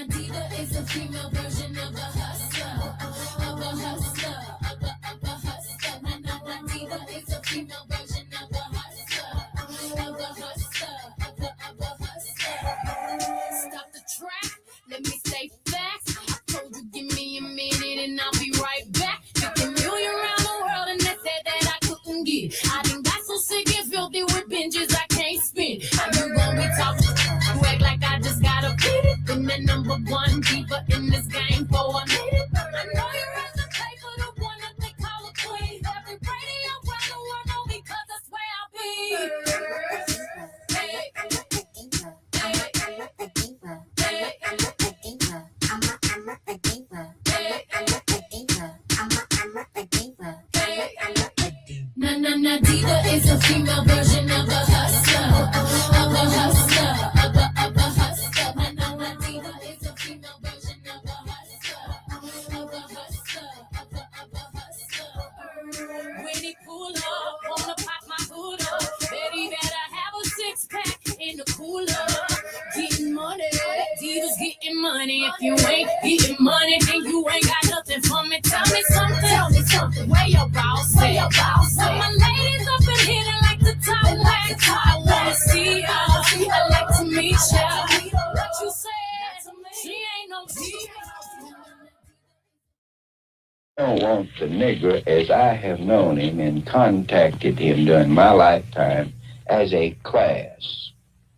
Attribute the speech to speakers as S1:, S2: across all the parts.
S1: Diva is a female version of a hustler, of a hustler, of a hustler. Diva is a female version of a hustler, of a hustler, of a hustler. Stop the track, let me say facts. I told you give me a minute and I'll be right back. 50 million around the world and they said that I couldn't get. I done got so sick and filthy with binges I can't spend. How you gonna be talking? You act like I just got a beat it. Been the number one diva in this game for a minute. I know you're at the play for the one that they call a queen. Every radio around the world know me 'cause that's where I'll be. Hey, hey, Na diva is a female version of a hustler, of a hustler, of a hustler. Na diva is a female version of a hustler, of a hustler, of a hustler. When he pull up, wanna pop my hood up, baby better have a six pack in the cooler. Getting money, divas getting money. If you ain't getting money, then you ain't got nothing for me. Tell me something, where your boss at? So my ladies up in here that like to talk back. I wanna see y'all, I like to meet y'all. What you said, she ain't no diva.
S2: I don't want the nigger as I have known him and contacted him during my lifetime as a class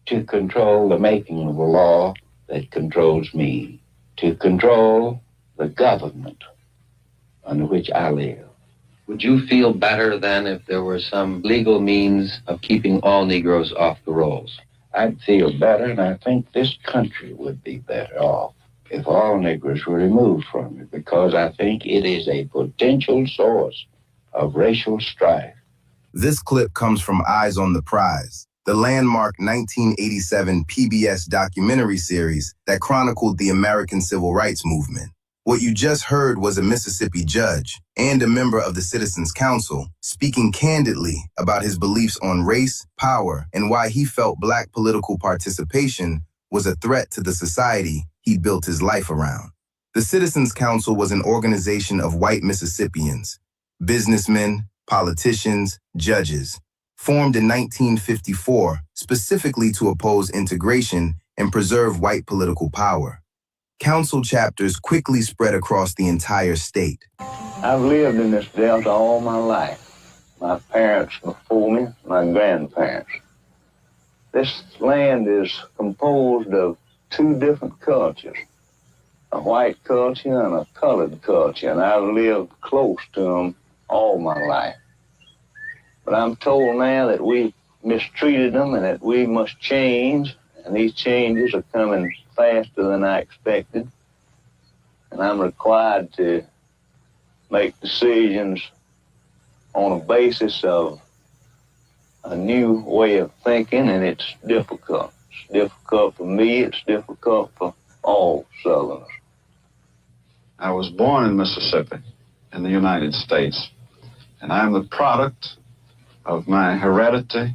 S2: to control the making of a law that controls me, to control the government under which I live.
S3: Would you feel better than if there were some legal means of keeping all Negroes off the rolls?
S2: I'd feel better, and I think this country would be better off if all Negroes were removed from it, because I think it is a potential source of racial strife.
S4: This clip comes from Eyes on the Prize, the landmark 1987 PBS documentary series that chronicled the American Civil Rights Movement. What you just heard was a Mississippi judge and a member of the Citizens Council speaking candidly about his beliefs on race, power, and why he felt Black political participation was a threat to the society he built his life around. The Citizens Council was an organization of white Mississippians, businessmen, politicians, judges, formed in 1954 specifically to oppose integration and preserve white political power. Council chapters quickly spread across the entire state.
S2: I've lived in this Delta all my life. My parents before me, my grandparents. This land is composed of two different cultures, a white culture and a colored culture, and I've lived close to them all my life. But I'm told now that we mistreated them and that we must change, and these changes are coming faster than I expected, and I'm required to make decisions on a basis of a new way of thinking, and it's difficult. It's difficult for me, it's difficult for all Southerners.
S5: I was born in Mississippi, in the United States, and I'm the product of my heredity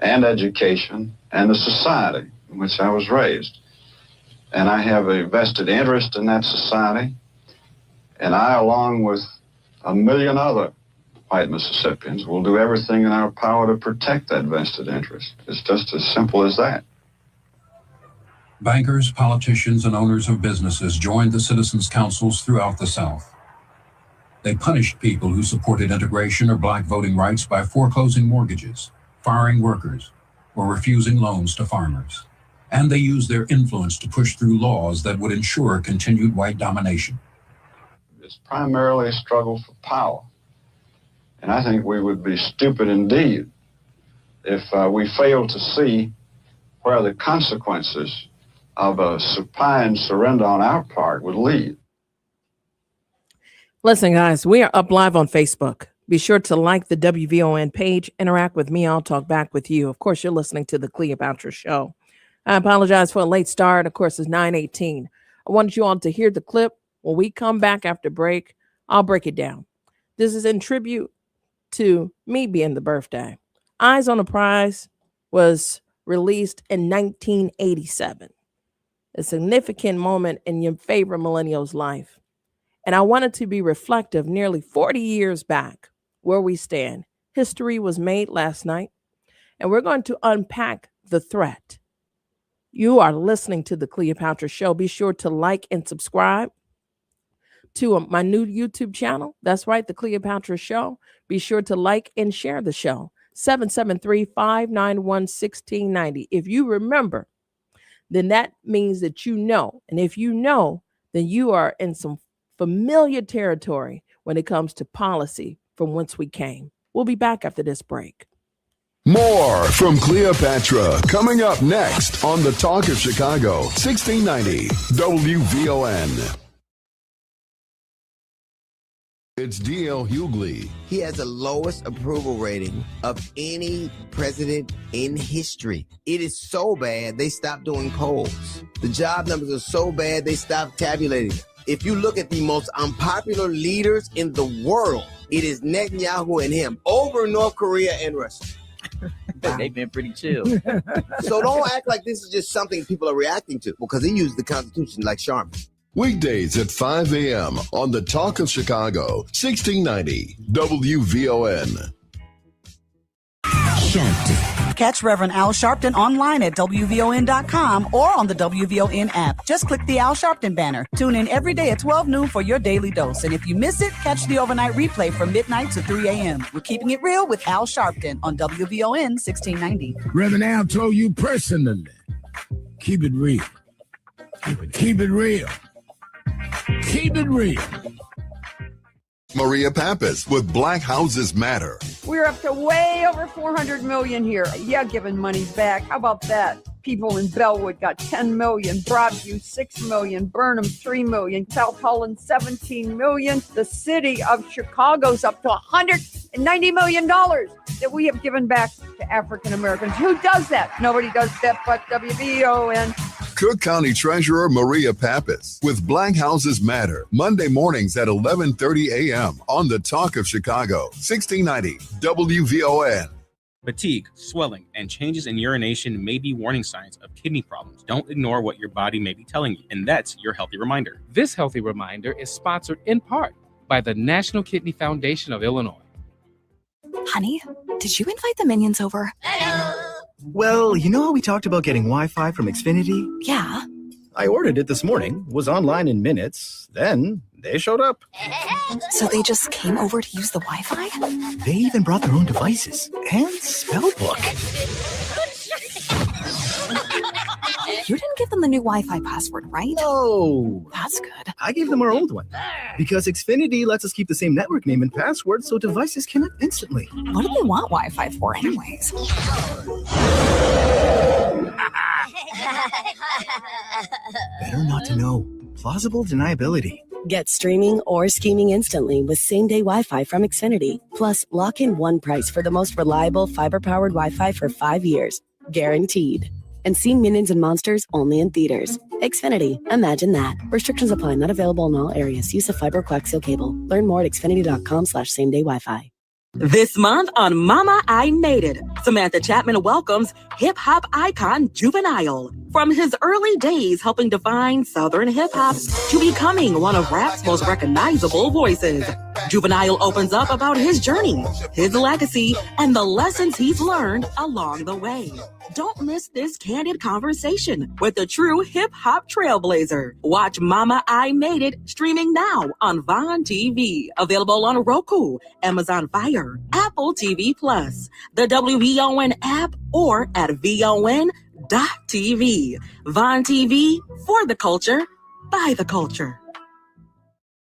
S5: and education and the society in which I was raised. And I have a vested interest in that society, and I, along with a million other white Mississippians, will do everything in our power to protect that vested interest. It's just as simple as that.
S6: Bankers, politicians, and owners of businesses joined the Citizens Councils throughout the South. They punished people who supported integration or Black voting rights by foreclosing mortgages, firing workers, or refusing loans to farmers. And they used their influence to push through laws that would ensure continued white domination.
S5: It's primarily a struggle for power. And I think we would be stupid indeed if we failed to see where the consequences of a supine surrender on our part would lead.
S7: Listen, guys, we are up live on Facebook. Be sure to like the WVON page, interact with me. I'll talk back with you. Of course, you're listening to the Cleopatra Show. I apologize for a late start. Of course, it's 9:18. I wanted you all to hear the clip. When we come back after break, I'll break it down. This is in tribute to me being the birthday. Eyes on the Prize was released in 1987. a significant moment in your favorite millennial's life. And I wanted to be reflective nearly 40 years back where we stand. History was made last night, and we're going to unpack the threat. You are listening to the Cleopatra Show. Be sure to like and subscribe to my new YouTube channel. That's right, the Cleopatra Show. Be sure to like and share the show. 773-591-1690. If you remember, then that means that you know. And if you know, then you are in some familiar territory when it comes to policy from whence we came. We'll be back after this break.
S8: More from Cleopatra coming up next on the Talk of Chicago, 1690 WVON. It's D.L. Hughley.
S9: He has the lowest approval rating of any president in history. It is so bad, they stopped doing polls. The job numbers are so bad, they stopped tabulating. If you look at the most unpopular leaders in the world, it is Netanyahu and him over North Korea and Russia.
S10: They've been pretty chill.
S9: So don't act like this is just something people are reacting to, because he used the Constitution like Sharman.
S8: Weekdays at 5 a.m. on the Talk of Chicago, 1690 WVON.
S11: Sharpton. Catch Reverend Al Sharpton online at WVON.com or on the WVON app. Just click the Al Sharpton banner. Tune in every day at 12 noon for your daily dose. And if you miss it, catch the overnight replay from midnight to 3 a.m. We're keeping it real with Al Sharpton on WVON 1690.
S12: Reverend Al told you personally, keep it real. Keep it real. Keep it real.
S8: Maria Pappas with Black Houses Matter.
S13: We're up to way over 400 million here. Yeah, giving money back. How about that? People in Bellwood got 10 million, Broadview 6 million, Burnham 3 million, South Holland 17 million. The city of Chicago's up to $190 million that we have given back to African Americans. Who does that? Nobody does that but WVON.
S8: Cook County Treasurer Maria Pappas with Black Houses Matter, Monday mornings at 11:30 a.m. on the Talk of Chicago, 1690 WVON.
S14: Fatigue, swelling, and changes in urination may be warning signs of kidney problems. Don't ignore what your body may be telling you, and that's your healthy reminder.
S15: This healthy reminder is sponsored in part by the National Kidney Foundation of Illinois.
S16: Honey, did you invite the minions over?
S17: Well, you know how we talked about getting Wi-Fi from Xfinity?
S16: Yeah.
S17: I ordered it this morning, was online in minutes, then they showed up.
S16: So they just came over to use the Wi-Fi?
S17: They even brought their own devices and spell book.
S16: You didn't give them the new Wi-Fi password, right?
S17: No.
S16: That's good.
S17: I gave them our old one because Xfinity lets us keep the same network name and password so devices connect instantly.
S16: What do they want Wi-Fi for anyways?
S17: Better not to know. Plausible deniability.
S18: Get streaming or scheming instantly with same-day Wi-Fi from Xfinity. Plus, lock in one price for the most reliable fiber-powered Wi-Fi for 5 years. Guaranteed. And see Minions and Monsters only in theaters. Xfinity. Imagine that. Restrictions apply. Not available in all areas. Use of fiber coaxial cable. Learn more at xfinity.com/same-day Wi-Fi.
S19: This month on Mama, I Made It, Samantha Chapman welcomes hip-hop icon Juvenile. From his early days helping define Southern hip-hop to becoming one of rap's most recognizable voices, Juvenile opens up about his journey, his legacy, and the lessons he's learned along the way. Don't miss this candid conversation with a true hip-hop trailblazer. Watch Mama, I Made It streaming now on Vaughn TV. Available on Roku, Amazon Fire, Apple TV+, the WVON app, or at VON.TV. Vaughn TV, for the culture, by the culture.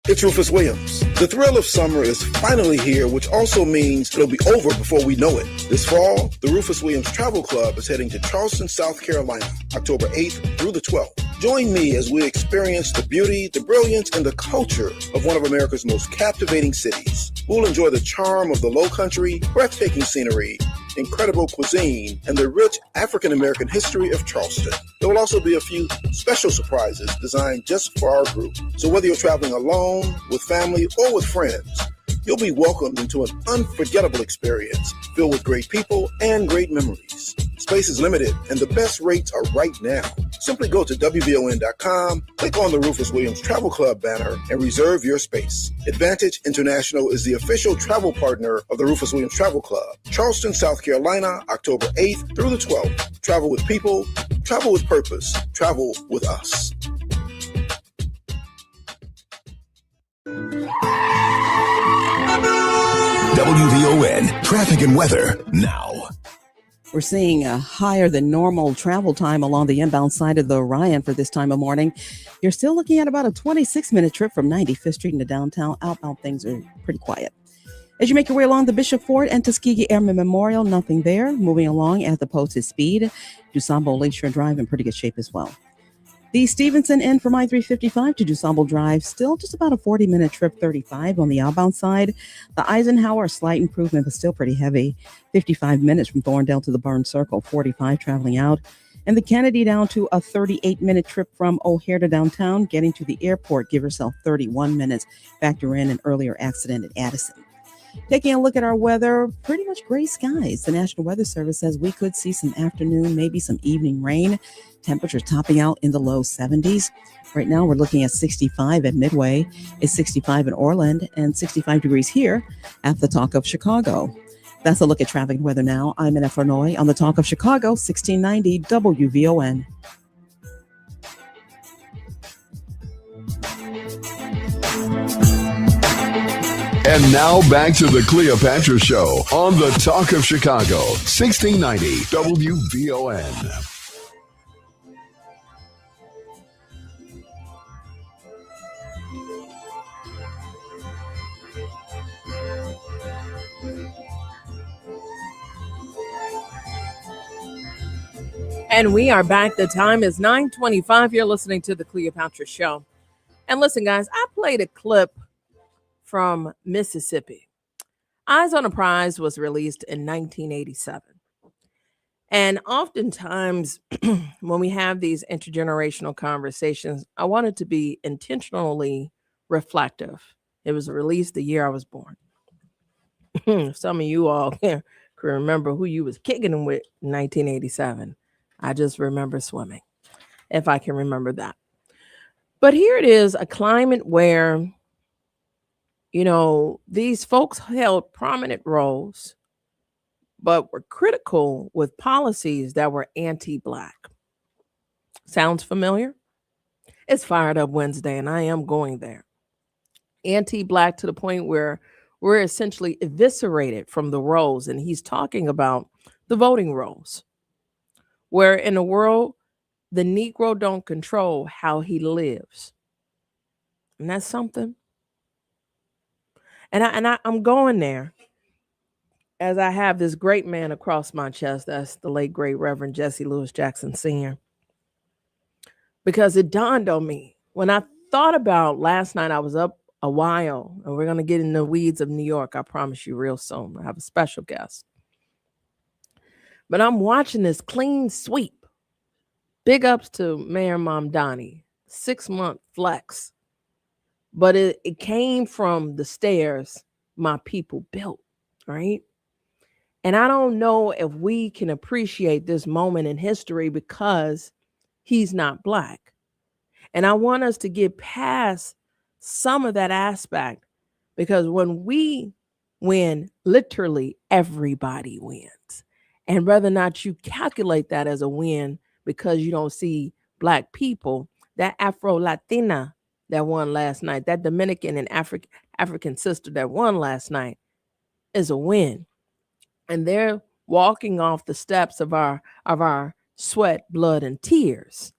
S20: It's Rufus Williams. The thrill of summer is finally here, which also means it'll be over before we know it. This fall, the Rufus Williams Travel Club is heading to Charleston, South Carolina, October 8th through the 12th. Join me as we experience the beauty, the brilliance, and the culture of one of America's most captivating cities. We'll enjoy the charm of the Lowcountry, breathtaking scenery, incredible cuisine, and the rich African-American history of Charleston. There will also be a few special surprises designed just for our group. So whether you're traveling alone, with family, or with friends, you'll be welcomed into an unforgettable experience filled with great people and great memories. Space is limited, and the best rates are right now. Simply go to WVON.com, click on the Rufus Williams Travel Club banner, and reserve your space. Advantage International is the official travel partner of the Rufus Williams Travel Club. Charleston, South Carolina, October 8th through the 12th. Travel with people, travel with purpose, travel with us.
S21: WVON traffic and weather now.
S22: We're seeing a higher than normal travel time along the inbound side of the Orion for this time of morning. You're still looking at about a 26-minute trip from 95th Street into downtown. Outbound things are pretty quiet. As you make your way along the Bishop Ford and Tuskegee Airmen Memorial, nothing there. Moving along at the posted speed. DuSable Lakeshore Drive in pretty good shape as well. The Stevenson end from I-355 to DuSable Drive, still just about a 40-minute trip, 35 on the outbound side. The Eisenhower, a slight improvement, but still pretty heavy. 55 minutes from Thorndale to the Burn Circle, 45 traveling out. And the Kennedy down to a 38-minute trip from O'Hare to downtown. Getting to the airport, give yourself 31 minutes. Factor in an earlier accident at Addison. Taking a look at our weather, pretty much gray skies. The National Weather Service says we could see some afternoon, maybe some evening rain. Temperatures topping out in the low 70s. Right now, we're looking at 65 at Midway. It's 65 in Orland and 65 degrees here at the Talk of Chicago. That's a look at traffic and weather now. I'm Annette Flournoy on the Talk of Chicago, 1690 WVON.
S8: And now back to the Cleopatra Show on the Talk of Chicago, 1690 WVON.
S7: And we are back. The time is 9:25. You're listening to the Cleopatra Show. And listen, guys, I played a clip from Mississippi. Eyes on a Prize was released in 1987. And oftentimes when we have these intergenerational conversations, I wanted to be intentionally reflective. It was released the year I was born. Some of you all can remember who you was kicking with in 1987. I just remember swimming, if I can remember that. But here it is, a climate where, you know, these folks held prominent roles, but were critical with policies that were anti-Black. Sounds familiar? It's Fired Up Wednesday, and I am going there. Anti-Black to the point where we're essentially eviscerated from the roles. And he's talking about the voting rolls, where in a world, the Negro don't control how he lives. And that's something. And I'm going there as I have this great man across my chest. That's the late, great Reverend Jesse Lewis Jackson Sr. Because it dawned on me when I thought about last night. I was up a while, and we're going to get in the weeds of New York. I promise you real soon. I have a special guest. But I'm watching this clean sweep. Big ups to Mayor Mamdani. 6-month flex. But it came from the stairs my people built, right? And I don't know if we can appreciate this moment in history because he's not Black. And I want us to get past some of that aspect, because when we win, literally everybody wins. And whether or not you calculate that as a win because you don't see Black people, that Afro-Latina that won last night, that Dominican and African sister that won last night is a win. And they're walking off the steps of our sweat, blood, and tears.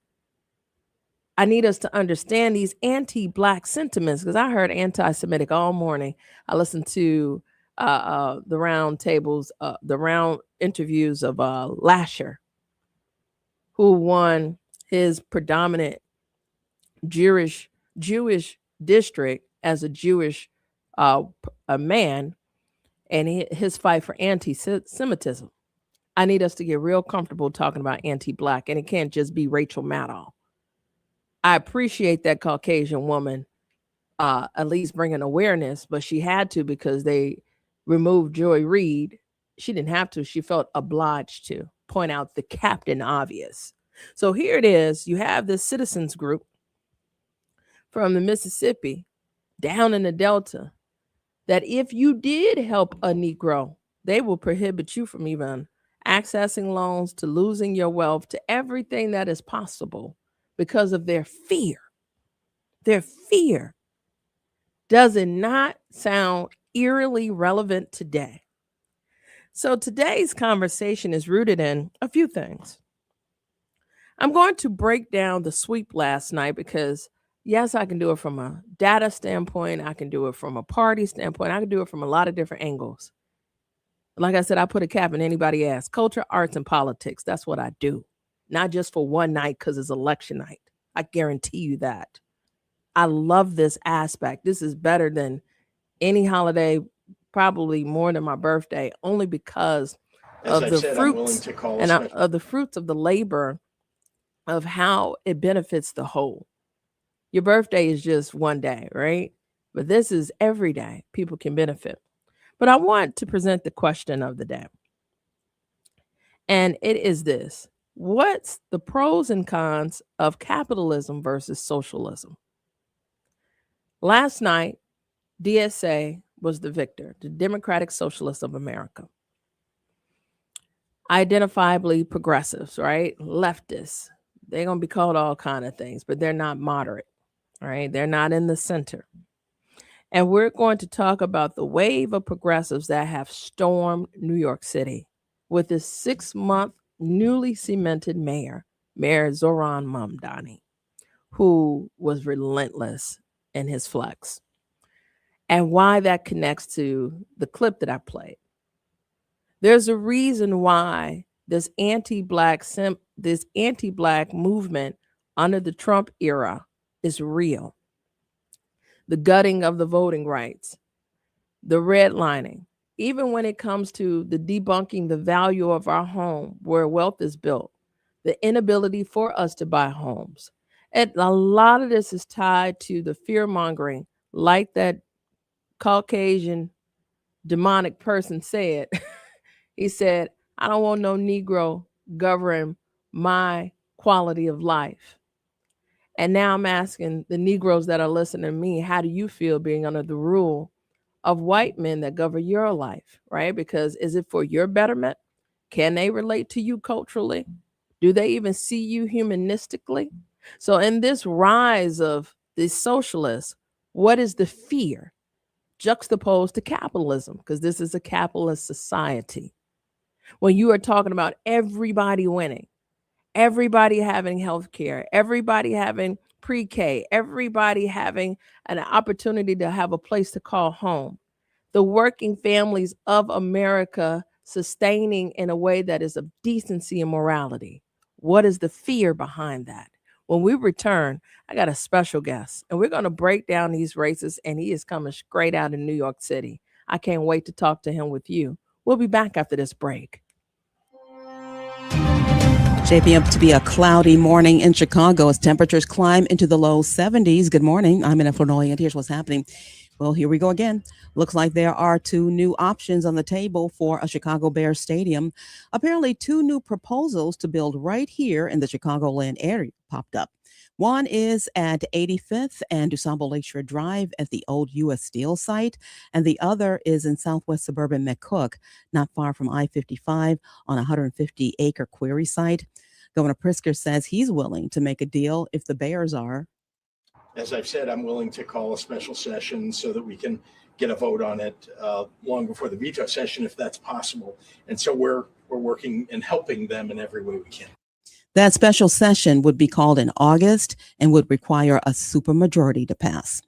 S7: I need us to understand these anti-Black sentiments, because I heard anti-Semitic all morning. I listened to the round tables, the round interviews of Lasher, who won his predominant Jewish district as a Jewish a man, and his fight for anti-Semitism. I need us to get real comfortable talking about anti-Black, and it can't just be Rachel Maddow. I appreciate that Caucasian woman at least bringing awareness, but she had to because they removed Joy Reid. She didn't have to. She felt obliged to point out the Captain Obvious. So here it is. You have this citizens group from the Mississippi down in the Delta that if you did help a Negro, they will prohibit you from even accessing loans, to losing your wealth, to everything that is possible because of their fear. Their fear. Does it not sound eerily relevant today? So today's conversation is rooted in a few things. I'm going to break down the sweep last night because, yes, I can do it from a data standpoint. I can do it from a party standpoint. I can do it from a lot of different angles. Like I said, I put a cap in anybody asks. Culture, arts, and politics. That's what I do. Not just for one night because it's election night. I guarantee you that. I love this aspect. This is better than any holiday, probably more than my birthday, only because of the fruits and of the fruits of the labor of how it benefits the whole. Your birthday is just one day, right? But this is every day people can benefit. But I want to present the question of the day. And it is this: what's the pros and cons of capitalism versus socialism? Last night, DSA was the victor, the Democratic Socialists of America. Identifiably progressives, right? Leftists. They're going to be called all kind of things, but they're not moderate, right? They're not in the center. And we're going to talk about the wave of progressives that have stormed New York City with this 6-month newly cemented mayor, Mayor Zoran Mamdani, who was relentless in his flex, and why that connects to the clip that I played. There's a reason why this anti-black movement under the Trump era is real. The gutting of the voting rights, the redlining, even when it comes to the debunking the value of our home where wealth is built, the inability for us to buy homes. And a lot of this is tied to the fear mongering, like that Caucasian demonic person said. He said, I don't want no Negro govern my quality of life. And now I'm asking the Negroes that are listening to me, how do you feel being under the rule of white men that govern your life, right? Because is it for your betterment? Can they relate to you culturally? Do they even see you humanistically? So in this rise of the socialists, what is the fear juxtaposed to capitalism? Because this is a capitalist society. When you are talking about everybody winning, everybody having health care, everybody having pre-K, everybody having an opportunity to have a place to call home, the working families of America sustaining in a way that is of decency and morality. What is the fear behind that? When we return, I got a special guest, and we're going to break down these races, and he is coming straight out of New York City. I can't wait to talk to him with you. We'll be back after this break.
S22: Shaping up to be a cloudy morning in Chicago as temperatures climb into the low 70s. Good morning. I'm in Illinois, and here's what's happening. Well, here we go again. Looks like there are 2 new options on the table for a Chicago Bears stadium. Apparently, 2 new proposals to build right here in the Chicagoland area popped up. One is at 85th and DuSable Lakeshore Drive at the old U.S. Steel site, and the other is in southwest suburban McCook, not far from I-55 on a 150-acre quarry site. Governor Pritzker says he's willing to make a deal if the Bears are.
S1: As I've said, I'm willing to call a special session so that we can get a vote on it long before the veto session, if that's possible. And so we're working and helping them in every way we can.
S22: That special session would be called in August and would require a supermajority to pass.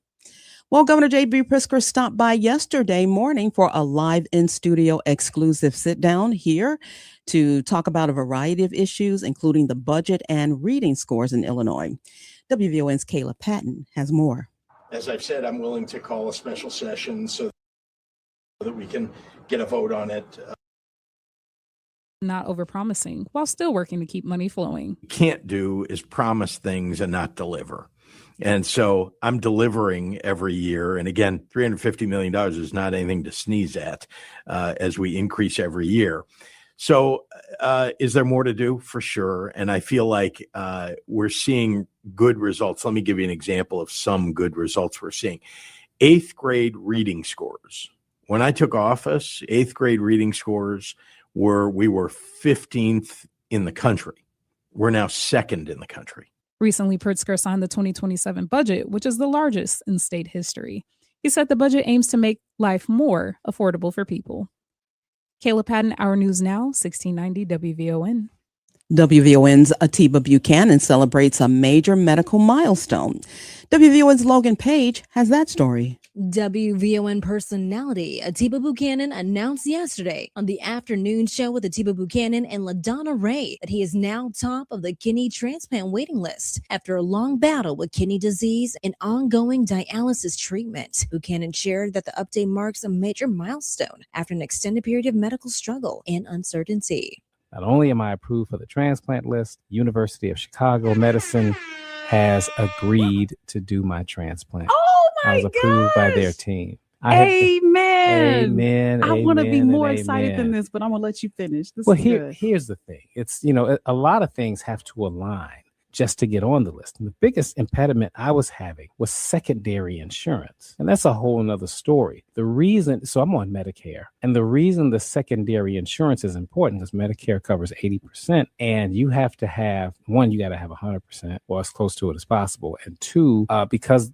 S22: Well, Governor J.B. Pritzker stopped by yesterday morning for a live in-studio exclusive sit-down here to talk about a variety of issues, including the budget and reading scores in Illinois. WVON's Kayla Patton has more.
S1: As I've said, I'm willing to call a special session so that we can get a vote on it.
S3: Not overpromising while still working to keep money flowing.
S23: Can't do is promise things and not deliver. And so I'm delivering every year. And again, $350 million is not anything to sneeze at as we increase every year. So is there more to do? For sure. And I feel like we're seeing good results. Let me give you an example of some good results we're seeing. 8th grade reading scores. When I took office, 8th grade reading scores we were 15th in the country. We're now 2nd in the country.
S3: Recently, Pritzker signed the 2027 budget, which is the largest in state history. He said the budget aims to make life more affordable for people. Kayla Patton, Our News Now, 1690 WVON.
S22: WVON's Atiba Buchanan celebrates a major medical milestone. WVON's Logan Page has that story.
S2: WVON personality Atiba Buchanan announced yesterday on the afternoon show with Atiba Buchanan and LaDonna Ray that he is now top of the kidney transplant waiting list after a long battle with kidney disease and ongoing dialysis treatment. Buchanan shared that the update marks a major milestone after an extended period of medical struggle and uncertainty.
S15: Not only am I approved for the transplant list, University of Chicago Medicine has agreed to do my transplant.
S3: Oh
S15: I was approved by their team.
S4: Amen.
S15: Amen.
S4: I want to be
S15: amen,
S4: more
S15: and
S4: excited than
S15: amen.
S4: this, but I'm gonna let you finish. This
S15: Well,
S4: is good.
S15: here's the thing. It's, a lot of things have to align just to get on the list. And the biggest impediment I was having was secondary insurance. And that's a whole nother story. So I'm on Medicare. And the reason the secondary insurance is important is Medicare covers 80%. And you have to have, one, you got to have 100% or as close to it as possible. And two, because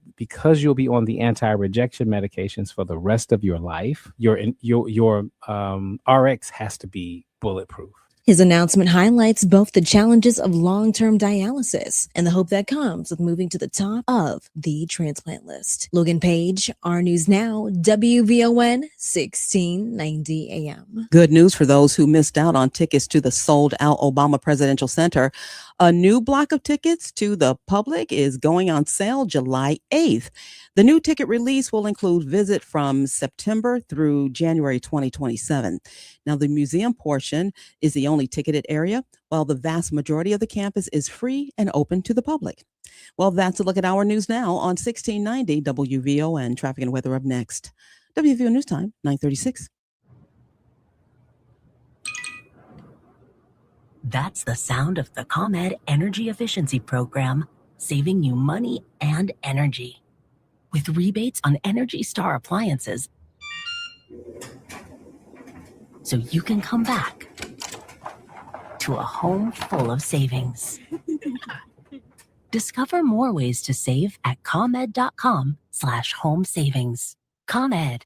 S15: you'll be on the anti-rejection medications for the rest of your life, your RX has to be bulletproof.
S2: His announcement highlights both the challenges of long-term dialysis and the hope that comes with moving to the top of the transplant list. Logan Page, Our News Now, WVON, 1690 AM.
S22: Good news for those who missed out on tickets to the sold-out Obama Presidential Center. A new block of tickets to the public is going on sale July 8th. The new ticket release will include visit from September through January 2027. Now, the museum portion is the only ticketed area, while the vast majority of the campus is free and open to the public. Well, that's a look at Our News Now on 1690 WVON. Traffic and weather up next. WVO News Time, 9:36.
S6: That's the sound of the ComEd Energy Efficiency Program, saving you money and energy. With rebates on Energy Star appliances, so you can come back to a home full of savings. Discover more ways to save at ComEd.com/home savings. ComEd,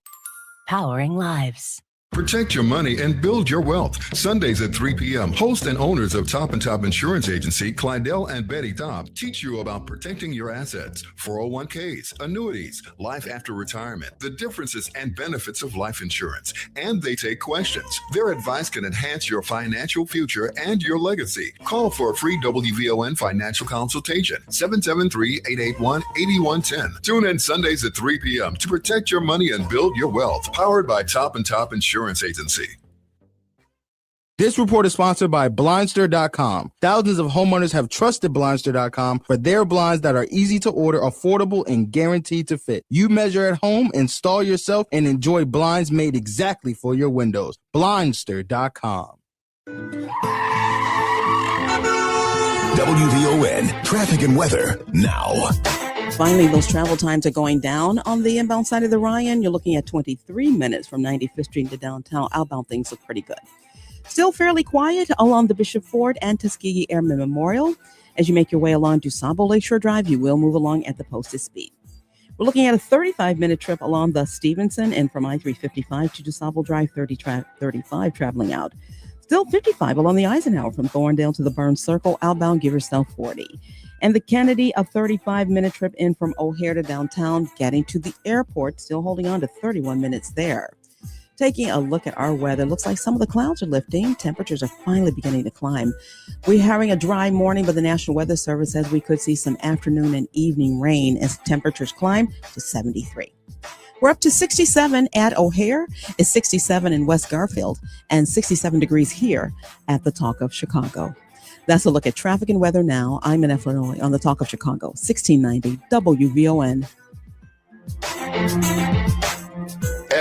S6: powering lives.
S8: Protect your money and build your wealth. Sundays at 3 p.m., host and owners of Top and Top Insurance Agency, Clydell and Betty Top, teach you about protecting your assets, 401ks, annuities, life after retirement, the differences and benefits of life insurance, and they take questions. Their advice can enhance your financial future and your legacy. Call for a free WVON financial consultation, 773-881-8110. Tune in Sundays at 3 p.m. to protect your money and build your wealth. Powered by Top and Top Insurance Agency.
S24: This report is sponsored by Blindster.com. Thousands of homeowners have trusted Blindster.com for their blinds that are easy to order, affordable, and guaranteed to fit. You measure at home, install yourself, and enjoy blinds made exactly for your windows. Blindster.com.
S21: WVON traffic and weather now.
S22: Finally, those travel times are going down on the inbound side of the Ryan. You're looking at 23 minutes from 95th Street to downtown. Outbound things look pretty good. Still fairly quiet along the Bishop Ford and Tuskegee Airmen Memorial. As you make your way along DuSable Lakeshore Drive, you will move along at the posted speed. We're looking at a 35-minute trip along the Stevenson and from I-355 to DuSable Drive 35 traveling out. Still 55 along the Eisenhower from Thorndale to the Burns Circle. Outbound, give yourself 40. And the Kennedy, a 35-minute trip in from O'Hare to downtown, getting to the airport, still holding on to 31 minutes there. Taking a look at our weather, looks like some of the clouds are lifting. Temperatures are finally beginning to climb. We're having a dry morning, but the National Weather Service says we could see some afternoon and evening rain as temperatures climb to 73. We're up to 67 at O'Hare, it's 67 in West Garfield, and 67 degrees here at the Talk of Chicago. That's a look at traffic and weather now. I'm in Illinois on the Talk of Chicago, 1690 WVON.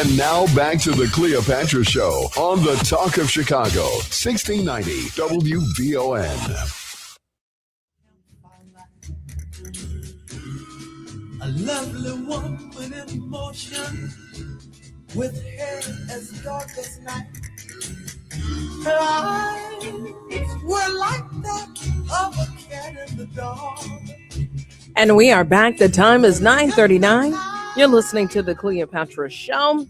S8: And now back to the Cleopatra Show on the Talk of Chicago, 1690 WVON.
S5: A lovely woman in motion, with hair as dark as night. Her eyes were like that of a cat in the dark.
S7: And we are back. The time is 9:39. You're listening to the Cleopatra Show.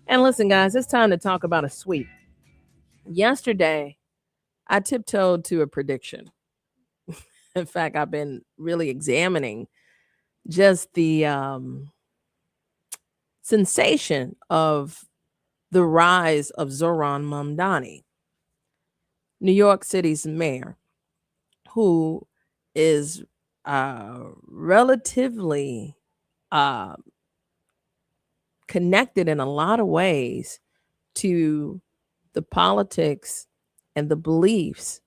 S7: And listen, guys, it's time to talk about a sweep. Yesterday, I tiptoed to a prediction. In fact, I've been really examining just the sensation of the rise of Zohran Mamdani, New York City's mayor, who is relatively connected in a lot of ways to the politics and the beliefs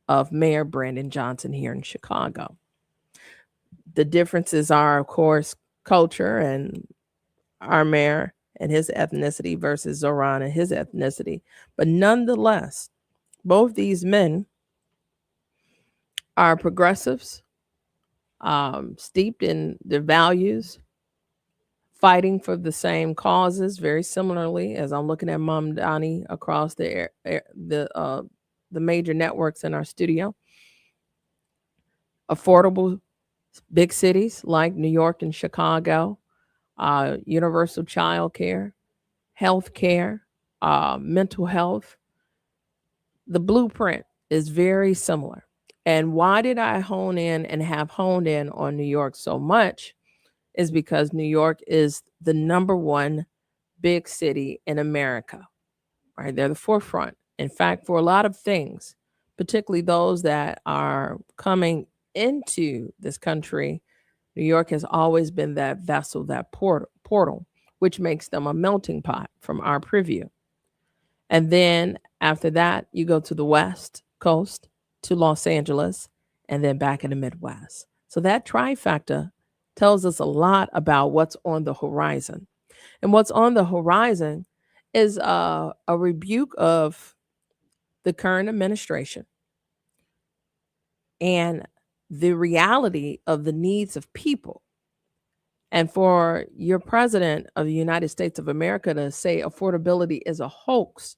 S7: of Mayor Brandon Johnson here in Chicago. The differences are, of course, culture and our mayor and his ethnicity versus Zohran and his ethnicity. But nonetheless, both these men are progressives, steeped in their values, fighting for the same causes, very similarly as I'm looking at Mamdani across the major networks in our studio. Affordable big cities like New York and Chicago, universal child care, health care, mental health. The blueprint is very similar. And why did I hone in and have honed in on New York so much is because New York is the number one big city in America, right? They're the forefront. In fact, for a lot of things, particularly those that are coming into this country, New York has always been that vessel, that portal, which makes them a melting pot from our preview. And then after that, you go to the West Coast, to Los Angeles, and then back in the Midwest. So that trifecta tells us a lot about what's on the horizon. And what's on the horizon is a rebuke of the current administration and the reality of the needs of people. And for your president of the United States of America to say affordability is a hoax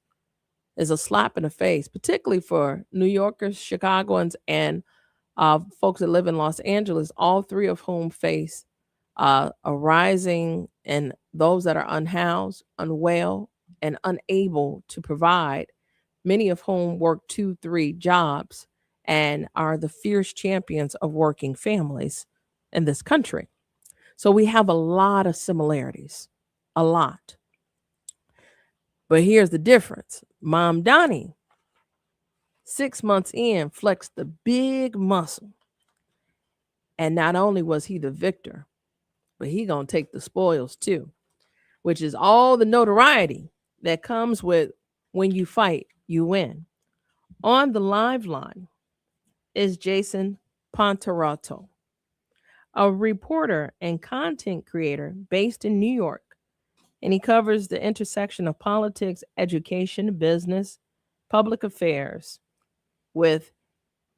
S7: is a slap in the face, particularly for New Yorkers, Chicagoans, and folks that live in Los Angeles, all three of whom face a rising and those that are unhoused, unwell, and unable to provide, many of whom work 2-3 jobs and are the fierce champions of working families in this country. So we have a lot of similarities, a lot. But here's the difference. Mamdani, 6 months in, flexed the big muscle. And not only was he the victor, but he gonna take the spoils too, which is all the notoriety that comes with when you fight, you win. On the live line is Jason Ponterotto, a reporter and content creator based in New York. And he covers the intersection of politics, education, business, public affairs with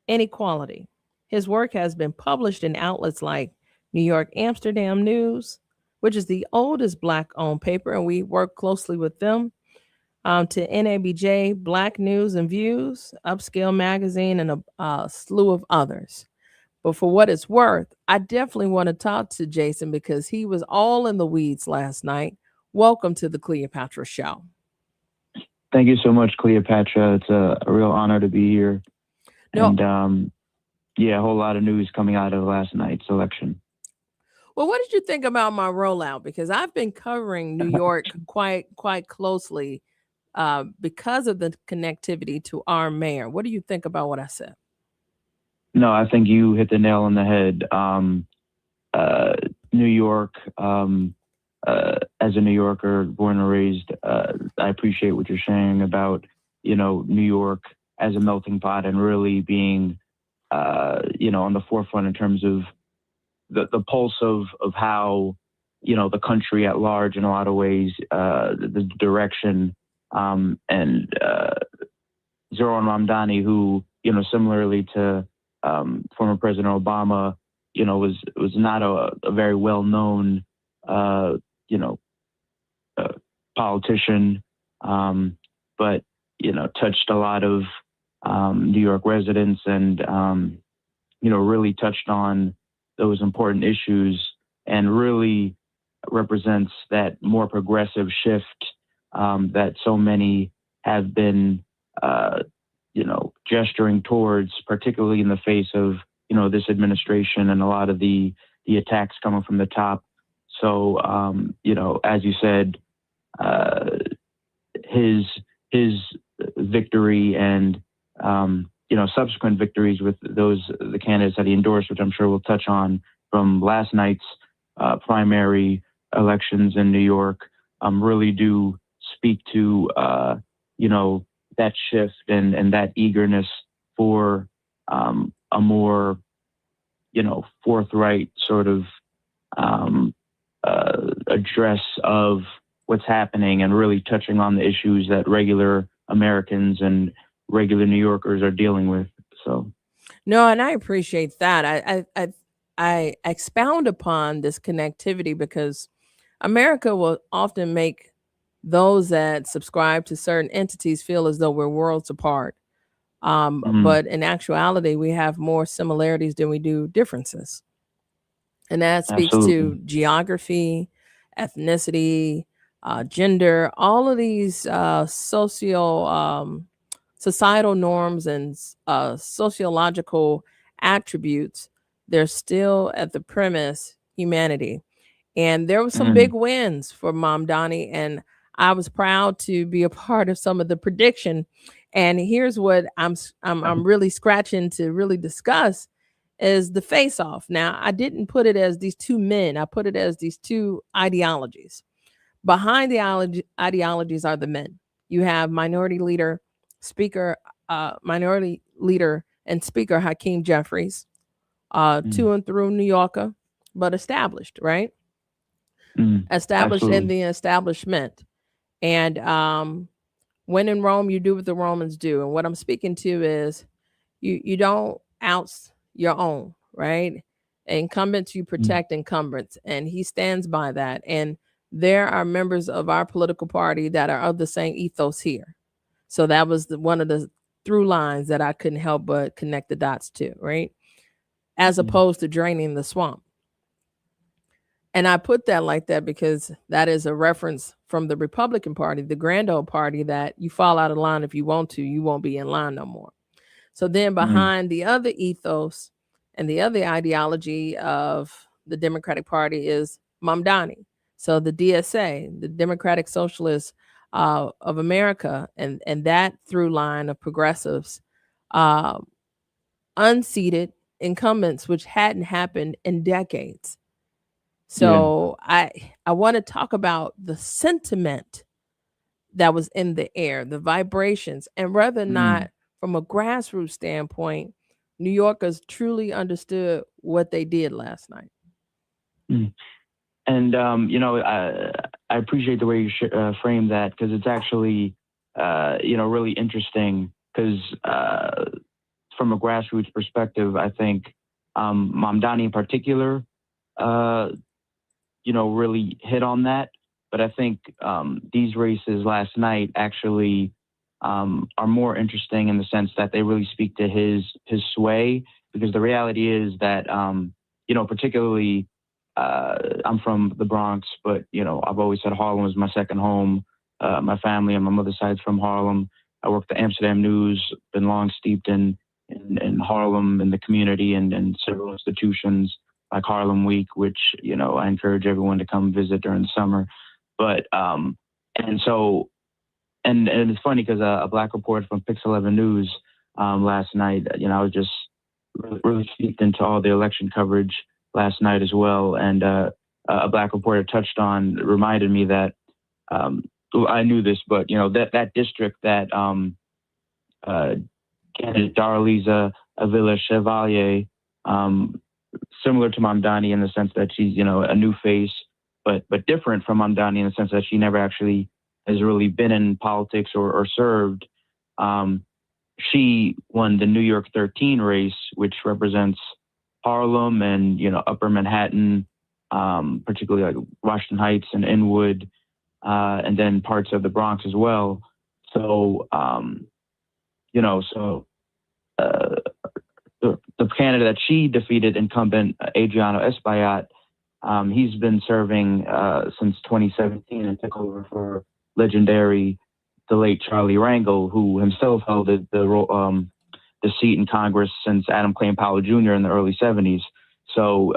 S7: inequality. His work has been published in outlets like New York Amsterdam News, which is the oldest Black-owned paper, and we work closely with them, to NABJ, Black News and Views, Upscale Magazine, and a slew of others. But for what it's worth, I definitely want to talk to Jason because he was all in the weeds last night. Welcome to the Cleopatra Show.
S9: Thank you so much, Cleopatra. It's a real honor to be here. And a whole lot of news coming out of last night's election.
S7: Well, what did you think about my rollout? Because I've been covering New York quite closely because of the connectivity to our mayor. What do you think about what I said?
S9: No, I think you hit the nail on the head. New York, as a New Yorker, born and raised, I appreciate what you're saying about, New York as a melting pot and really being, on the forefront in terms of the pulse of how the country at large in a lot of ways, the direction, and Zoran Mamdani, who, similarly to former President Obama, was not a very well-known, politician, but, touched a lot of New York residents and, really touched on those important issues and really represents that more progressive shift that so many have been, gesturing towards, particularly in the face of, this administration and a lot of the attacks coming from the top. So, as you said, his victory and, subsequent victories with the candidates that he endorsed, which I'm sure we'll touch on from last night's primary elections in New York, really do speak to, that shift and that eagerness for a more, forthright sort of address of what's happening and really touching on the issues that regular Americans and regular New Yorkers are dealing with. So,
S7: no, and I appreciate that. I expound upon this connectivity because America will often make those that subscribe to certain entities feel as though we're worlds apart. But in actuality, we have more similarities than we do differences. And that speaks to geography, ethnicity, gender, all of these societal norms and sociological attributes. They're still at the premise humanity. And there were some big wins for Mamdani, and I was proud to be a part of some of the prediction. And here's what I'm really scratching to really discuss is the face-off. Now, I didn't put it as these two men. I put it as these two ideologies. Behind the ideologies are the men. You have minority leader and speaker Hakeem Jeffries, to and through New Yorker, but established, right? Established in the establishment. And when in Rome, you do what the Romans do. And what I'm speaking to is you don't oust your own, right? Incumbents, you protect incumbents. And he stands by that. And there are members of our political party that are of the same ethos here. So that was one of the through lines that I couldn't help but connect the dots to, right? As opposed to draining the swamp. And I put that like that because that is a reference from the Republican Party, the grand old party, that you fall out of line if you want to, you won't be in line no more. So then behind the other ethos and the other ideology of the Democratic Party is Mamdani. So the DSA, the Democratic Socialists of America, and that through line of progressives, unseated incumbents, which hadn't happened in decades. So I want to talk about the sentiment that was in the air, the vibrations, and whether or not from a grassroots standpoint, New Yorkers truly understood what they did last night.
S9: And, I appreciate the way you frame that, because it's actually, really interesting because from a grassroots perspective, I think Mamdani in particular, really hit on that. But I think these races last night actually are more interesting in the sense that they really speak to his sway, because the reality is that, particularly I'm from the Bronx, but, I've always said Harlem was my second home. My family on my mother's side's from Harlem. I worked at Amsterdam News, been long steeped in Harlem and the community and several institutions like Harlem Week, which, I encourage everyone to come visit during the summer. But, and it's funny because a Black reporter from Pix 11 News last night, I was just really steeped into all the election coverage last night as well. And a Black reporter reminded me that, I knew this, but, that district that candidate Darlisa Avila Chevalier, similar to Mamdani in the sense that she's, a new face, but different from Mamdani in the sense that she never actually has really been in politics or served. She won the New York 13 race, which represents Harlem and, Upper Manhattan, particularly like Washington Heights and Inwood, and then parts of the Bronx as well. So, the candidate that she defeated, incumbent Adriano Espaillat, he's been serving since 2017 and took over for legendary, the late Charlie Rangel, who himself held the seat in Congress since Adam Clayton Powell Jr. in the early 70s. So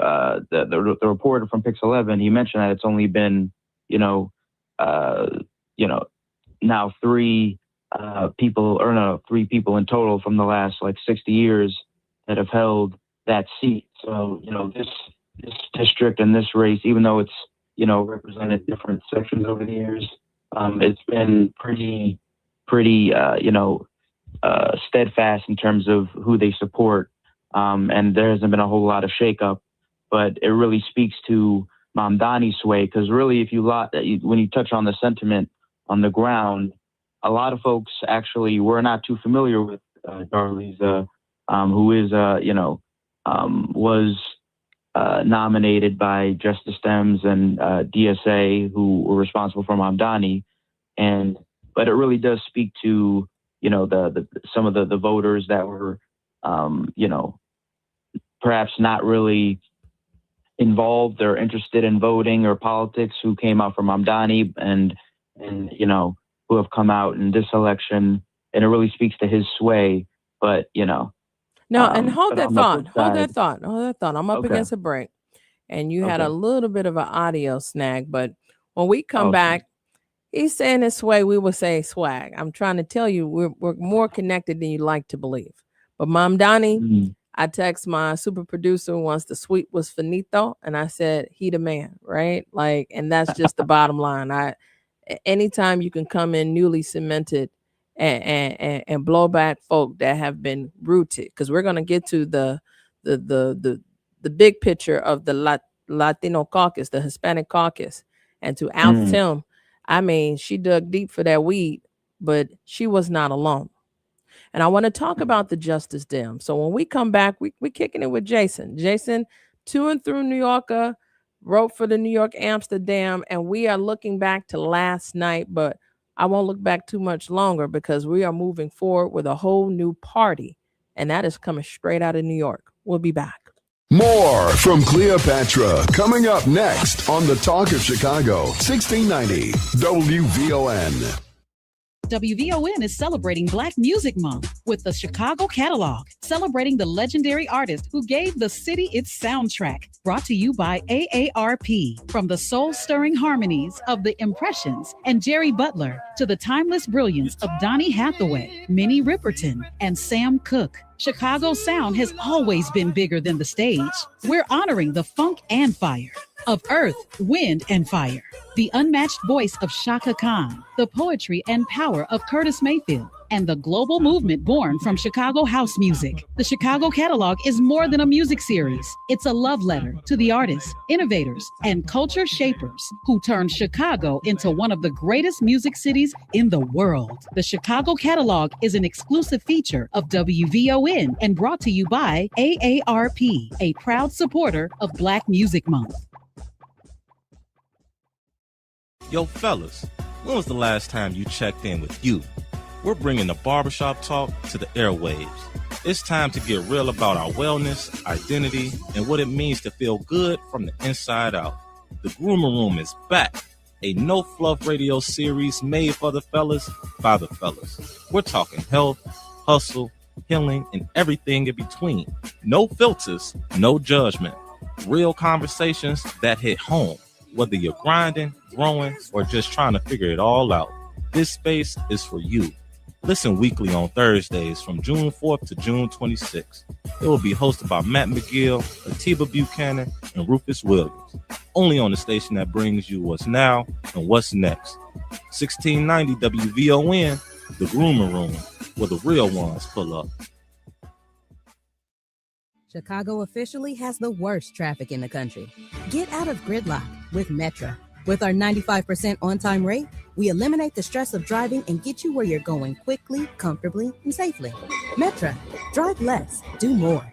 S9: the reporter from Pix 11, he mentioned that it's only been, now three people in total from the last 60 years that have held that seat. So, this district and this race, even though it's, represented different sections over the years, it's been pretty, steadfast in terms of who they support. And there hasn't been a whole lot of shakeup, but it really speaks to Mamdani's sway. Because really, when you touch on the sentiment on the ground, a lot of folks actually were not too familiar with Darlisa, who is, was nominated by Justice Dems and DSA, who were responsible for Mamdani. But it really does speak to, some of the voters that were, perhaps not really involved or interested in voting or politics, who came out from Mamdani and who have come out in this election. And it really speaks to his sway. But,
S7: No, and hold that thought. I'm up against a break. And you had a little bit of an audio snag, but when we come back, he's saying this way, we will say swag. I'm trying to tell you, we're more connected than you like to believe. But Mamdani, I text my super producer once the suite was finito, and I said, he the man, right? And that's just the bottom line. Anytime you can come in newly cemented and blow back folk that have been rooted, because we're going to get to the big picture of the Latino caucus, the Hispanic caucus, and to oust him. I mean, she dug deep for that weed, but she was not alone. And I want to talk about the Justice Dem. So when we come back, we're kicking it with Jason. Jason, to and through New Yorker, wrote for the New York Amsterdam, and we are looking back to last night, but I won't look back too much longer because we are moving forward with a whole new party, and that is coming straight out of New York. We'll be back.
S8: More from Cleopatra coming up next on the Talk of Chicago, 1690 WVON.
S10: WVON is celebrating Black Music Month with the Chicago Catalog, celebrating the legendary artist who gave the city its soundtrack. Brought to you by AARP. From the soul-stirring harmonies of The Impressions and Jerry Butler to the timeless brilliance of Donny Hathaway, Minnie Riperton, and Sam Cooke, Chicago sound has always been bigger than the stage. We're honoring the funk and fire of Earth, Wind, and Fire, the unmatched voice of Shaka Khan, the poetry and power of Curtis Mayfield, and the global movement born from Chicago house music. The Chicago Catalog is more than a music series. It's a love letter to the artists, innovators, and culture shapers who turned Chicago into one of the greatest music cities in the world. The Chicago Catalog is an exclusive feature of WVON and brought to you by AARP, a proud supporter of Black Music Month.
S11: Yo, fellas, when was the last time you checked in with you? We're bringing the barbershop talk to the airwaves. It's time to get real about our wellness, identity, and what it means to feel good from the inside out. The Groomer Room is back, a no-fluff radio series made for the fellas, by the fellas. We're talking health, hustle, healing, and everything in between. No filters, no judgment. Real conversations that hit home. Whether you're grinding, growing, or just trying to figure it all out, this space is for you. Listen weekly on Thursdays from June 4th to June 26th. It will be hosted by Matt McGill, Atiba Buchanan, and Rufus Williams. Only on the station that brings you what's now and what's next. 1690 WVON, the Groomer Room, where the real ones pull up.
S12: Chicago officially has the worst traffic in the country. Get out of gridlock with Metra. With our 95% on-time rate, we eliminate the stress of driving and get you where you're going quickly, comfortably, and safely. Metra, drive less, do more.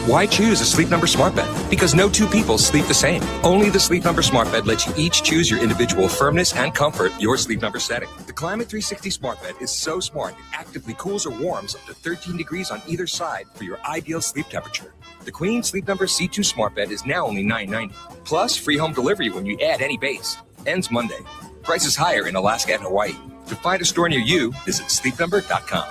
S13: Why choose a Sleep Number smart bed? Because no two people sleep the same. Only the Sleep Number smart bed lets you each choose your individual firmness and comfort, your Sleep Number setting. The Climate 360 smart bed is so smart it actively cools or warms up to 13 degrees on either side for your ideal sleep temperature. The Queen Sleep Number C2 smart bed is now only $9.90. Plus free home delivery when you add any base. Ends Monday. Prices higher in Alaska and Hawaii. To find a store near you, visit sleepnumber.com.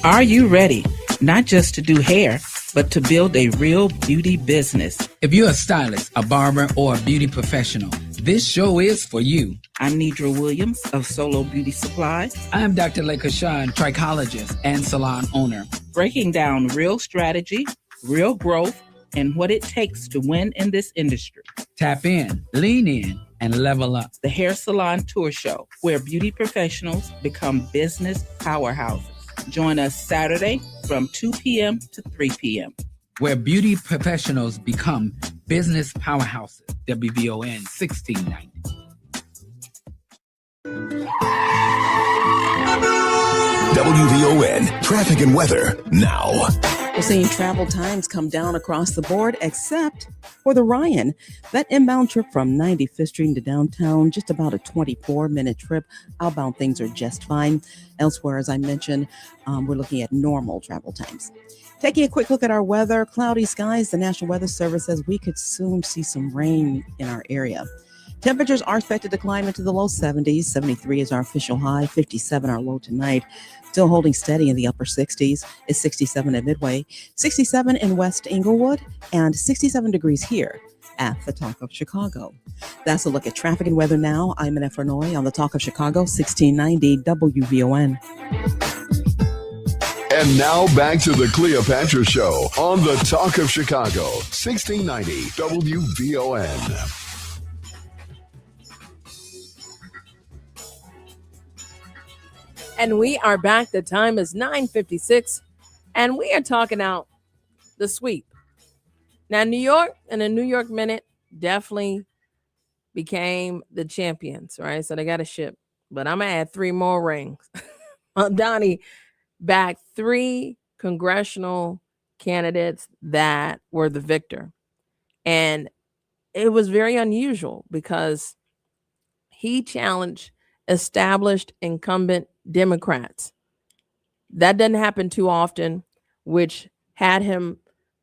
S14: Are you ready? Not just to do hair, but to build a real beauty business.
S16: If you're a stylist, a barber, or a beauty professional, this show is for you.
S14: I'm Nidra Williams of Solo Beauty Supplies.
S16: I'm Dr. Lekashan, trichologist and salon owner.
S14: Breaking down real strategy, real growth, and what it takes to win in this industry.
S16: Tap in, lean in, and level up.
S14: The Hair Salon Tour Show, where beauty professionals become business powerhouses. Join us Saturday from 2 p.m. to 3 p.m.
S16: Where beauty professionals become business powerhouses. WVON 1690.
S21: WVON traffic and weather now.
S22: We're seeing travel times come down across the board, except for the Ryan. That inbound trip from 95th Street to downtown, just about a 24-minute trip. Outbound things are just fine. Elsewhere, as I mentioned, we're looking at normal travel times. Taking a quick look at our weather, cloudy skies. The National Weather Service says we could soon see some rain in our area. Temperatures are expected to climb into the low 70s. 73 is our official high, 57 our low tonight. Still holding steady in the upper 60s. It's 67 at Midway, 67 in West Inglewood, and 67 degrees here at the Talk of Chicago. That's a look at traffic and weather now. I'm Annette Fernoy on the Talk of Chicago, 1690 WVON.
S8: And now back to the Cleopatra Show on the Talk of Chicago, 1690 WVON.
S7: And we are back. The time is 9:56, and we are talking out the sweep. Now, New York and the New York Minute definitely became the champions, right? So they got a ship, but I'm going to add 3 more rings. Mamdani backed 3 congressional candidates that were the victor. And it was very unusual because he challenged established incumbent Democrats. That doesn't happen too often, which had him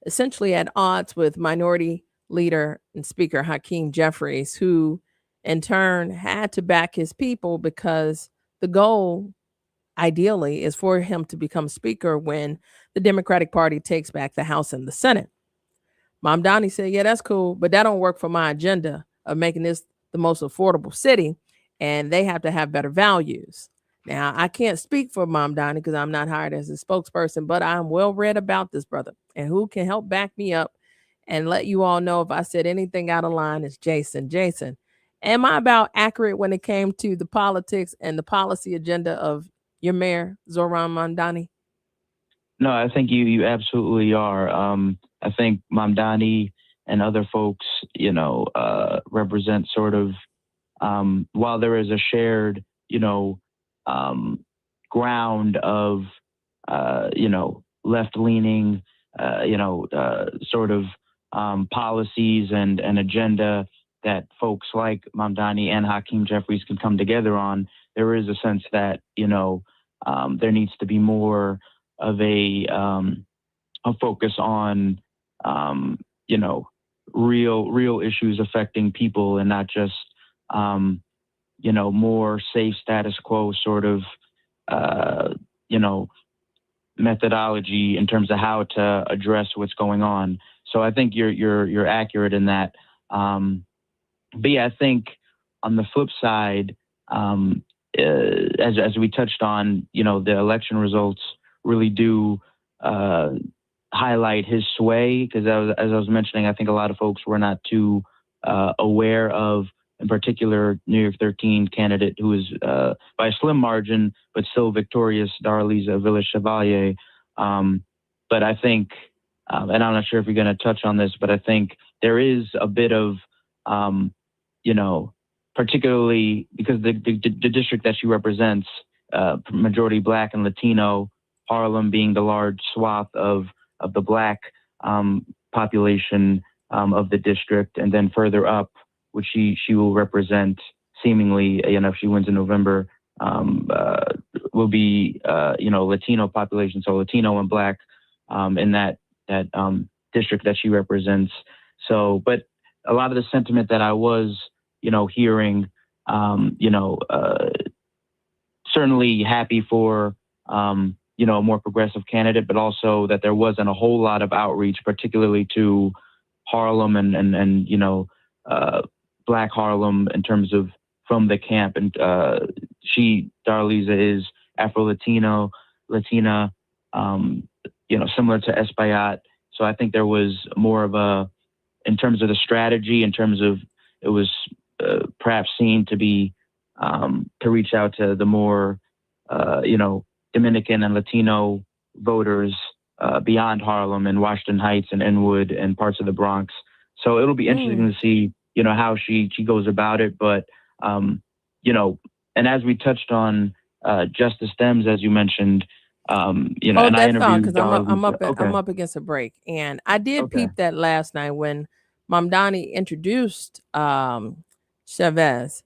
S7: essentially at odds with Minority Leader and Speaker Hakeem Jeffries, who in turn had to back his people because the goal, ideally, is for him to become Speaker when the Democratic Party takes back the House and the Senate. Mamdani said, yeah, that's cool, but that don't work for my agenda of making this the most affordable city, and they have to have better values. Now, I can't speak for Mamdani because I'm not hired as a spokesperson, but I'm well read about this, brother. And who can help back me up and let you all know if I said anything out of line is Jason. Jason, am I about accurate when it came to the politics and the policy agenda of your mayor, Zohran Mamdani?
S9: No, I think you absolutely are. I think Mamdani and other folks, represent sort of, while there is a shared, ground of, left-leaning, sort of policies and agenda that folks like Mamdani and Hakeem Jeffries can come together on, there is a sense that, there needs to be more of a focus on, real issues affecting people and not just, more safe status quo sort of, methodology in terms of how to address what's going on. So I think you're accurate in that. But yeah, I think on the flip side, as we touched on, the election results really do highlight his sway, because as I was mentioning, I think a lot of folks were not too aware of, in particular, New York 13 candidate who is by a slim margin, but still victorious, Darlise Village Chevalier. But I think and I'm not sure if you're going to touch on this, but I think there is a bit of, particularly because the district that she represents, majority Black and Latino, Harlem being the large swath of the Black population of the district, and then further up, which she will represent seemingly, if she wins in November, will be, Latino population, so Latino and Black in that district that she represents. So, but a lot of the sentiment that I was, hearing, certainly happy for, a more progressive candidate, but also that there wasn't a whole lot of outreach, particularly to Harlem and Black Harlem in terms of from the camp. And Darlisa is Afro-Latino, Latina, similar to Espaillat. So I think there was more of in terms of the strategy, in terms of it was perhaps seen to be to reach out to the more, Dominican and Latino voters beyond Harlem and Washington Heights and Inwood and parts of the Bronx. So it'll be interesting to see, how she goes about it. But, and as we touched on Justice Dems, as you mentioned, and I interviewed
S7: because I'm up against a break, and I did peep that last night when Mamdani introduced Chavez.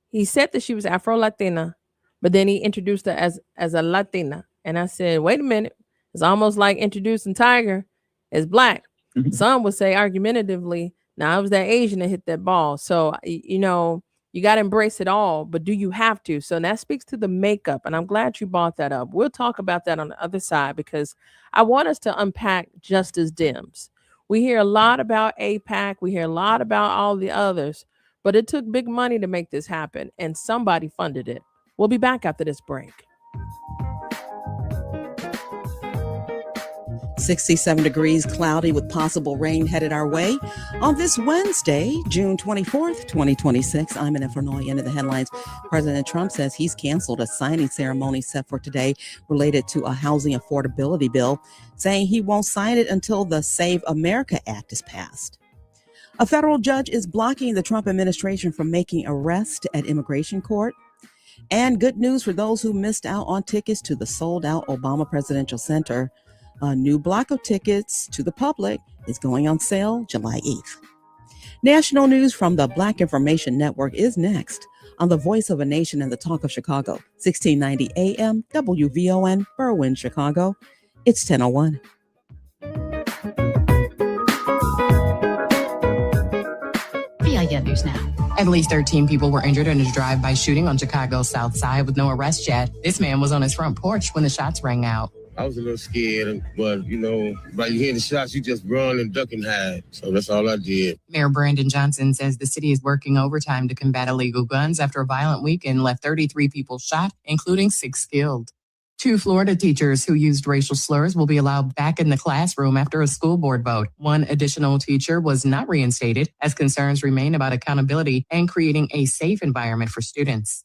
S7: He said that she was Afro-Latina, but then he introduced her as a Latina, and I said, wait a minute, it's almost like introducing Tiger as Black. Some would say argumentatively, now it was that Asian that hit that ball. So you got to embrace it all, but do you have to? So that speaks to the makeup, and I'm glad you brought that up. We'll talk about that on the other side, because I want us to unpack Justice Dems. We hear a lot about AIPAC. We hear a lot about all the others, but it took big money to make this happen, and somebody funded it. We'll be back after this break.
S22: 67 degrees, cloudy with possible rain headed our way on this Wednesday, June 24th, 2026. I'm in Infernoy. Into the headlines. President Trump says he's canceled a signing ceremony set for today related to a housing affordability bill, saying he won't sign it until the Save America Act is passed. A federal judge is blocking the Trump administration from making arrests at immigration court. And good news for those who missed out on tickets to the sold-out Obama Presidential Center. A new block of tickets to the public is going on sale July 8th. National news from the Black Information Network is next on the Voice of a Nation and the Talk of Chicago, 1690 AM, WVON, Berwyn, Chicago. It's 10:01.
S17: VIN News Now. At least 13 people were injured in a drive-by shooting on Chicago's South Side with no arrest yet. This man was on his front porch when the shots rang out.
S18: I was a little scared, but, by you hearing the shots, you just run and duck and hide. So that's all I did.
S17: Mayor Brandon Johnson says the city is working overtime to combat illegal guns after a violent weekend left 33 people shot, including 6 killed. 2 Florida teachers who used racial slurs will be allowed back in the classroom after a school board vote. 1 additional teacher was not reinstated as concerns remain about accountability and creating a safe environment for students.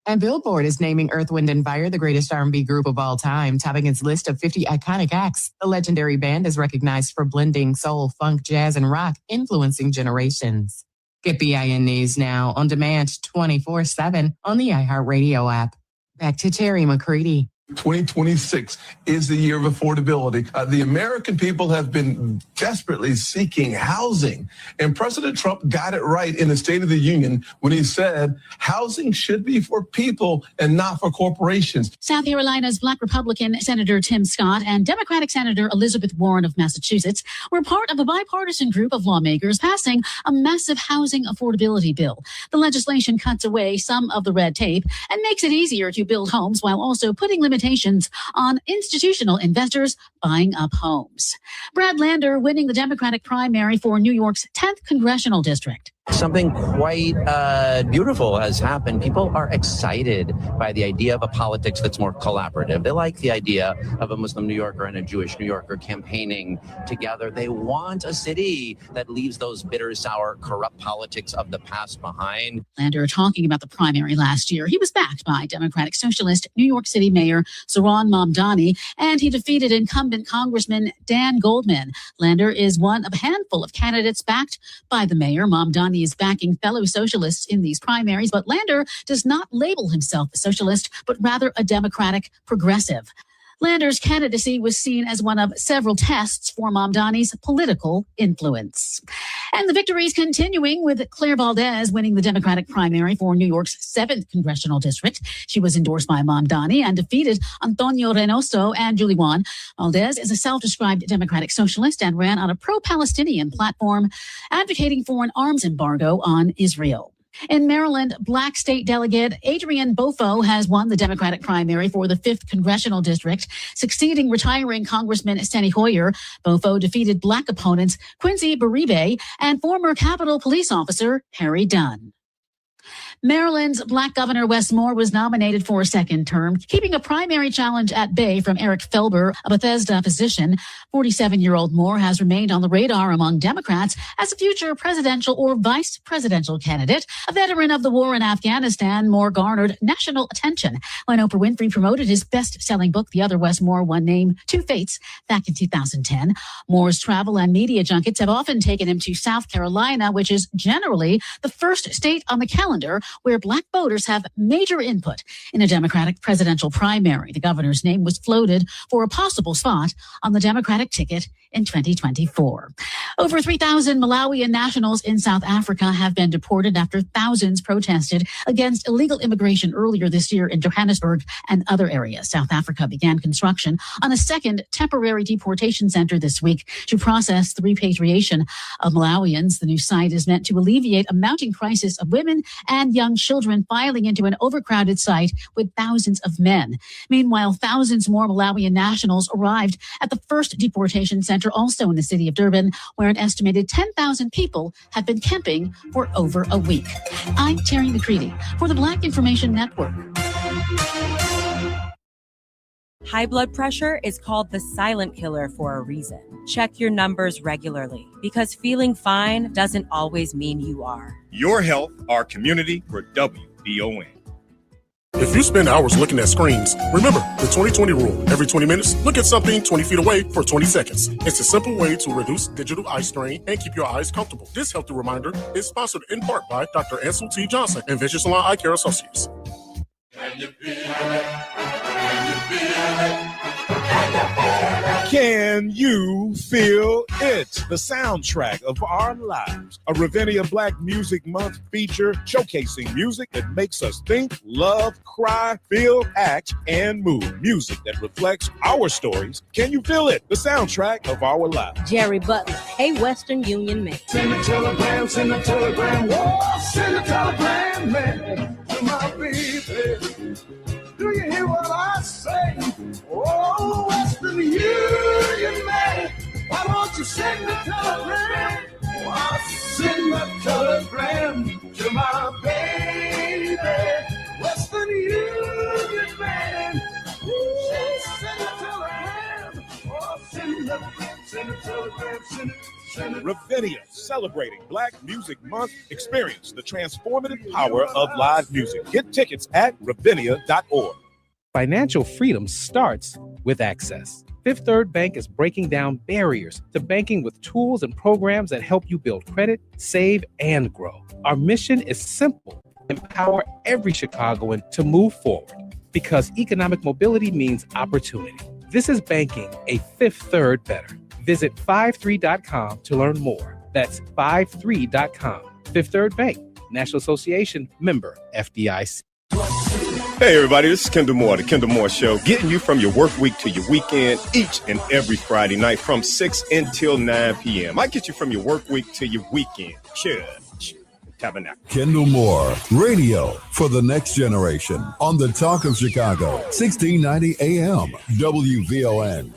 S17: And Billboard is naming Earth, Wind & Fire the greatest R&B group of all time, topping its list of 50 iconic acts. The legendary band is recognized for blending soul, funk, jazz, and rock, influencing generations. Get BIN News now on demand 24/7 on the iHeartRadio app. Back to Terry McCready.
S19: 2026 is the year of affordability. The American people have been desperately seeking housing, and President Trump got it right in the State of the Union when he said housing should be for people and not for corporations.
S20: South Carolina's Black Republican Senator Tim Scott and Democratic Senator Elizabeth Warren of Massachusetts were part of a bipartisan group of lawmakers passing a massive housing affordability bill. The legislation cuts away some of the red tape and makes it easier to build homes while also putting limitations on institutional investors buying up homes. Brad Lander winning the Democratic primary for New York's 10th congressional district.
S1: Something quite beautiful has happened. People are excited by the idea of a politics that's more collaborative. They like the idea of a Muslim New Yorker and a Jewish New Yorker campaigning together. They want a city that leaves those bitter, sour, corrupt politics of the past behind.
S20: Lander talking about the primary last year. He was backed by Democratic Socialist New York City Mayor Mayor Mamdani, and he defeated incumbent Congressman Dan Goldman. Lander is one of a handful of candidates backed by the mayor. Mamdani is backing fellow socialists in these primaries, but Lander does not label himself a socialist, but rather a Democratic progressive. Lander's candidacy was seen as one of several tests for Mamdani's political influence. And the victories continuing with Claire Valdez winning the Democratic primary for New York's 7th Congressional District. She was endorsed by Mamdani and defeated Antonio Reynoso and Julie Wan. Valdez is a self-described Democratic socialist and ran on a pro-Palestinian platform advocating for an arms embargo on Israel. In Maryland, Black state delegate Adrian Bofo has won the Democratic primary for the 5th Congressional District, succeeding retiring Congressman Steny Hoyer. Bofo defeated Black opponents Quincy Beribe and former Capitol Police officer Harry Dunn. Maryland's Black Governor Wes Moore was nominated for a second term, keeping a primary challenge at bay from Eric Felber, a Bethesda physician. 47-year-old Moore has remained on the radar among Democrats as a future presidential or vice presidential candidate. A veteran of the war in Afghanistan, Moore garnered national attention when Oprah Winfrey promoted his best-selling book, The Other Wes Moore, One Name, Two Fates, back in 2010. Moore's travel and media junkets have often taken him to South Carolina, which is generally the first state on the calendar where Black voters have major input in a Democratic presidential primary. The governor's name was floated for a possible spot on the Democratic ticket in 2024. Over 3,000 Malawian nationals in South Africa have been deported after thousands protested against illegal immigration earlier this year in Johannesburg and other areas. South Africa began construction on a second temporary deportation center this week to process the repatriation of Malawians. The new site is meant to alleviate a mounting crisis of women and young children filing into an overcrowded site with thousands of men. Meanwhile, thousands more Malawian nationals arrived at the first deportation center, also in the city of Durban, where an estimated 10,000 people have been camping for over a week. I'm Terry McCready for the Black Information Network.
S3: High blood pressure is called the silent killer for a reason. Check your numbers regularly, because feeling fine doesn't always mean you are.
S4: Your health, our community, for WBON.
S23: If you spend hours looking at screens, remember the 20-20 rule. Every 20 minutes, look at something 20 feet away for 20 seconds. It's a simple way to reduce digital eye strain and keep your eyes comfortable. This healthy reminder is sponsored in part by Dr. Ansel T. Johnson and Vision Salon Eye Care Associates.
S25: Can you feel it? Can you feel it? The soundtrack of our lives. A Ravinia Black Music Month feature showcasing music that makes us think, love, cry, feel, act, and move. Music that reflects our stories. Can you feel it? The soundtrack of our lives.
S26: Jerry Butler, hey Western Union man.
S5: Send a telegram, whoa, send a telegram, man, to my baby. Do you hear what I say? Oh, Western Union man, why don't you send a telegram? Oh, I'll send a telegram to my baby. Western Union man, send a telegram. Oh, send a telegram, send it.
S25: Ravinia, celebrating Black Music Month. Experience the transformative power of live music. Get tickets at ravinia.org.
S15: Financial freedom starts with access. Fifth Third Bank is breaking down barriers to banking with tools and programs that help you build credit, save, and grow. Our mission is simple: empower every Chicagoan to move forward, because economic mobility means opportunity. This is banking a Fifth Third better. Visit 53.com to learn more. That's 53.com. Fifth Third Bank, National Association, member FDIC.
S4: Hey everybody, this is Kendall Moore, The Kendall Moore Show, getting you from your work week to your weekend each and every Friday night from 6 until 9 p.m. I get you from your work week to your weekend. Church, Tabernacle.
S8: Kendall Moore, radio for the next generation on the Talk of Chicago, 1690 AM, WVON.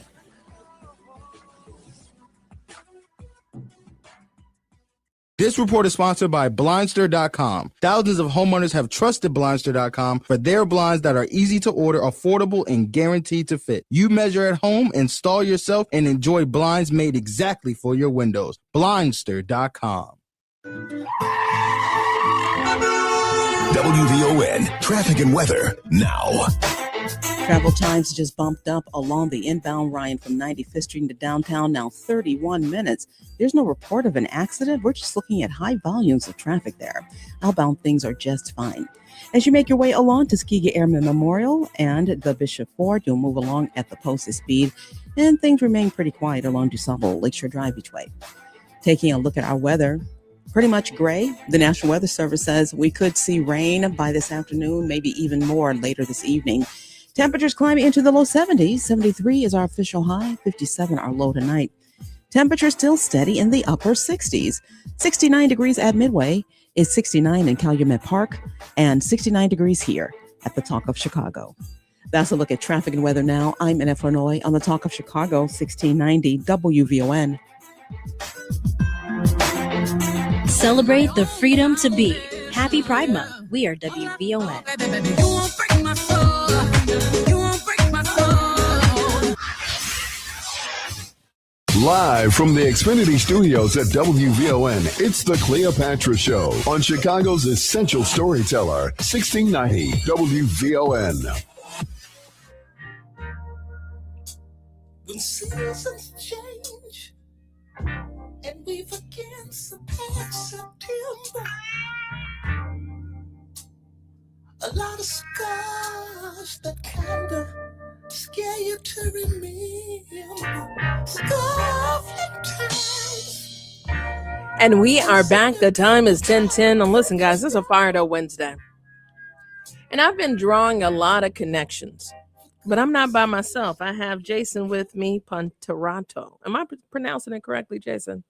S2: This report is sponsored by Blindster.com. Thousands of homeowners have trusted Blindster.com for their blinds that are easy to order, affordable, and guaranteed to fit. You measure at home, install yourself, and enjoy blinds made exactly for your windows. Blindster.com.
S21: WVON traffic and weather now.
S22: Travel times just bumped up along the inbound Ryan from 95th Street to downtown, now 31 minutes. There's no report of an accident. We're just looking at high volumes of traffic there. Outbound things are just fine. As you make your way along Tuskegee Airmen Memorial and the Bishop Ford, you'll move along at the posted speed, and things remain pretty quiet along DuSable Lakeshore Drive each way. Taking a look at our weather, pretty much gray. The National Weather Service says we could see rain by this afternoon, maybe even more later this evening. Temperatures climbing into the low 70s. 73 is our official high, 57 our low tonight. Temperature still steady in the upper 60s. 69 degrees at Midway is 69 in Calumet Park and 69 degrees here at the Talk of Chicago. That's a look at traffic and weather now. I'm Annette Flournoy on the Talk of Chicago, 1690 WVON.
S6: Celebrate the freedom to be. Happy Pride Month. We are WVON.
S8: Live from the Xfinity Studios at WVON, it's the Cleopatra Show on Chicago's essential storyteller, 1690 WVON.
S5: When seasons change and we forget the past September, a lot of scars that kinda scare you to remember. Scarlet times.
S7: And we are back. The time is 10:10. And listen, guys, this is a Fired Up Wednesday. And I've been drawing a lot of connections. But I'm not by myself. I have Jason with me, Ponterotto. Am I pronouncing it correctly, Jason?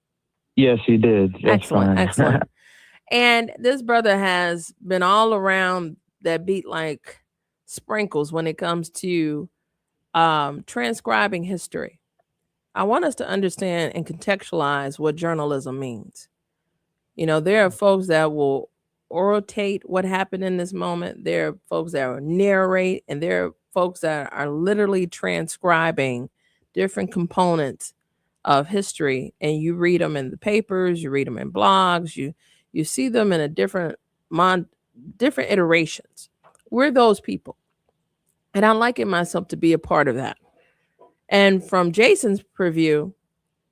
S9: Yes, you did. That's
S7: Excellent,
S9: fine.
S7: excellent. And this brother has been all around that beat like sprinkles when it comes to transcribing history. I want us to understand and contextualize what journalism means. You know, there are folks that will orate what happened in this moment. There are folks that will narrate, and there are folks that are literally transcribing different components of history, and you read them in the papers, you read them in blogs, you see them in a different iterations. We're those people, and I liken myself to be a part of that. And from Jason's preview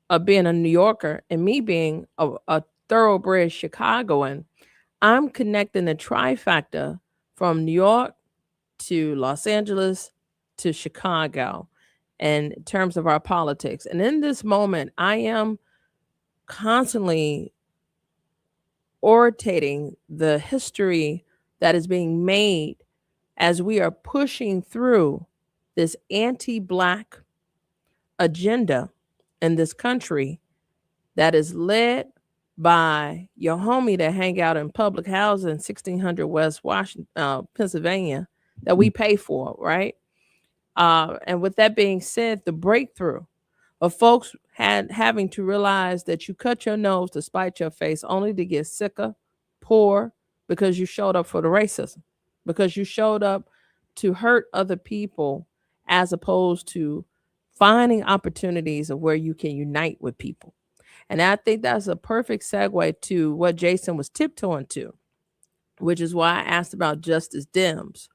S7: of being a New Yorker and me being a thoroughbred Chicagoan, I'm connecting the trifecta from New York to Los Angeles to Chicago in terms of our politics. And in this moment, I am constantly orating the history that is being made as we are pushing through this anti-Black agenda in this country that is led by your homie that hang out in public housing, 1600 West Washington, Pennsylvania, that we pay for, right? And with that being said, the breakthrough of folks having to realize that you cut your nose to spite your face only to get sicker, poor, because you showed up for the racism, because you showed up to hurt other people as opposed to finding opportunities of where you can unite with people. And I think that's a perfect segue to what Jason was tiptoeing to, which is why I asked about Justice Dems.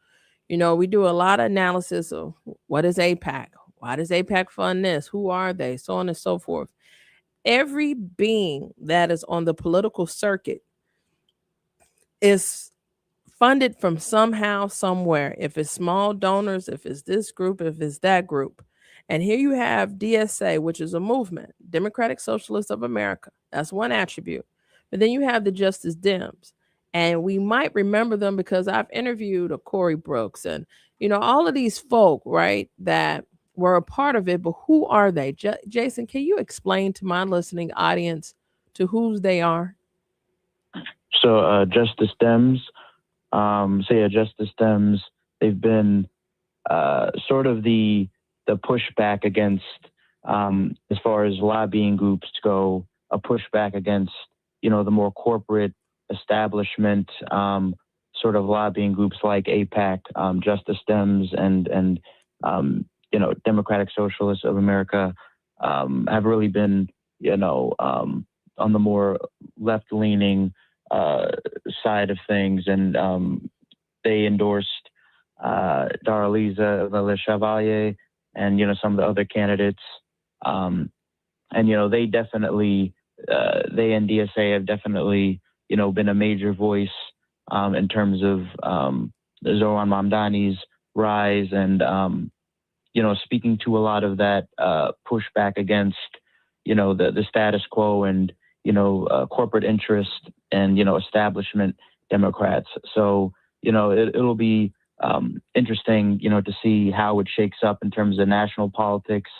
S7: You know, we do a lot of analysis of what is AIPAC? Why does AIPAC fund this? Who are they? So on and so forth. Every being that is on the political circuit is funded from somehow, somewhere. If it's small donors, if it's this group, if it's that group. And here you have DSA, which is a movement, Democratic Socialists of America. That's one attribute. But then you have the Justice Dems. And we might remember them because I've interviewed a Corey Brooks and, you know, all of these folk, right, that were a part of it. But who are they? Jason, can you explain to my listening audience to whose they are?
S9: So Justice Dems, Justice Dems, they've been sort of the pushback against, as far as lobbying groups go, a pushback against the more corporate establishment sort of lobbying groups like AIPAC, Justice Dems, and Democratic Socialists of America have really been, on the more left-leaning side of things, and they endorsed Daraliza Chevalier and some of the other candidates, and they definitely, they and DSA have definitely been a major voice in terms of Zoran Mamdani's rise, and speaking to a lot of that pushback against the status quo and corporate interest and establishment Democrats. So it'll be interesting to see how it shakes up in terms of national politics.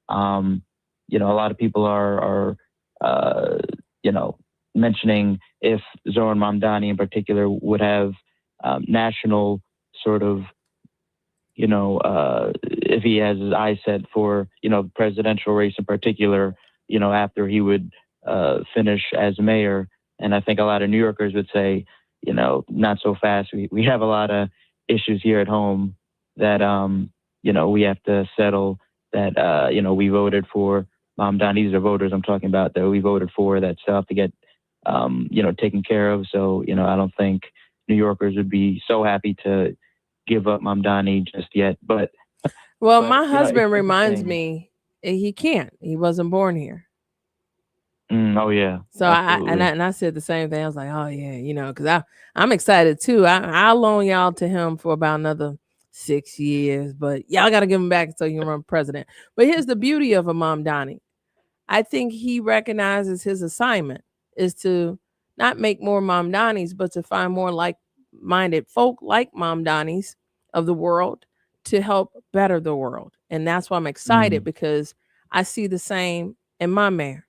S9: A lot of people are mentioning if Zoran Mamdani in particular would have national sort of if he has his eyes set for the presidential race in particular, after he would finish as mayor. And I think a lot of New Yorkers would say, not so fast. We have a lot of issues here at home that we have to settle, that we voted for Mamdani. These are voters I'm talking about that we voted for that still have to get taken care of. So I don't think New Yorkers would be so happy to give up Mamdani just yet. But
S7: my husband reminds me he can't. He wasn't born here.
S9: Oh yeah.
S7: So I said the same thing. I was like, oh yeah, because I'm excited too. I'll loan y'all to him for about another 6 years, but y'all got to give him back so he can run president. But here's the beauty of a Mamdani. I think he recognizes his assignment is to not make more Mamdanis, but to find more like-minded folk like Mamdanis of the world to help better the world. And that's why I'm excited, because I see the same in my mayor.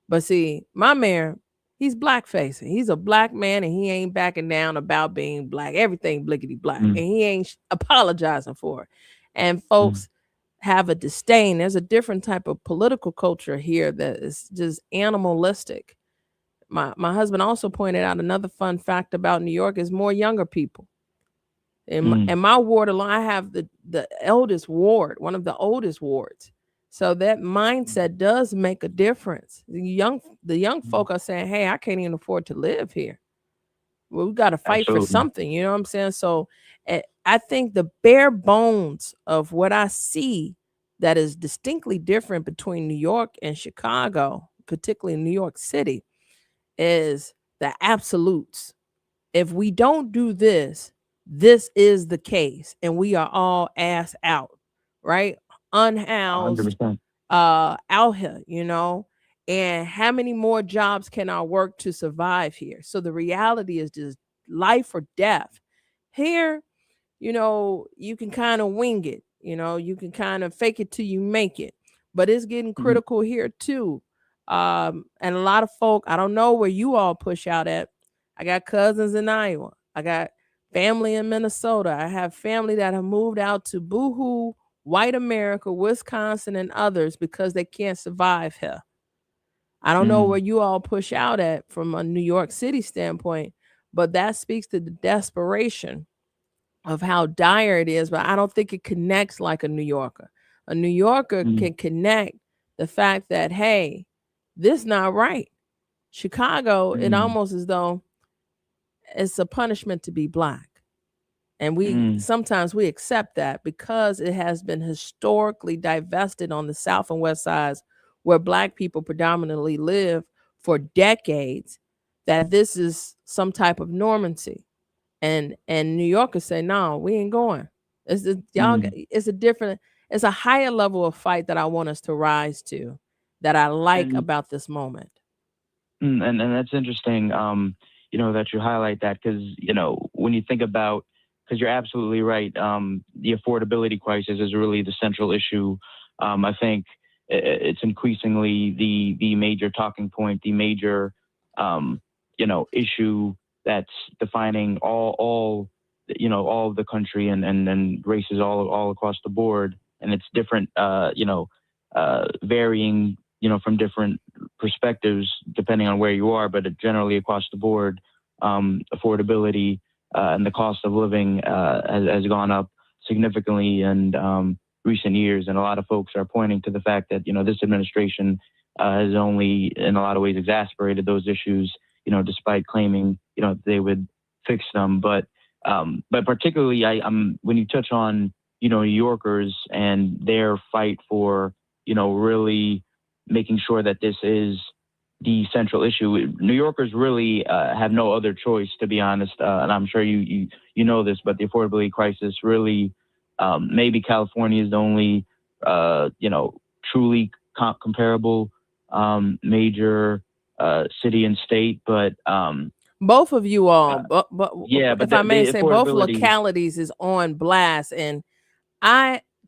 S7: But see, my mayor, he's black-facing. He's a black man, and he ain't backing down about being black. Everything blickety black. And he ain't apologizing for it. And folks have a disdain. There's a different type of political culture here that is just animalistic. My husband also pointed out another fun fact about New York is more younger people. In my ward alone, I have the eldest ward, one of the oldest wards. So that mindset does make a difference. The young folk are saying, hey, I can't even afford to live here. Well, we got to fight for something. You know what I'm saying? So I think the bare bones of what I see that is distinctly different between New York and Chicago, particularly New York City, is the absolutes. If we don't do this, this is the case, and we are all ass out, right? Unhoused,
S9: 100%.
S7: Out here, and how many more jobs can our work to survive here? So the reality is just life or death. Here, you can kind of wing it, you can kind of fake it till you make it, but it's getting critical here too. And a lot of folk, I don't know where you all push out at. I got cousins in Iowa. I got family in Minnesota. I have family that have moved out to boohoo white America, Wisconsin, and others because they can't survive here. I don't know where you all push out at from a New York City standpoint, but that speaks to the desperation of how dire it is. But I don't think it connects like a New Yorker. A New Yorker can connect the fact that, hey, this not right. Chicago, it almost as though it's a punishment to be black. And we sometimes we accept that because it has been historically divested on the South and West sides where black people predominantly live for decades, that this is some type of normancy. And New Yorkers say, no, we ain't going. It's a higher level of fight that I want us to rise to, that I like about this moment.
S9: And that's interesting, that you highlight that, because, when you think about, because you're absolutely right, the affordability crisis is really the central issue. I think it's increasingly the major talking point, the major, issue that's defining all of the country and races all across the board. And it's different, varying, from different perspectives, depending on where you are, but generally across the board, affordability and the cost of living has gone up significantly in recent years. And a lot of folks are pointing to the fact that, this administration has only in a lot of ways exasperated those issues, despite claiming, they would fix them. But particularly when you touch on, New Yorkers and their fight for, really making sure that this is the central issue. New Yorkers really have no other choice, to be honest. And I'm sure you know this, but the affordability crisis really, maybe California is the only, truly comparable major city and state, but
S7: both of you all, but
S9: yeah, but
S7: if I may
S9: the
S7: say, both
S9: affordability-
S7: localities is on blast, and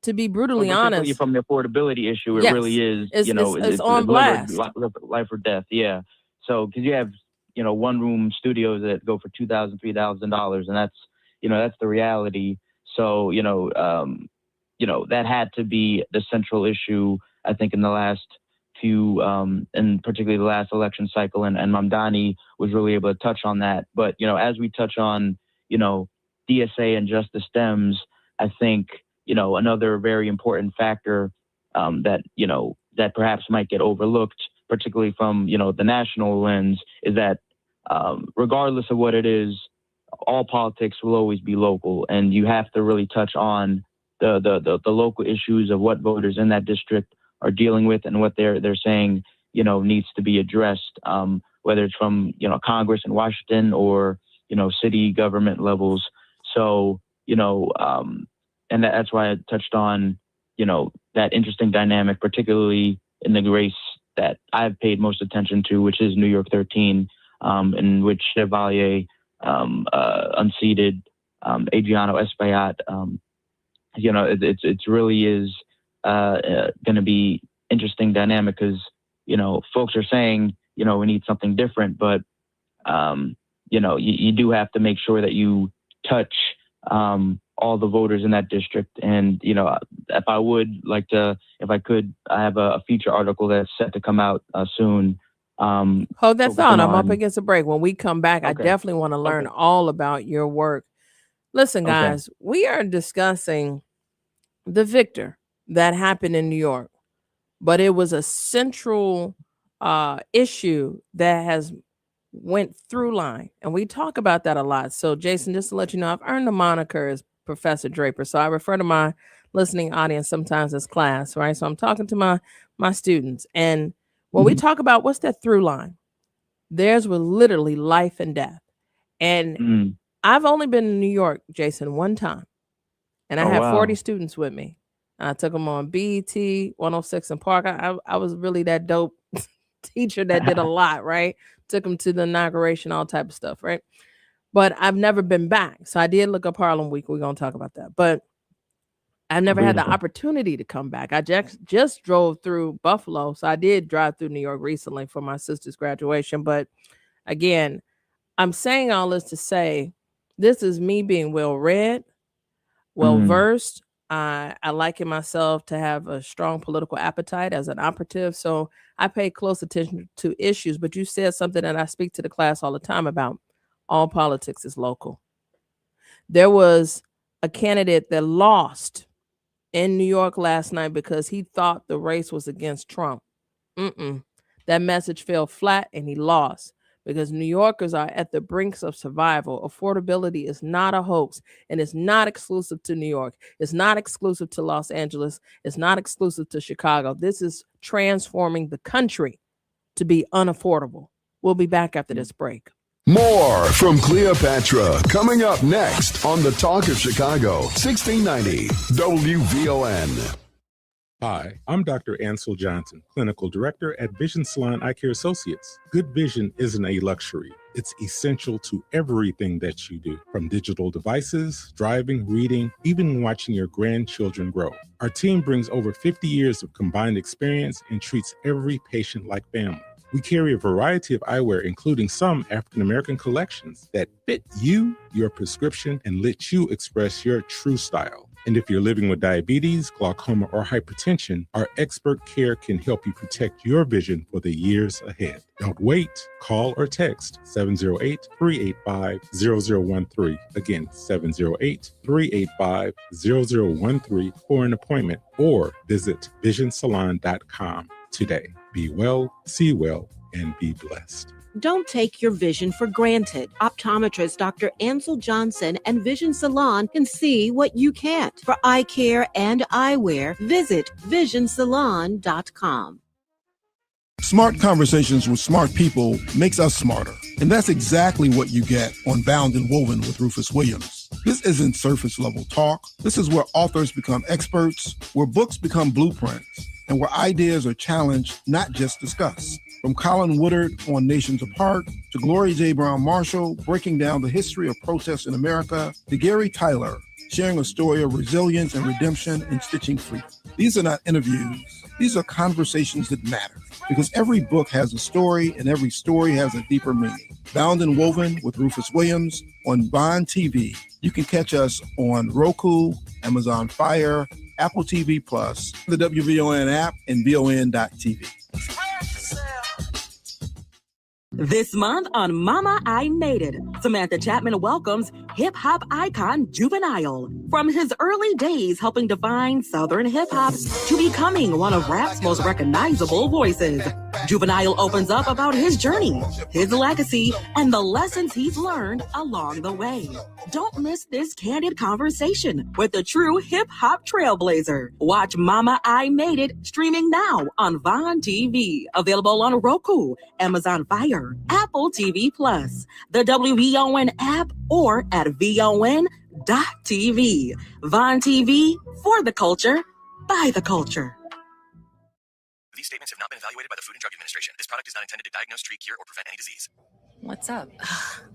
S7: to be brutally
S9: particularly
S7: honest,
S9: from the affordability issue, it
S7: Yes,
S9: really is,
S7: it's on blast.
S9: life or death. Yeah. So, because you have, one room studios that go for $2,000, $3,000, and that's the reality. So, that had to be the central issue, I think, in the last few, and particularly the last election cycle, and Mamdani was really able to touch on that. But, as we touch on, DSA and Justice Dems, I think, another very important factor that perhaps might get overlooked, particularly from, the national lens, is that regardless of what it is, all politics will always be local, and you have to really touch on the local issues of what voters in that district are dealing with and what they're saying, needs to be addressed, whether it's from, Congress in Washington or, city government levels. So, and that's why I touched on, that interesting dynamic, particularly in the race that I've paid most attention to, which is New York 13, in which Chevalier unseated Adriano Espaillat. It really is going to be interesting dynamic because, folks are saying, we need something different, but, you do have to make sure that you touch all the voters in that district. And, if I could, I have a feature article that's set to come out soon.
S7: Hold that thought. I'm up against a break. When we come back, I
S9: Okay.
S7: definitely want to learn all about your work. Listen,
S9: Okay.
S7: guys, we are discussing the victor that happened in New York, but it was a central issue that has went through line, and we talk about that a lot. So, Jason, just to let you know, I've earned the moniker as Professor Draper, so I refer to my listening audience sometimes as class, right? So I'm talking to my students, and when we talk about what's that through line, theirs was literally life and death. And I've only been in New York, Jason, one time, and I
S9: Oh,
S7: had
S9: wow.
S7: 40 students with me. I took them on BET, 106 and Park. I was really that dope teacher that did a lot, right? Took them to the inauguration, all type of stuff, right? But I've never been back. So I did look up Harlem Week. We're going to talk about that. But I've never had the
S9: Beautiful.
S7: opportunity to come back. I just drove through Buffalo. So I did drive through New York recently for my sister's graduation. But again, I'm saying all this to say this is me being well-read, well-versed. I liken myself to have a strong political appetite as an operative. So I pay close attention to issues. But you said something that I speak to the class all the time about. All politics is local. There was a candidate that lost in New York last night because he thought the race was against Trump. That message fell flat and he lost because New Yorkers are at the brinks of survival. Affordability is not a hoax, and it's not exclusive to New York. It's not exclusive to Los Angeles. It's not exclusive to Chicago. This is transforming the country to be unaffordable. We'll be back after this break.
S8: More from Cleopatra coming up next on the Talk of Chicago, 1690 WVON.
S10: Hi, I'm Dr. Ansel Johnson, Clinical Director at Vision Salon Eye Care Associates. Good vision isn't a luxury. It's essential to everything that you do, from digital devices, driving, reading, even watching your grandchildren grow. Our team brings over 50 years of combined experience and treats every patient like family. We carry a variety of eyewear, including some African-American collections that fit you, your prescription, and let you express your true style. And if you're living with diabetes, glaucoma, or hypertension, our expert care can help you protect your vision for the years ahead. Don't wait. Call or text 708-385-0013. Again, 708-385-0013 for an appointment, or visit visionsalon.com today. Be well, see well, and be blessed.
S11: Don't take your vision for granted. Optometrist Dr. Ansel Johnson and Vision Salon can see what you can't. For eye care and eyewear, visit visionsalon.com.
S12: Smart conversations with smart people makes us smarter. And that's exactly what you get on Bound and Woven with Rufus Williams. This isn't surface level talk. This is where authors become experts, where books become blueprints, and where ideas are challenged, not just discussed. From Colin Woodard on Nations Apart, to Gloria J. Brown Marshall breaking down the history of protests in America, to Gary Tyler sharing a story of resilience and redemption in Stitching Freedom. These are not interviews. These are conversations that matter, because every book has a story and every story has a deeper meaning. Bound and Woven with Rufus Williams on Bond TV. You can catch us on Roku, Amazon Fire, Apple TV Plus, the WVON app, and VON.TV.
S13: This month on Mama, I Made It, Samantha Chapman welcomes hip-hop icon Juvenile. From his early days helping define Southern hip-hop to becoming one of rap's most recognizable voices, Juvenile opens up about his journey, his legacy, and the lessons he's learned along the way. Don't miss this candid conversation with the true hip-hop trailblazer. Watch Mama, I Made It streaming now on Vaughn TV. Available on Roku, Amazon Fire, Apple TV Plus, the WVON app, or at VON.TV. Vaughn TV, for the culture, by the culture.
S14: These statements have not been evaluated by the Food and Drug Administration. This product is not intended to diagnose, treat, cure, or prevent any disease.
S16: What's up?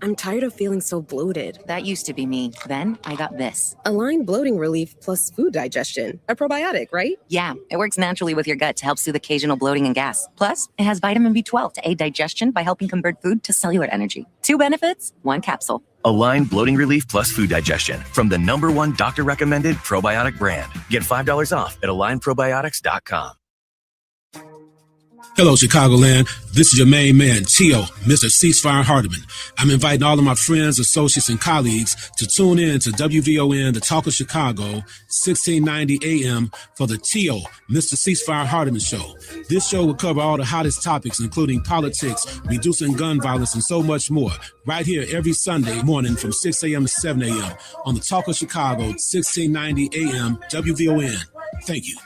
S16: I'm tired of feeling so bloated. That used to be me. Then I got this. Align Bloating Relief plus food digestion. A probiotic, right? Yeah, it works naturally with your gut to help soothe occasional bloating and gas. Plus, it has vitamin B12 to aid digestion by helping convert food to cellular energy. 2 benefits, 1 capsule.
S14: Align Bloating Relief plus food digestion from the #1 doctor-recommended probiotic brand. Get $5 off at alignprobiotics.com.
S24: Hello, Chicagoland. This is your main man, Tio, Mr. Ceasefire Hardiman. I'm inviting all of my friends, associates, and colleagues to tune in to WVON, the Talk of Chicago, 1690 AM for the Tio, Mr. Ceasefire Hardiman Show. This show will cover all the hottest topics, including politics, reducing gun violence, and so much more, right here every Sunday morning from 6 a.m. to 7 a.m. on the Talk of Chicago, 1690 AM, WVON. Thank you.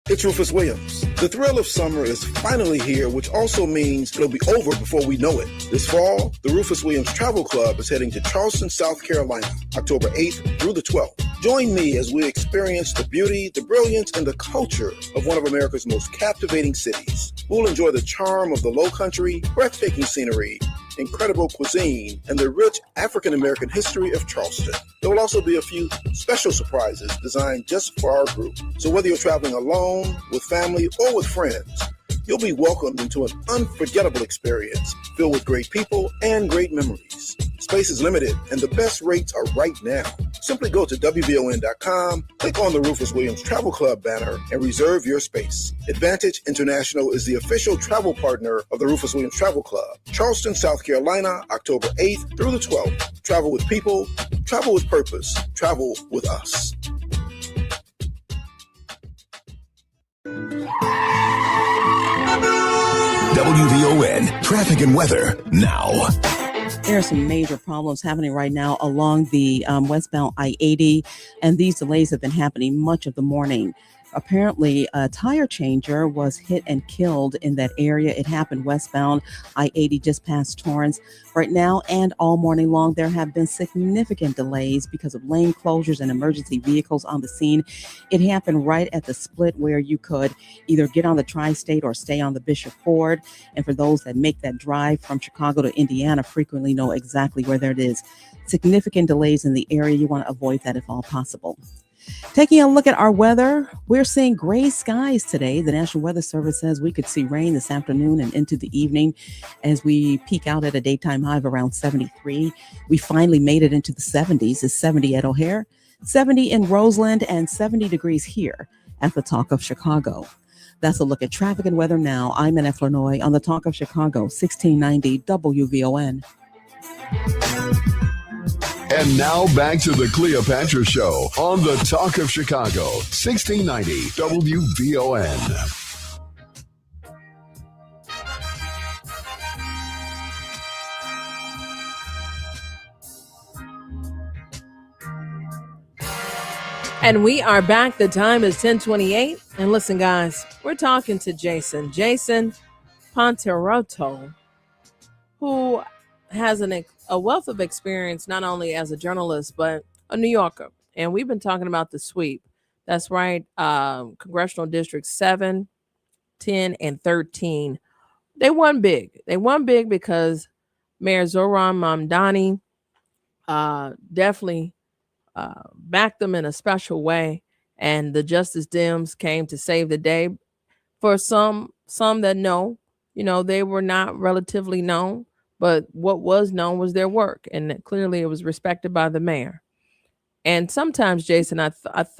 S12: It's Rufus Williams. The thrill of summer is finally here, which also means it'll be over before we know it. This fall, the Rufus Williams Travel Club is heading to Charleston, South Carolina, October 8th through the 12th. Join me as we experience the beauty, the brilliance, and the culture of one of America's most captivating cities. We'll enjoy the charm of the Lowcountry, breathtaking scenery, incredible cuisine, and the rich African-American history of Charleston. There will also be a few special surprises designed just for our group. So whether you're traveling alone, with family, or with friends, you'll be welcomed into an unforgettable experience filled with great people and great memories. Space is limited, and the best rates are right now. Simply go to WVON.com, click on the Rufus Williams Travel Club banner, and reserve your space. Advantage International is the official travel partner of the Rufus Williams Travel Club. Charleston, South Carolina, October 8th through the 12th. Travel with people, travel with purpose, travel with us.
S21: WVON traffic and weather now.
S22: There are some major problems happening right now along the westbound I-80, and these delays have been happening much of the morning. Apparently, a tire changer was hit and killed in that area. It happened westbound I-80 just past Torrance. Right now and all morning long, there have been significant delays because of lane closures and emergency vehicles on the scene. It happened right at the split where you could either get on the Tri-State or stay on the Bishop Ford. And for those that make that drive from Chicago to Indiana, frequently know exactly where that is. Significant delays in the area. You want to avoid that if all possible. Taking a look at our weather, we're seeing gray skies today. The National Weather Service says we could see rain this afternoon and into the evening as we peak out at a daytime high of around 73. We finally made it into the 70s. It's 70 at O'Hare, 70 in Roseland, and 70 degrees here at the Talk of Chicago. That's a look at traffic and weather now. I'm Annette Flanoy on the Talk of Chicago, 1690 WVON.
S8: And now back to the Cleopatra Show on the Talk of Chicago, 1690 WVON.
S7: And we are back. The time is 10:28. And listen, guys, we're talking to Jason Ponterotto, who has a wealth of experience, not only as a journalist, but a New Yorker. And we've been talking about the sweep. That's right. Congressional Districts 7, 10, and 13. They won big. They won big because Mayor Mamdani definitely backed them in a special way. And the Justice Dems came to save the day. For some that know, they were not relatively known. But what was known was their work, and clearly it was respected by the mayor. And sometimes, Jason, I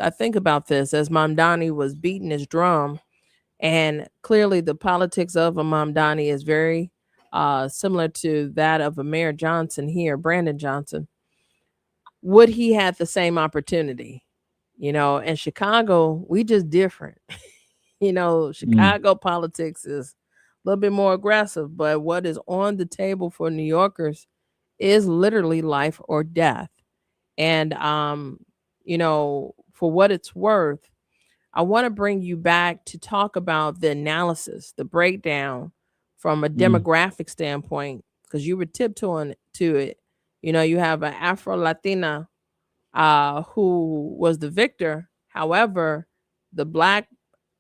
S7: think about this as Mamdani was beating his drum, and clearly the politics of a Mamdani is very similar to that of a Mayor Johnson here, Brandon Johnson. Would he have the same opportunity? In Chicago, we just different. Chicago politics is a little bit more aggressive, but what is on the table for New Yorkers is literally life or death. And for what it's worth, I want to bring you back to talk about the analysis, the breakdown from a demographic standpoint, because you were tiptoeing to it. You have an Afro-Latina who was the victor. However, the Black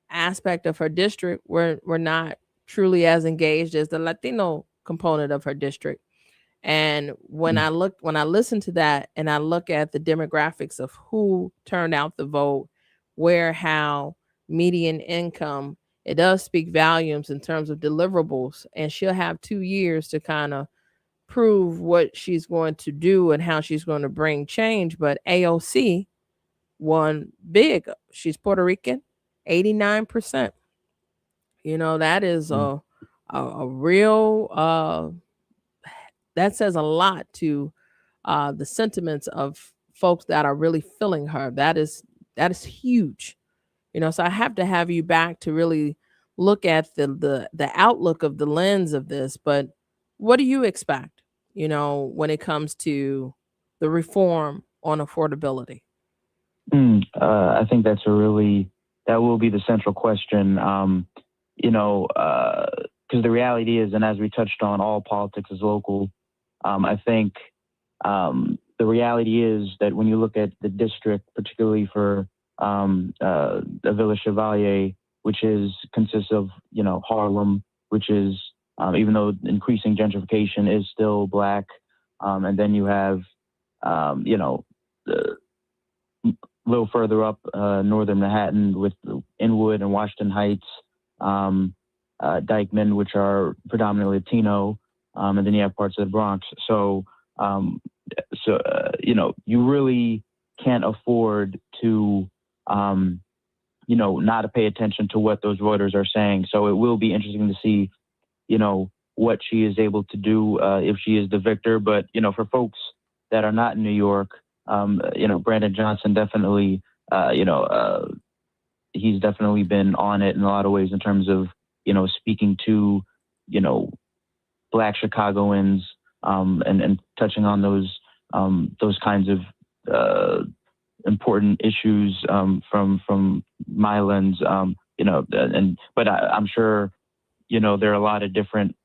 S7: aspect of her district were not truly as engaged as the Latino component of her district. And when I listen to that and I look at the demographics of who turned out the vote, where, how, median income, it does speak volumes in terms of deliverables. And she'll have 2 years to kind of prove what she's going to do and how she's going to bring change. But AOC won big. She's Puerto Rican, 89%. That is a real, that says a lot to the sentiments of folks that are really feeling her. That is huge. So I have to have you back to really look at the outlook of the lens of this. But what do you expect, when it comes to the reform on affordability?
S9: I think that will be the central question. Because the reality is, and as we touched on, all politics is local. I think the reality is that when you look at the district, particularly for the Villa Chevalier, which consists of Harlem, which is even though increasing gentrification is still Black, and then you have a little further up northern Manhattan with Inwood and Washington Heights. Dykeman, which are predominantly Latino, and then you have parts of the Bronx. So you really can't afford to, not to pay attention to what those voters are saying. So it will be interesting to see, what she is able to do if she is the victor. But, for folks that are not in New York, Brandon Johnson definitely, he's definitely been on it in a lot of ways in terms of, speaking to, Black Chicagoans and touching on those kinds of important issues from my lens, but I'm sure, there are a lot of different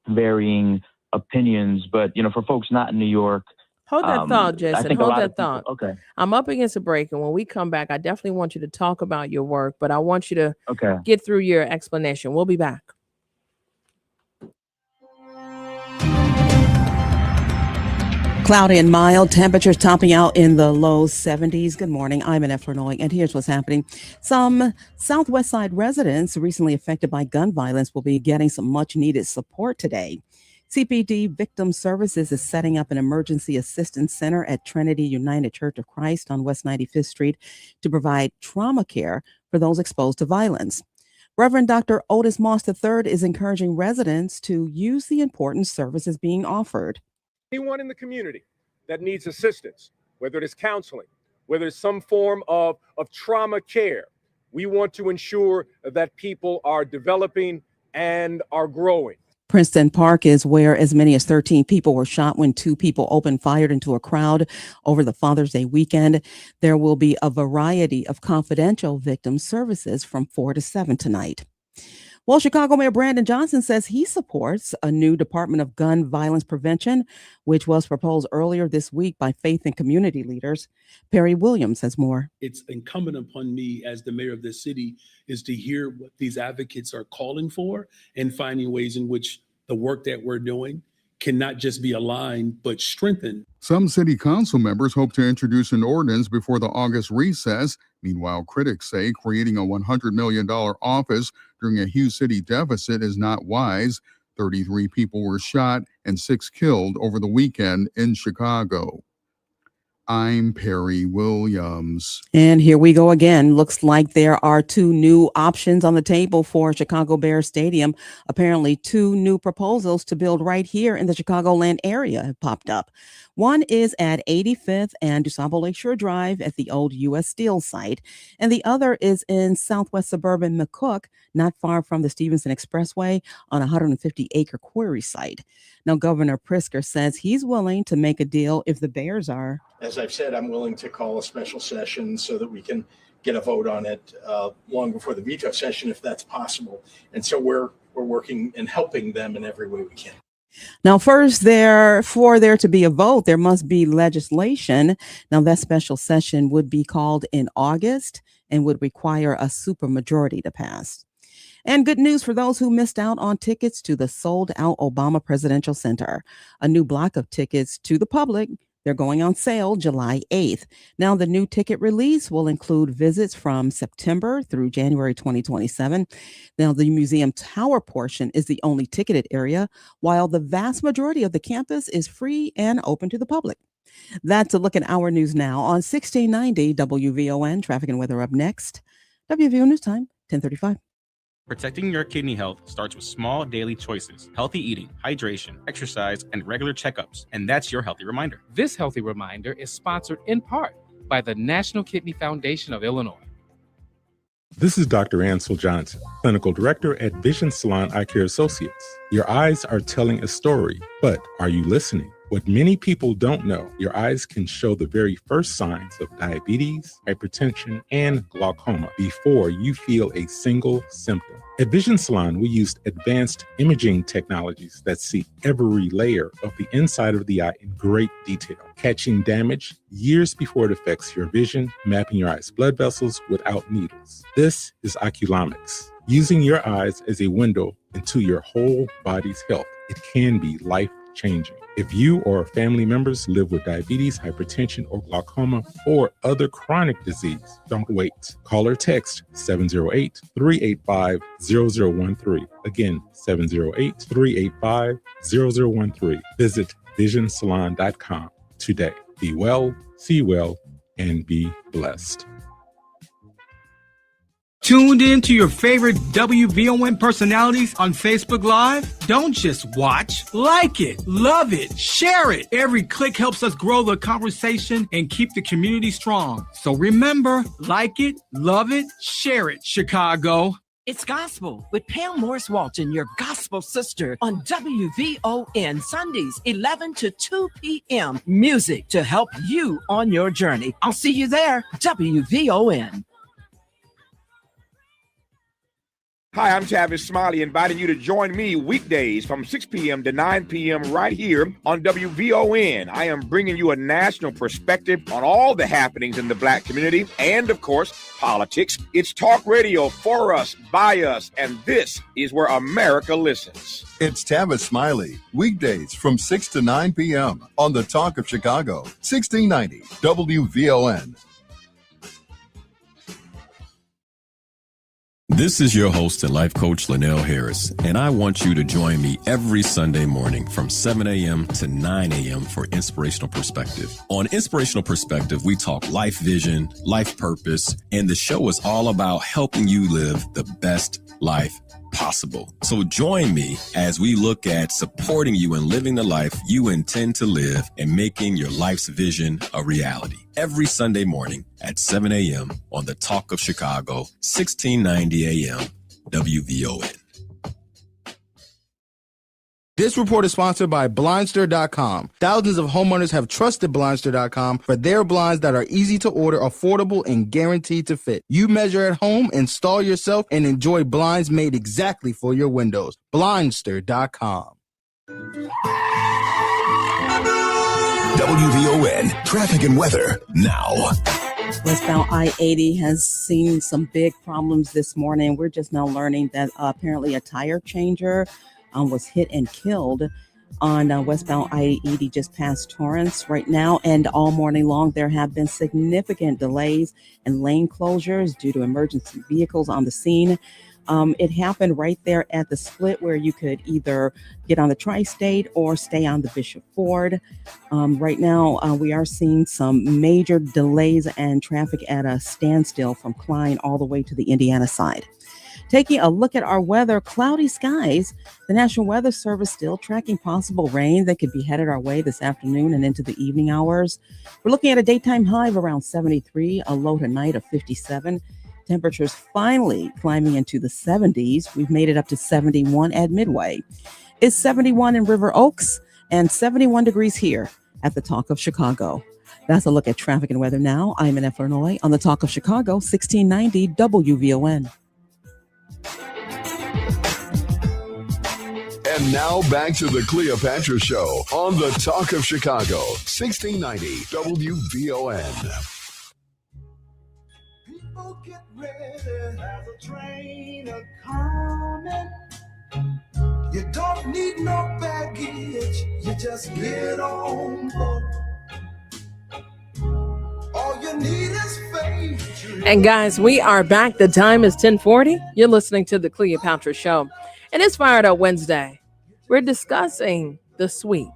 S9: varying opinions, but, for folks not in New York.
S7: Hold that thought, Jason. Hold that thought.
S9: Okay.
S7: I'm up against a break, and when we come back, I definitely want you to talk about your work, but I want you to get through your explanation. We'll be back.
S22: Cloudy and mild, temperatures topping out in the low 70s. Good morning. I'm Annette Flournoy, and here's what's happening. Some Southwest Side residents recently affected by gun violence will be getting some much-needed support today. CPD Victim Services is setting up an emergency assistance center at Trinity United Church of Christ on West 95th Street to provide trauma care for those exposed to violence. Reverend Dr. Otis Moss III is encouraging residents to use the important services being offered.
S1: Anyone in the community that needs assistance, whether it is counseling, whether it's some form of trauma care, we want to ensure that people are developing and are growing.
S22: Princeton Park is where as many as 13 people were shot when 2 people opened fire into a crowd over the Father's Day weekend. There will be a variety of confidential victim services from 4 to 7 tonight. Well, Chicago Mayor Brandon Johnson says he supports a new Department of Gun Violence Prevention, which was proposed earlier this week by faith and community leaders. Perry Williams has more.
S3: It's incumbent upon me as the mayor of this city is to hear what these advocates are calling for and finding ways in which the work that we're doing can not just be aligned, but strengthened.
S17: Some city council members hope to introduce an ordinance before the August recess. Meanwhile, critics say creating a $100 million office during a huge city deficit is not wise. 33 people were shot and 6 killed over the weekend in Chicago. I'm Perry Williams.
S22: And here we go again. Looks like there are 2 new options on the table for Chicago Bears Stadium. Apparently 2 new proposals to build right here in the Chicagoland area have popped up. One is at 85th and DuSable Lakeshore Drive at the old U.S. Steel site. And the other is in southwest suburban McCook, not far from the Stevenson Expressway on a 150-acre quarry site. Now, Governor Pritzker says he's willing to make a deal if the Bears are.
S18: As I've said, I'm willing to call a special session so that we can get a vote on it long before the veto session, if that's possible. And so we're working and helping them in every way we can.
S22: Now, first, for there to be a vote, there must be legislation. Now, that special session would be called in August and would require a supermajority to pass. And good news for those who missed out on tickets to the sold-out Obama Presidential Center. A new block of tickets to the public. They're going on sale July 8th. Now, the new ticket release will include visits from September through January 2027. Now, the museum tower portion is the only ticketed area, while the vast majority of the campus is free and open to the public. That's a look at our news now on 1690 WVON. Traffic and weather up next. WVO News Time, 10:35.
S19: Protecting your kidney health starts with small daily choices: healthy eating, hydration, exercise, and regular checkups. And that's your healthy reminder.
S20: This healthy reminder is sponsored in part by the National Kidney Foundation of Illinois.
S10: This is Dr. Ansel Johnson, Clinical Director at Vision Salon Eye Care Associates. Your eyes are telling a story, but are you listening? What many people don't know, your eyes can show the very first signs of diabetes, hypertension, and glaucoma before you feel a single symptom. At Vision Salon, we used advanced imaging technologies that see every layer of the inside of the eye in great detail, catching damage years before it affects your vision, mapping your eye's blood vessels without needles. This is Oculomics. Using your eyes as a window into your whole body's health, it can be life-changing. If you or family members live with diabetes, hypertension, or glaucoma, or other chronic disease, don't wait. Call or text 708-385-0013. Again, 708-385-0013. Visit visionsalon.com today. Be well, see well, and be blessed.
S27: Tuned in to your favorite WVON personalities on Facebook Live? Don't just watch, like it, love it, share it. Every click helps us grow the conversation and keep the community strong. So remember, like it, love it, share it, Chicago.
S28: It's Gospel with Pam Morris Walton, your gospel sister, on WVON Sundays, 11 to 2 p.m. Music to help you on your journey. I'll see you there, WVON.
S2: Hi, I'm Tavis Smiley, inviting you to join me weekdays from 6 p.m. to 9 p.m. right here on WVON. I am bringing you a national perspective on all the happenings in the Black community and, of course, politics. It's talk radio for us, by us, and this is where America listens.
S8: It's Tavis Smiley, weekdays from 6 to 9 p.m. on the Talk of Chicago, 1690 WVON.
S4: This is your host and life coach, Linnell Harris, and I want you to join me every Sunday morning from 7 a.m. to 9 a.m. for Inspirational Perspective. On Inspirational Perspective, we talk life vision, life purpose, and the show is all about helping you live the best life possible. So join me as we look at supporting you in living the life you intend to live and making your life's vision a reality. Every Sunday morning at 7 a.m. on the Talk of Chicago, 1690 a.m. WVON.
S5: This report is sponsored by Blindster.com. Thousands of homeowners have trusted Blindster.com for their blinds that are easy to order, affordable, and guaranteed to fit. You measure at home, install yourself, and enjoy blinds made exactly for your windows. Blindster.com.
S21: WVON traffic and weather now.
S22: Westbound I-80 has seen some big problems this morning. We're just now learning that apparently a tire changer was hit and killed on westbound I-80 just past Torrance right now. And all morning long, there have been significant delays and lane closures due to emergency vehicles on the scene. It happened right there at the split where you could either get on the Tri-State or stay on the Bishop Ford. Right now, we are seeing some major delays and traffic at a standstill from Klein all the way to the Indiana side. Taking a look at our weather, cloudy skies. The National Weather Service still tracking possible rain that could be headed our way this afternoon and into the evening hours. We're looking at a daytime high of around 73, a low tonight of 57. Temperatures finally climbing into the 70s. We've made it up to 71 at Midway. It's 71 in River Oaks and 71 degrees here at the Talk of Chicago. That's a look at traffic and weather now. I'm Annette Flournoy on the Talk of Chicago, 1690 WVON.
S8: And now back to the Cleopatra Show on the Talk of Chicago, 1690 WVON.
S6: People get ready, there's a train a-coming. You don't need no baggage, you just get on board. All you need is faith.
S7: And guys, we are back. The time is 10:40. You're listening to the Cleopatra Show. And it's Fired Up Wednesday. We're discussing the sweep.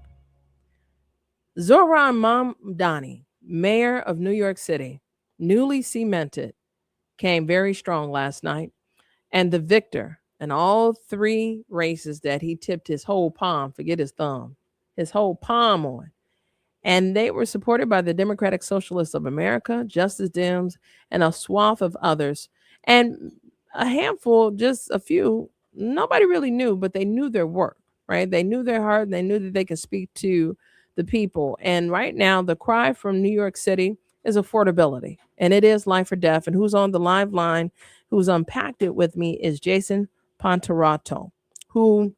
S7: Zohran Mamdani, mayor of New York City, newly cemented, came very strong last night. And the victor in all three races that he tipped his whole palm, forget his thumb, his whole palm on. And they were supported by the Democratic Socialists of America, Justice Dems, and a swath of others. And a handful, just a few, nobody really knew, but they knew their work, right? They knew their heart, and they knew that they could speak to the people. And right now, the cry from New York City is affordability, and it is life or death. And who's on the live line, who's unpacked it with me, is Jason Ponterotto, who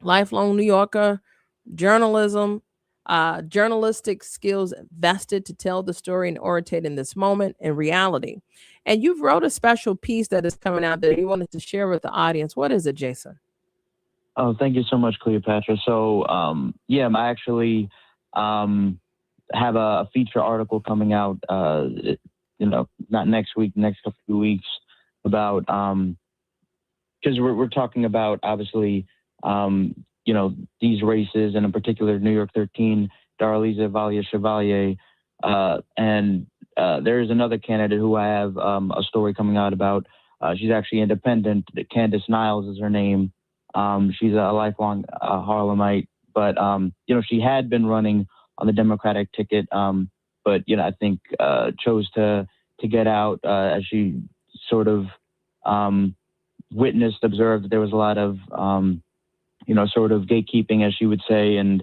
S7: lifelong New Yorker, journalism, journalistic skills vested to tell the story and orientate in this moment in reality. And you've wrote a special piece that is coming out that you wanted to share with the audience. What is it, Jason?
S9: Oh, thank you so much, Cleopatra. So, I actually have a feature article coming out, not next week, next few weeks, about, because we're talking about, obviously, these races, and in particular, New York 13, Darlisa Vallier-Chevalier, and there is another candidate who I have a story coming out about. She's actually independent. Candace Niles is her name. She's a lifelong Harlemite, but she had been running on the Democratic ticket, but I think chose to get out as she sort of observed that there was a lot of sort of gatekeeping, as she would say, and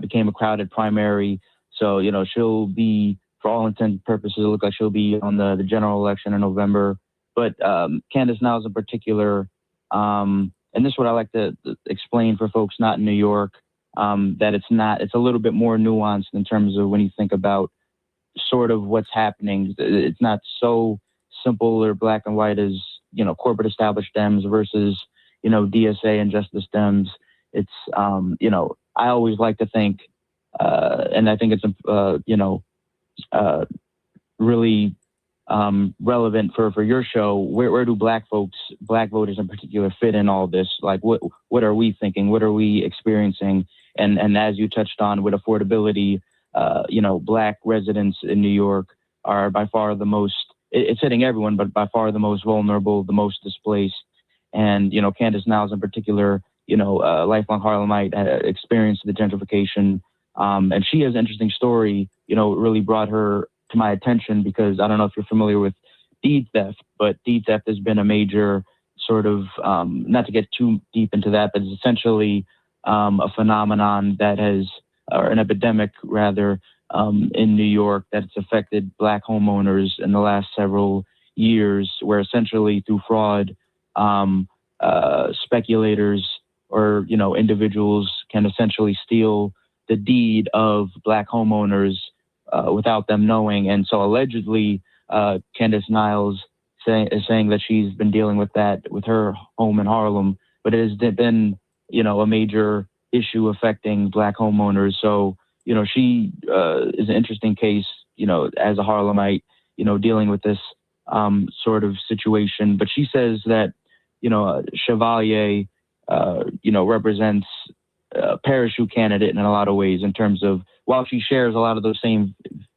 S9: became a crowded primary. So she'll be, for all intents and purposes, look like she'll be on the general election in November. But Candace Niles in particular, and this is what I like to explain for folks not in New York, that it's a little bit more nuanced in terms of when you think about sort of what's happening. It's not so simple or black and white as, corporate established Dems versus, DSA and Justice Dems. It's, I always like to think, and I think it's, really relevant for your show. Where do black voters in particular fit in all this? Like, what are we thinking? What are we experiencing? And as you touched on with affordability, black residents in New York are by far the most, it's hitting everyone, but by far the most vulnerable, the most displaced. And, Candace Niles in particular, a lifelong Harlemite, experienced the gentrification. And she has an interesting story, really brought her to my attention because I don't know if you're familiar with deed theft, but deed theft has been a major sort of, not to get too deep into that, but it's essentially a phenomenon that has, or an epidemic rather, in New York that's affected black homeowners in the last several years, where essentially through fraud, speculators or, individuals can essentially steal the deed of black homeowners without them knowing. And so allegedly, Candace Niles is saying that she's been dealing with that with her home in Harlem, but it has been, a major issue affecting black homeowners. So, she is an interesting case, as a Harlemite, dealing with this sort of situation. But she says that, Chevalier, represents a parachute candidate in a lot of ways in terms of, while she shares a lot of those same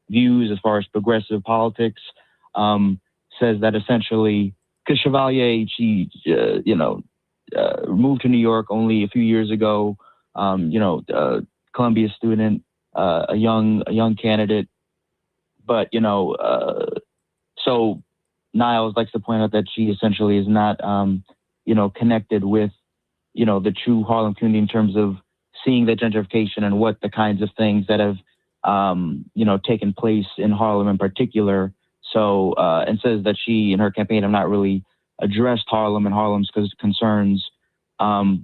S9: views as far as progressive politics, says that essentially, because Chevalier, she, moved to New York only a few years ago, Columbia student, a young candidate, but, so Niles likes to point out that she essentially is not, connected with, the true Harlem community in terms of seeing the gentrification and what the kinds of things that have, taken place in Harlem in particular. So, and says that she, in her campaign, have not really addressed Harlem and Harlem's concerns. So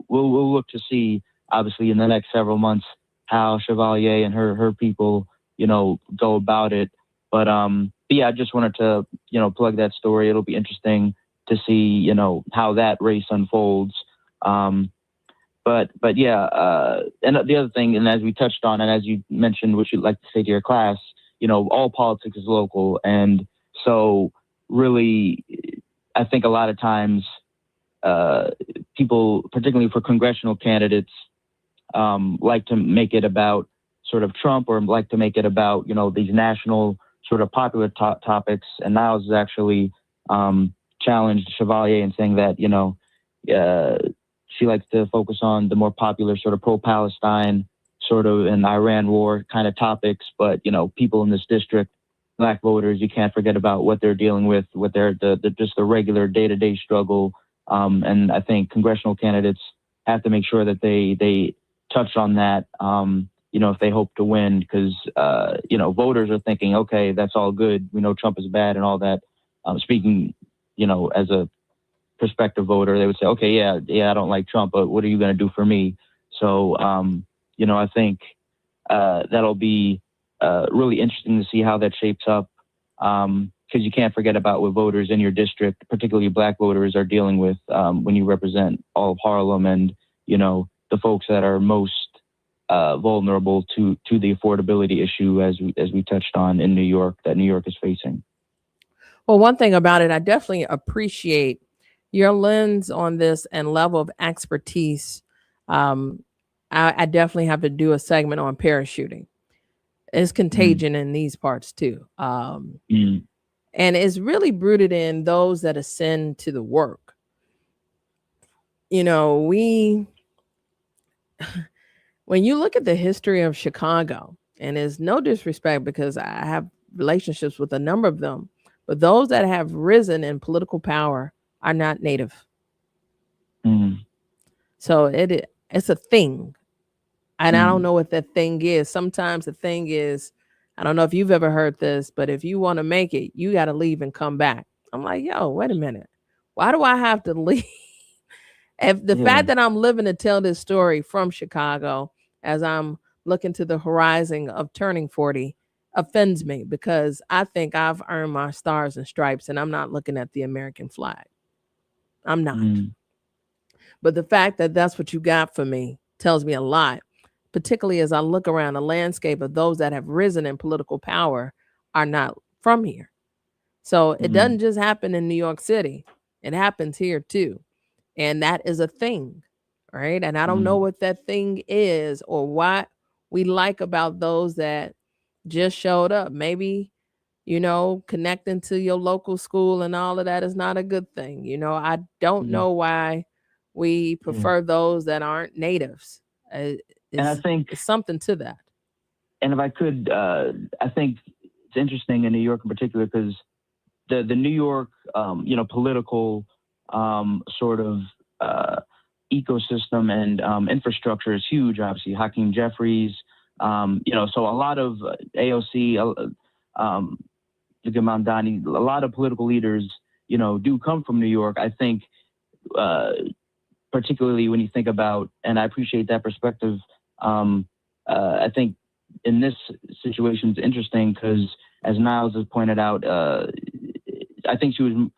S9: we'll look to see, obviously, in the next several months, how Chevalier and her people, go about it. But yeah, I just wanted to, plug that story. It'll be interesting to see, how that race unfolds. But yeah, and the other thing, and as we touched on, and as you mentioned, what you'd like to say to your class, all politics is local. And so really, I think a lot of times people, particularly for congressional candidates, like to make it about sort of Trump, or like to make it about, these national sort of popular topics. And Niles has actually challenged Chevalier in saying that, she likes to focus on the more popular sort of pro-Palestine sort of and Iran war kind of topics. But, people in this district, black voters, you can't forget about what they're dealing with their just the regular day-to-day struggle. And I think congressional candidates have to make sure that they touch on that, if they hope to win, because, voters are thinking, okay, that's all good. We know Trump is bad and all that. Speaking, as a prospective voter, they would say, okay, yeah, I don't like Trump, but what are you going to do for me? So, I think that'll be really interesting to see how that shapes up, because you can't forget about what voters in your district, particularly black voters, are dealing with when you represent all of Harlem and, the folks that are most vulnerable to the affordability issue, as we touched on in New York, that New York is facing.
S7: Well, one thing about it, I definitely appreciate your lens on this and level of expertise. I definitely have to do a segment on parachuting. It's contagion in these parts too. And it's really rooted in those that ascend to the work. When you look at the history of Chicago, and it's no disrespect because I have relationships with a number of them, but those that have risen in political power are not native. So it's a thing. And I don't know what that thing is. Sometimes the thing is, I don't know if you've ever heard this, but if you want to make it, you got to leave and come back. I'm like, yo, wait a minute. Why do I have to leave? If the fact that I'm living to tell this story from Chicago as I'm looking to the horizon of turning 40 offends me, because I think I've earned my stars and stripes and I'm not looking at the American flag. I'm not. But the fact that that's what you got for me tells me a lot, particularly as I look around the landscape of those that have risen in political power are not from here. So it doesn't just happen in New York City. It happens here too. And that is a thing, right? And I don't know what that thing is or what we like about those that just showed up. Maybe, connecting to your local school and all of that is not a good thing. I don't know why we prefer those that aren't natives.
S9: And I think
S7: it's something to that.
S9: And if I could, I think it's interesting in New York in particular, because the New York, political sort of ecosystem and infrastructure is huge. Obviously, Hakeem Jeffries, so a lot of AOC, Mamdani, a lot of political leaders, do come from New York. I think, particularly when you think about, and I appreciate that perspective. I think in this situation, it's interesting because, as Niles has pointed out, I think she was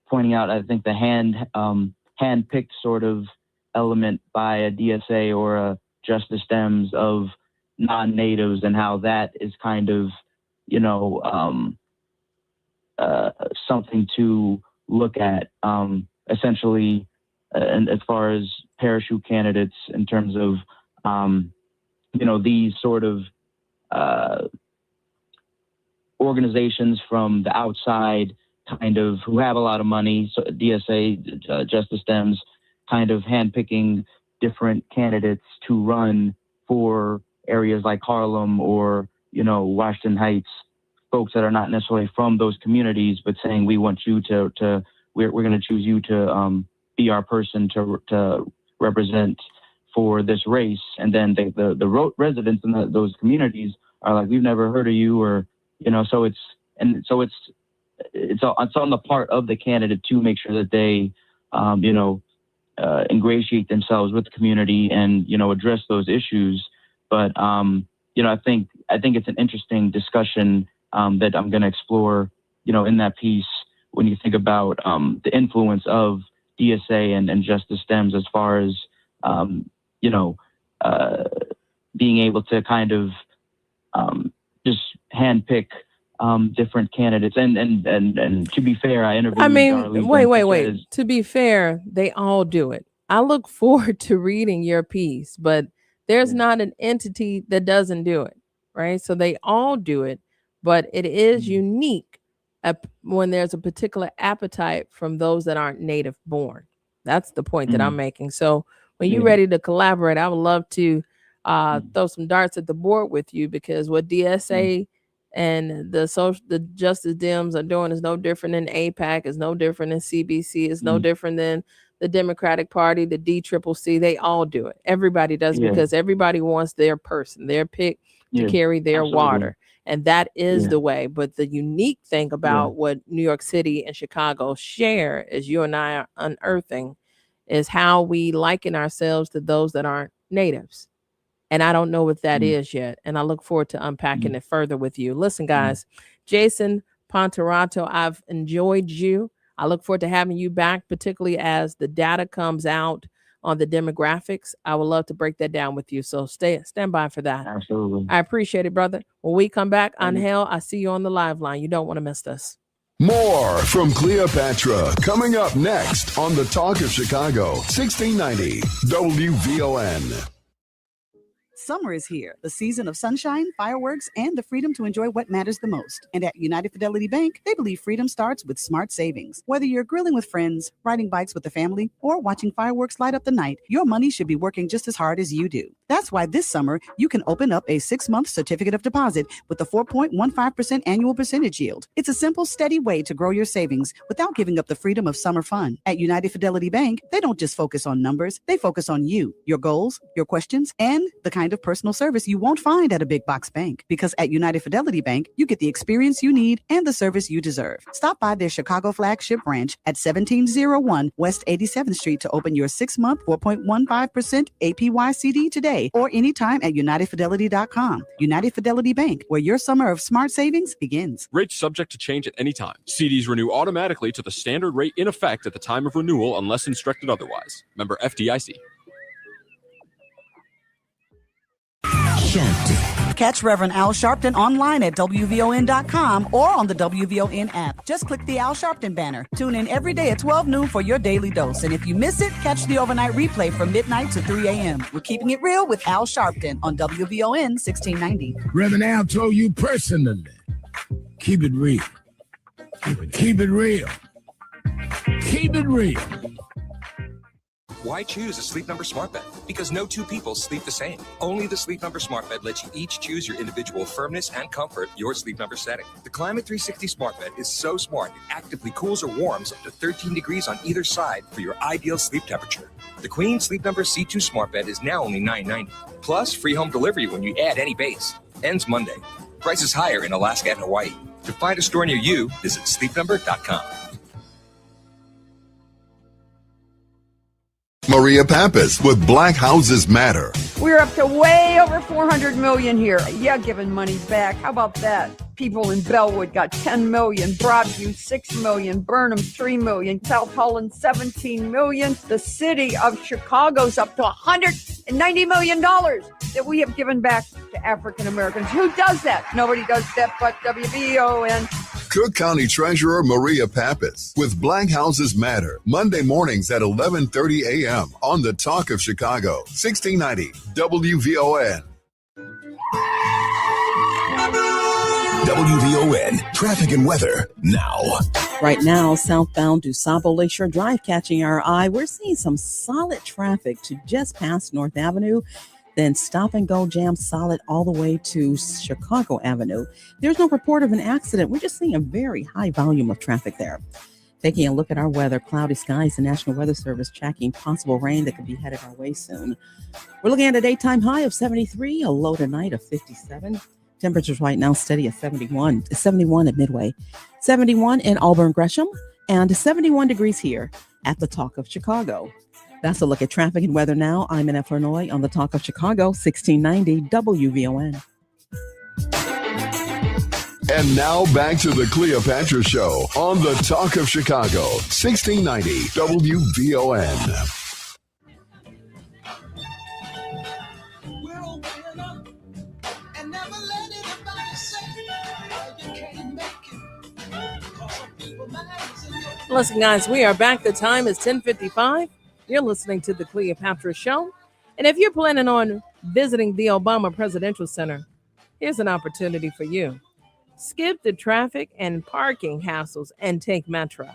S9: pointing out, I think the hand-picked sort of element by a DSA or a Justice Dems of non-natives, and how that is kind of, something to look at, essentially, and as far as parachute candidates in terms of, these sort of organizations from the outside, kind of, who have a lot of money, so DSA, Justice Dems, kind of handpicking different candidates to run for areas like Harlem or, Washington Heights, folks that are not necessarily from those communities, but saying, we want you we're going to choose you to be our person to represent for this race. And then the residents in those communities are like, we've never heard of you, or, so it's on the part of the candidate to make sure that they, ingratiate themselves with the community and, address those issues. But, I think it's an interesting discussion that I'm going to explore, in that piece, when you think about the influence of DSA and Justice Dems as far as, being able to kind of just handpick different candidates. And to be fair, I interviewed.
S7: Wait. To be fair, they all do it. I look forward to reading your piece, but there's not an entity that doesn't do it, right? So they all do it, but it is unique when there's a particular appetite from those that aren't native born. That's the point that I'm making. So when you're ready to collaborate, I would love to throw some darts at the board with you, because what DSA and the Justice Dems are doing is no different than AIPAC, is no different than CBC, is no different than the Democratic Party, the DCCC. They all do it. Everybody does, because everybody wants their person, their pick to carry their water. And that is the way. But the unique thing about what New York City and Chicago share, as you and I are unearthing, is how we liken ourselves to those that aren't natives. And I don't know what that is yet. And I look forward to unpacking it further with you. Listen, guys, Jason Ponterotto, I've enjoyed you. I look forward to having you back, particularly as the data comes out on the demographics. I would love to break that down with you. So stand by for that.
S9: Absolutely.
S7: I appreciate it, brother. When we come back, Angel, I see you on the live line. You don't want to miss this.
S8: More from Cleopatra coming up next on the Talk of Chicago, 1690 WVON.
S11: Summer is here, the season of sunshine, fireworks, and the freedom to enjoy what matters the most. And at United Fidelity Bank, they believe freedom starts with smart savings. Whether you're grilling with friends, riding bikes with the family, or watching fireworks light up the night, your money should be working just as hard as you do. That's why this summer, you can open up a 6-month certificate of deposit with a 4.15% annual percentage yield. It's a simple, steady way to grow your savings without giving up the freedom of summer fun. At United Fidelity Bank, they don't just focus on numbers, they focus on you, your goals, your questions, and the kind of executive personal service you won't find at a big box bank. Because at United Fidelity Bank, you get the experience you need and the service you deserve. Stop by their Chicago flagship branch at 1701 West 87th Street to open your 6-month 4.15% APY CD today or anytime at UnitedFidelity.com. United Fidelity Bank, where your summer of smart savings begins.
S13: Rates subject to change at any time. CDs renew automatically to the standard rate in effect at the time of renewal unless instructed otherwise. Member FDIC.
S11: Sharpton. Catch Reverend Al Sharpton online at WVON.com or on the WVON app. Just click the Al Sharpton banner. Tune in every day at 12 noon for your daily dose. And if you miss it, catch the overnight replay from midnight to 3 a.m. We're keeping it real with Al Sharpton on WVON 1690.
S14: Reverend Al told you personally, keep it real. Keep it real. Keep it real.
S15: Why choose a Sleep Number smart bed? Because no two people sleep the same. Only the Sleep Number smart bed lets you each choose your individual firmness and comfort, your Sleep Number setting. The Climate 360 smart bed is so smart, it actively cools or warms up to 13 degrees on either side for your ideal sleep temperature. The Queen Sleep Number C2 smart bed is now only $9.90. Plus, free home delivery when you add any base. Ends Monday. Prices higher in Alaska and Hawaii. To find a store near you, visit sleepnumber.com.
S8: Maria Pappas with Black Houses Matter.
S16: We're up to way over 400 million here. Yeah, giving money back. How about that? People in Bellwood got 10 million, Broadview 6 million, Burnham 3 million, South Holland 17 million. The city of Chicago's up to $190 million that we have given back to African Americans. Who does that? Nobody does that but WVON.
S8: Cook County Treasurer Maria Pappas with Black Houses Matter, Monday mornings at 11:30 a.m. on the Talk of Chicago, 1690 WVON.
S21: WVON traffic and weather now.
S22: Right now, southbound DuSable Lakeshore Drive catching our eye. We're seeing some solid traffic to just past North Avenue. Then stop and go jam solid all the way to Chicago Avenue. There's no report of an accident. We're just seeing a very high volume of traffic there. Taking a look at our weather, cloudy skies, the National Weather Service tracking possible rain that could be headed our way soon. We're looking at a daytime high of 73, a low tonight of 57. Temperatures right now steady at 71. 71 at Midway, 71 in Auburn Gresham, and 71 degrees here at the Talk of Chicago. That's a look at traffic and weather now. I'm Annette Flournoy on the Talk of Chicago, 1690 WVON.
S8: And now back to the Cleopatra Show on the Talk of Chicago, 1690 WVON.
S7: Listen, guys, we are back. The time is 10:55. You're listening to the Cleopatra Show. And if you're planning on visiting the Obama Presidential Center, here's an opportunity for you. Skip the traffic and parking hassles and take Metro.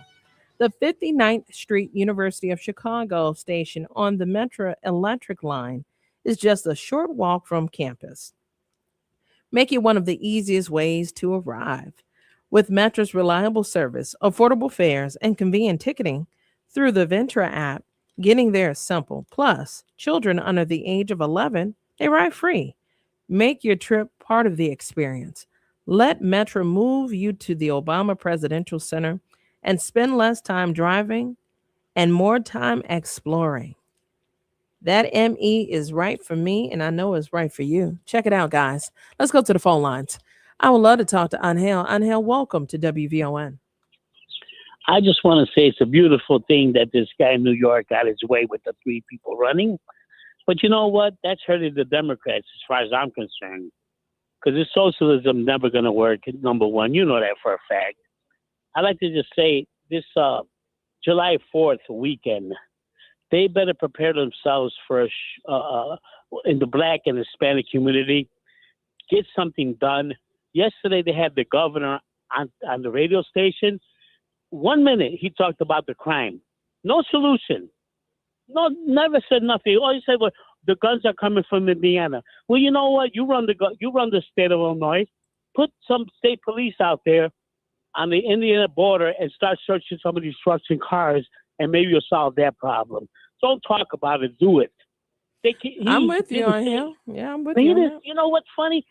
S7: The 59th Street University of Chicago station on the Metro Electric line is just a short walk from campus. Make it one of the easiest ways to arrive. With Metro's reliable service, affordable fares, and convenient ticketing through the Ventura app, getting there is simple. Plus, children under the age of 11, they ride free. Make your trip part of the experience. Let Metro move you to the Obama Presidential Center and spend less time driving and more time exploring. That ME is right for me, and I know it's right for you. Check it out, guys. Let's go to the phone lines. I would love to talk to Angel. Angel, welcome to WVON.
S23: I just want to say it's a beautiful thing that this guy in New York got his way with the 3 people running. But you know what? That's hurting the Democrats as far as I'm concerned. Because this socialism never going to work, number one. You know that for a fact. I'd like to just say this July 4th weekend, they better prepare themselves for in the Black and Hispanic community. Get something done. Yesterday, they had the governor on the radio station. 1 minute, he talked about the crime. No solution. No, never said nothing. All he said was, the guns are coming from Indiana. Well, you know what? You run the state of Illinois. Put some state police out there on the Indiana border and start searching some of these trucks and cars, and maybe you'll solve that problem. Don't talk about it. Do it.
S7: I'm with you on him. Yeah, I'm with
S23: But
S7: you on that.
S23: you know what's funny?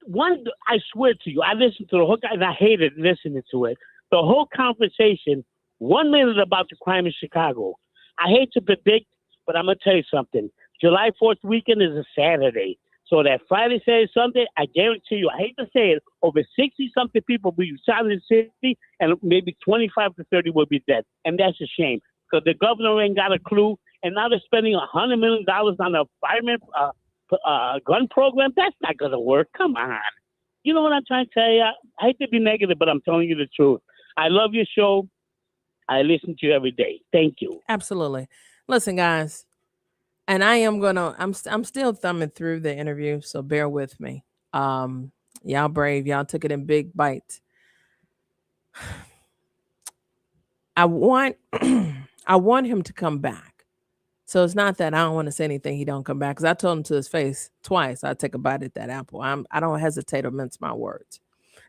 S23: I swear to you, I listened to the whole, and I hated listening to it. The whole conversation, 1 minute about the crime in Chicago. I hate to predict, but I'm going to tell you something. July 4th weekend is a Saturday. So that Friday, Saturday, Sunday, I guarantee you, I hate to say it, over 60-something people will be shot in the city, and maybe 25 to 30 will be dead. And that's a shame, because the governor ain't got a clue, and now they're spending $100 million on a fireman gun program. That's not going to work. Come on. You know what I'm trying to tell you? I hate to be negative, but I'm telling you the truth. I love your show. I listen to you every day. Thank you.
S7: Absolutely. Listen, guys, and I'm still thumbing through the interview, so bear with me. Y'all brave. Y'all took it in big bites. I want him to come back. So it's not that I don't want to say anything he don't come back, because I told him to his face twice I'd take a bite at that apple. I don't hesitate or mince my words.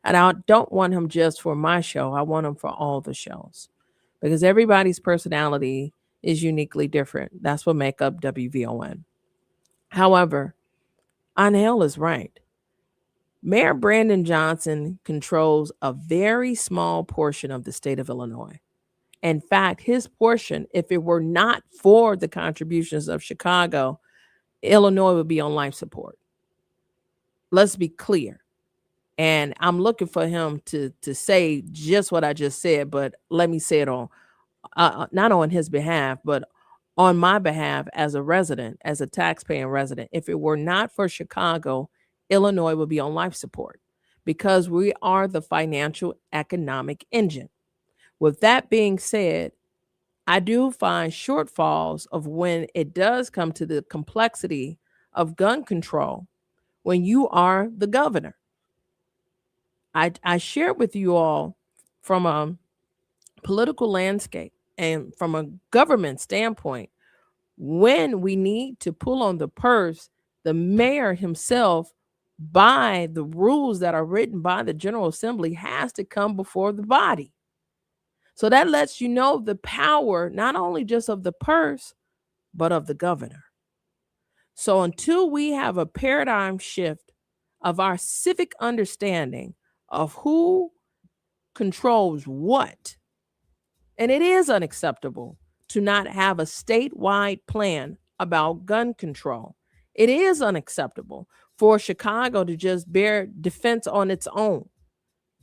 S7: And I don't want him just for my show. I want him for all the shows, because everybody's personality is uniquely different. That's what make up WVON. However, Anhel is right. Mayor Brandon Johnson controls a very small portion of the state of Illinois. In fact, his portion, if it were not for the contributions of Chicago, Illinois would be on life support. Let's be clear. And I'm looking for him to say just what I just said, but let me say it on, not on his behalf, but on my behalf as a resident, as a taxpaying resident. If it were not for Chicago, Illinois would be on life support, because we are the financial economic engine. With that being said, I do find shortfalls of when it does come to the complexity of gun control when you are the governor. I shared with you all from a political landscape and from a government standpoint, when we need to pull on the purse, the mayor himself, by the rules that are written by the General Assembly, has to come before the body. So that lets you know the power, not only just of the purse, but of the governor. So until we have a paradigm shift of our civic understanding of who controls what, and it is unacceptable to not have a statewide plan about gun control. It is unacceptable for Chicago to just bear defense on its own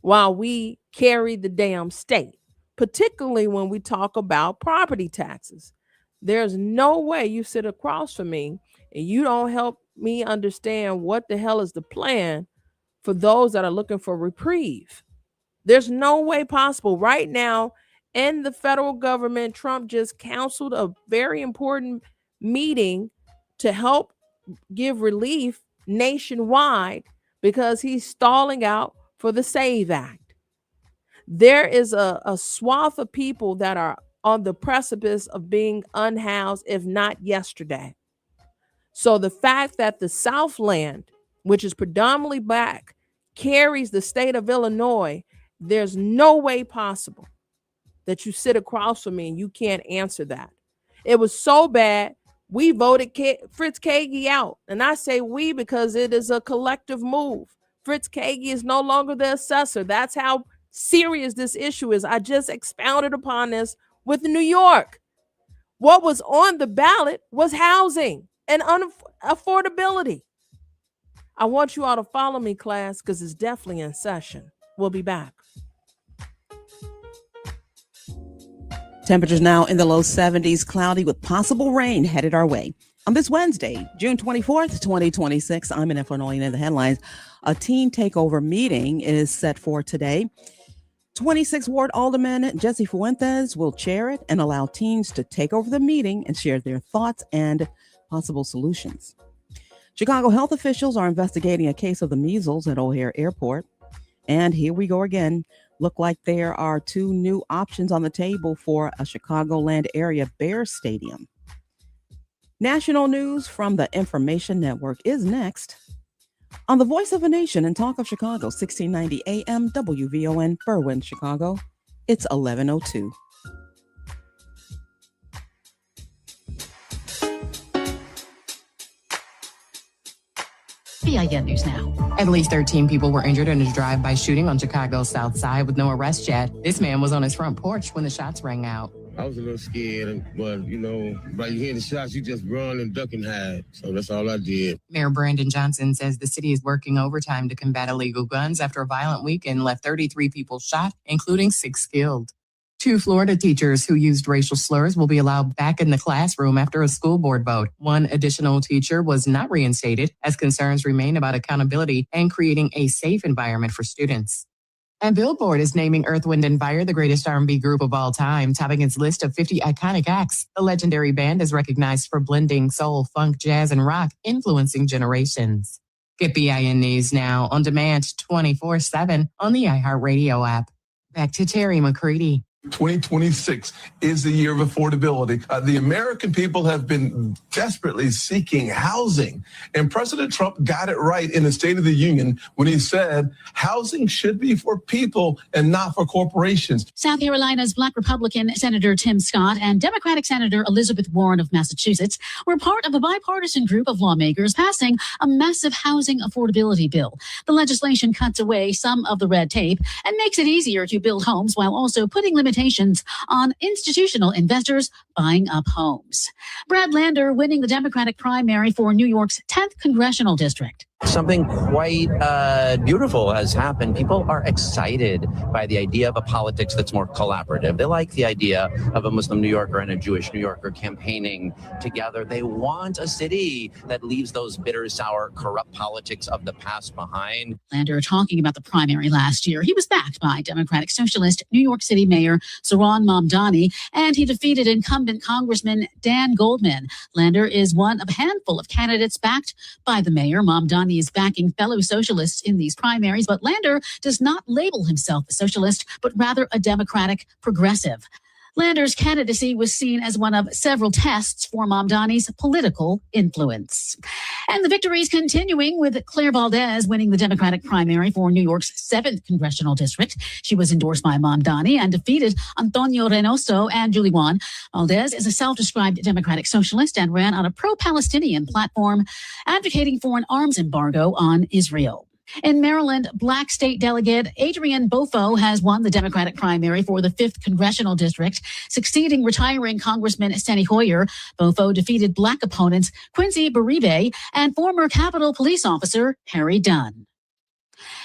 S7: while we carry the damn state, particularly when we talk about property taxes. There's no way you sit across from me and you don't help me understand what the hell is the plan for those that are looking for reprieve. There's no way possible. Right now, in the federal government, Trump just canceled a very important meeting to help give relief nationwide because he's stalling out for the SAVE Act. There is a swath of people that are on the precipice of being unhoused, if not yesterday. So the fact that the Southland, which is predominantly black, carries the state of Illinois, there's no way possible that you sit across from me and you can't answer that. It was so bad, we voted Fritz Kagi out. And I say we because it is a collective move. Fritz Kagi is no longer the assessor. That's how serious this issue is. I just expounded upon this with New York. What was on the ballot was housing and affordability. I want you all to follow me, class, because it's definitely in session. We'll be back.
S22: Temperatures now in the low 70s, cloudy with possible rain headed our way. On this Wednesday, June 24th, 2026, I'm in Illinois in the headlines. A teen takeover meeting is set for today. 26th Ward Alderman Jesse Fuentes will chair it and allow teens to take over the meeting and share their thoughts and possible solutions. Chicago health officials are investigating a case of the measles at O'Hare Airport. And here we go again. Look like there are two new options on the table for a Chicagoland area Bears stadium. National news from the Information Network is next on the Voice of a Nation and Talk of Chicago, 1690 AM WVON, Berwyn, Chicago. It's 11:02.
S1: KPIN News Now.
S3: At least 13 people were injured in a drive-by shooting on Chicago's South Side with no arrest yet. This man was on his front porch when the shots rang out.
S12: I was a little scared, but, by you hearing the shots, you just run and duck and hide. So that's all I did.
S3: Mayor Brandon Johnson says the city is working overtime to combat illegal guns after a violent weekend left 33 people shot, including 6 killed. 2 Florida teachers who used racial slurs will be allowed back in the classroom after a school board vote. 1 additional teacher was not reinstated as concerns remain about accountability and creating a safe environment for students. And Billboard is naming Earth, Wind & Fire the greatest R&B group of all time, topping its list of 50 iconic acts. The legendary band is recognized for blending soul, funk, jazz, and rock, influencing generations. Get BIN News Now on demand 24/7 on the iHeartRadio app. Back to Terry McCready.
S17: 2026 is the year of affordability. The American people have been desperately seeking housing. And President Trump got it right in the State of the Union when he said housing should be for people and not for corporations.
S1: South Carolina's Black Republican Senator Tim Scott and Democratic Senator Elizabeth Warren of Massachusetts were part of a bipartisan group of lawmakers passing a massive housing affordability bill. The legislation cuts away some of the red tape and makes it easier to build homes while also putting limitations on institutional investors buying up homes. Brad Lander winning the Democratic primary for New York's 10th Congressional District.
S18: Something quite beautiful has happened. People are excited by the idea of a politics that's more collaborative. They like the idea of a Muslim New Yorker and a Jewish New Yorker campaigning together. They want a city that leaves those bitter, sour, corrupt politics of the past behind.
S1: Lander talking about the primary last year. He was backed by Democratic Socialist New York City Mayor Mayor Mamdani, and he defeated incumbent Congressman Dan Goldman. Lander is one of a handful of candidates backed by the mayor. Mamdani is backing fellow socialists in these primaries, but Lander does not label himself a socialist, but rather a Democratic progressive. Lander's candidacy was seen as one of several tests for Mamdani's political influence. And the victories continuing with Claire Valdez winning the Democratic primary for New York's 7th Congressional District. She was endorsed by Mamdani and defeated Antonio Reynoso and Julie Wan. Valdez is a self-described Democratic socialist and ran on a pro-Palestinian platform advocating for an arms embargo on Israel. In Maryland, Black state delegate Adrian Bofo has won the Democratic primary for the 5th Congressional District, succeeding retiring Congressman Steny Hoyer. Bofo defeated Black opponents Quincy Beribe and former Capitol Police Officer Harry Dunn.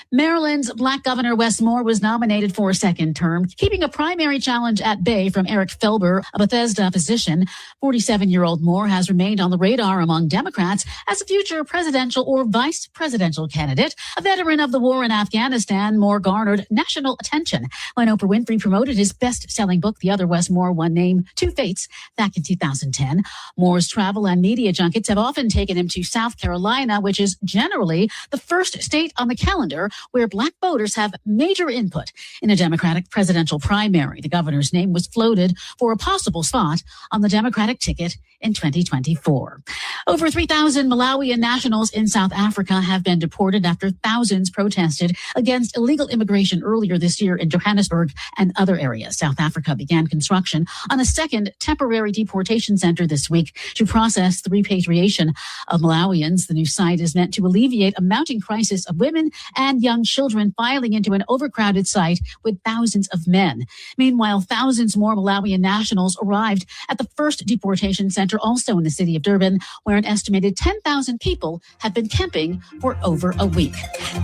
S1: Maryland's Black Governor Wes Moore was nominated for a second term, keeping a primary challenge at bay from Eric Felber, a Bethesda physician. 47-year-old Moore has remained on the radar among Democrats as a future presidential or vice presidential candidate. A veteran of the war in Afghanistan, Moore garnered national attention when Oprah Winfrey promoted his best-selling book, The Other Wes Moore, One Name, Two Fates, back in 2010. Moore's travel and media junkets have often taken him to South Carolina, which is generally the first state on the calendar where Black voters have major input in a Democratic presidential primary. The governor's name was floated for a possible spot on the Democratic ticket in 2024. Over 3,000 Malawian nationals in South Africa have been deported after thousands protested against illegal immigration earlier this year in Johannesburg and other areas. South Africa began construction on a second temporary deportation center this week to process the repatriation of Malawians. The new site is meant to alleviate a mounting crisis of women and young children filing into an overcrowded site with thousands of men. Meanwhile, thousands more Malawian nationals arrived at the first deportation center, also in the city of Durban, where an estimated 10,000 people have been camping for over a week.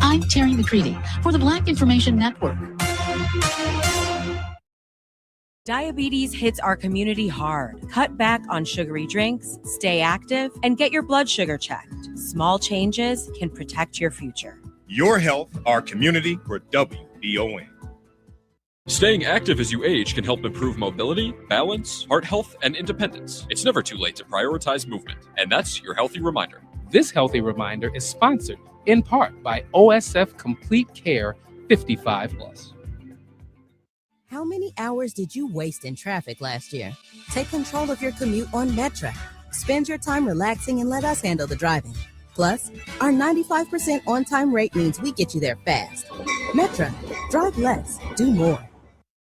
S1: I'm Terry McCready for the Black Information Network.
S24: Diabetes hits our community hard. Cut back on sugary drinks, stay active, and get your blood sugar checked. Small changes can protect your future.
S25: Your health, our community, for WBON.
S13: Staying active as you age can help improve mobility, balance, heart health, and independence. It's never too late to prioritize movement, and that's your healthy reminder.
S20: This healthy reminder is sponsored in part by OSF Complete Care 55+.
S26: How many hours did you waste in traffic last year? Take control of your commute on Metra. Spend your time relaxing and let us handle the driving. Plus, our 95% on-time rate means we get you there fast. Metra, drive less, do more.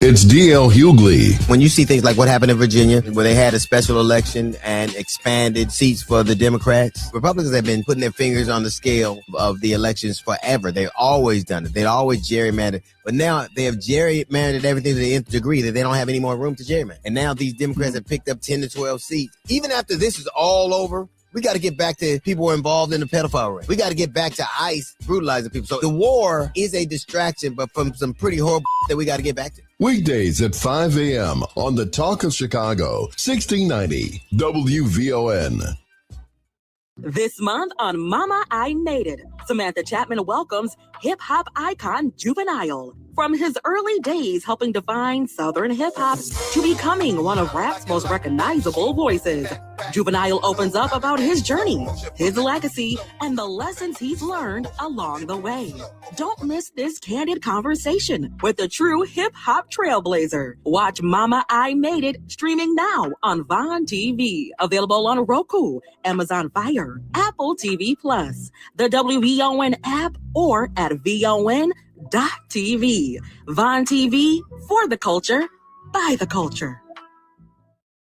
S8: It's D.L. Hughley.
S2: When you see things like what happened in Virginia, where they had a special election and expanded seats for the Democrats, Republicans have been putting their fingers on the scale of the elections forever. They've always done it. They've always gerrymandered. But now they have gerrymandered everything to the nth degree that they don't have any more room to gerrymander. And now these Democrats have picked up 10 to 12 seats. Even after this is all over, we got to get back to people who are involved in the pedophile ring. We got to get back to ICE brutalizing people. So the war is a distraction, but from some pretty horrible that we got to get back to.
S8: Weekdays at 5 a.m. on the Talk of Chicago, 1690 WVON.
S4: This month on Mama, I Made It, Samantha Chapman welcomes hip-hop icon Juvenile. From his early days helping define Southern hip-hop to becoming one of rap's most recognizable voices, Juvenile opens up about his journey, his legacy, and the lessons he's learned along the way. Don't miss this candid conversation with the true hip-hop trailblazer. Watch Mama, I Made It streaming now on Vaughn TV, available on Roku, Amazon Fire, Apple TV+, the WVON app, or at VON.TV. Vaughn TV, for the culture, by the culture.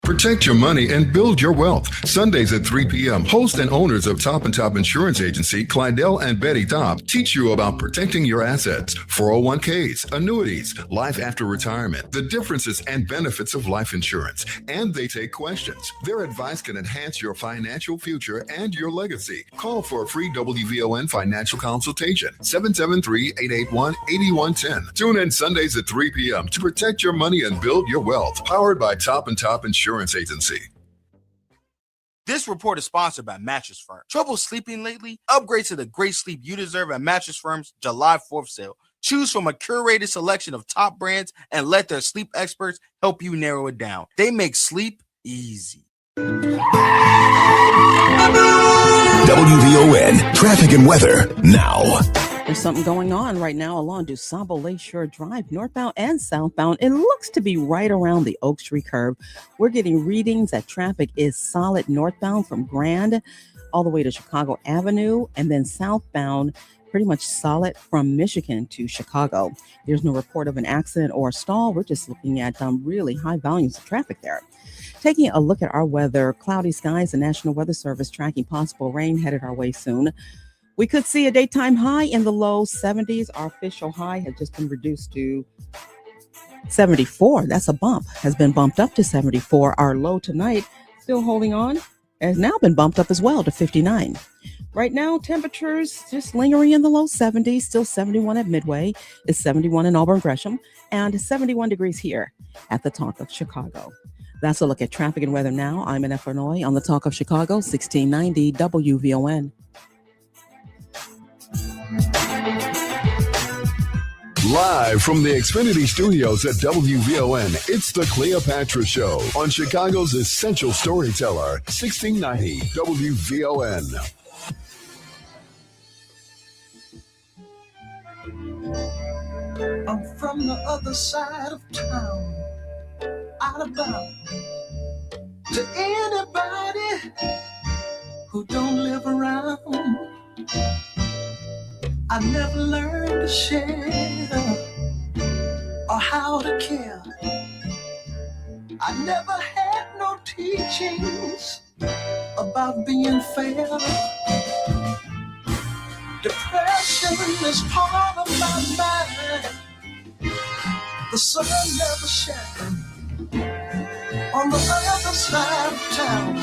S8: Protect your money and build your wealth. Sundays at 3 p.m. Host and owners of Top and Top Insurance Agency, Clydell and Betty Top, teach you about protecting your assets, 401ks, annuities, life after retirement, the differences and benefits of life insurance, and they take questions. Their advice can enhance your financial future and your legacy. Call for a free WVON financial consultation, 773-881-8110. Tune in Sundays at 3 p.m. to protect your money and build your wealth. Powered by Top and Top Insurance Agency.
S5: This report is sponsored by Mattress Firm. Trouble sleeping lately? Upgrade to the great sleep you deserve at Mattress Firm's July 4th sale. Choose from a curated selection of top brands and let their sleep experts help you narrow it down. They make sleep easy.
S21: WVON traffic and weather now.
S22: There's something going on right now along DuSable Lakeshore Drive, northbound and southbound. It looks to be right around the Oak Street curve. We're getting readings that traffic is solid northbound from Grand all the way to Chicago Avenue, and then southbound pretty much solid from Michigan to Chicago. There's no report of an accident or a stall. We're just looking at really high volumes of traffic there. Taking a look at our weather, cloudy skies, the National Weather Service tracking possible rain headed our way soon. We could see a daytime high in the low 70s. Our official high has just been reduced to 74. That's a bump, has been bumped up to 74. Our low tonight, still holding on, has now been bumped up as well to 59. Right now, temperatures just lingering in the low 70s, still 71 at Midway, it's 71 in Auburn Gresham, and 71 degrees here at the Talk of Chicago. That's a look at traffic and weather now. I'm in Illinois on the Talk of Chicago, 1690 WVON.
S8: Live from the Xfinity Studios at WVON, it's the Cleopatra Show on Chicago's essential storyteller, 1690 WVON.
S6: I'm from the other side of town, out of bounds. To anybody who don't live around, I never learned to share or how to care. I never had no teachings about being fair. Depression is part of my mind. The sun never shines on the other side of town.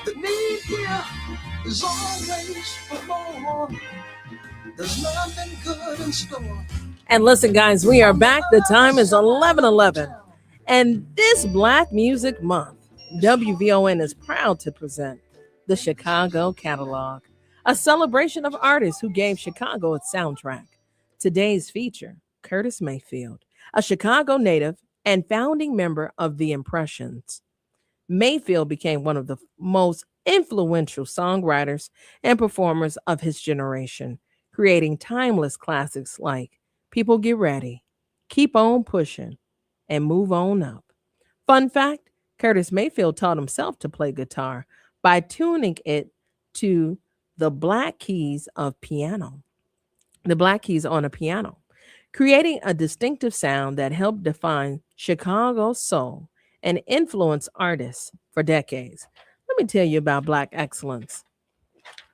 S6: The need here is always for more. There's nothing good in store.
S7: And listen, guys, we are back. The time is 11:11. And this Black Music Month, WVON is proud to present the Chicago Catalog, a celebration of artists who gave Chicago its soundtrack. Today's feature, Curtis Mayfield, a Chicago native and founding member of The Impressions. Mayfield became one of the most influential songwriters and performers of his generation, creating timeless classics like People Get Ready, Keep On Pushing, and Move On Up. Fun fact, Curtis Mayfield taught himself to play guitar by tuning it to the black keys of piano, the black keys on a piano. creating a distinctive sound that helped define Chicago soul and influence artists for decades. Let me tell you about Black excellence.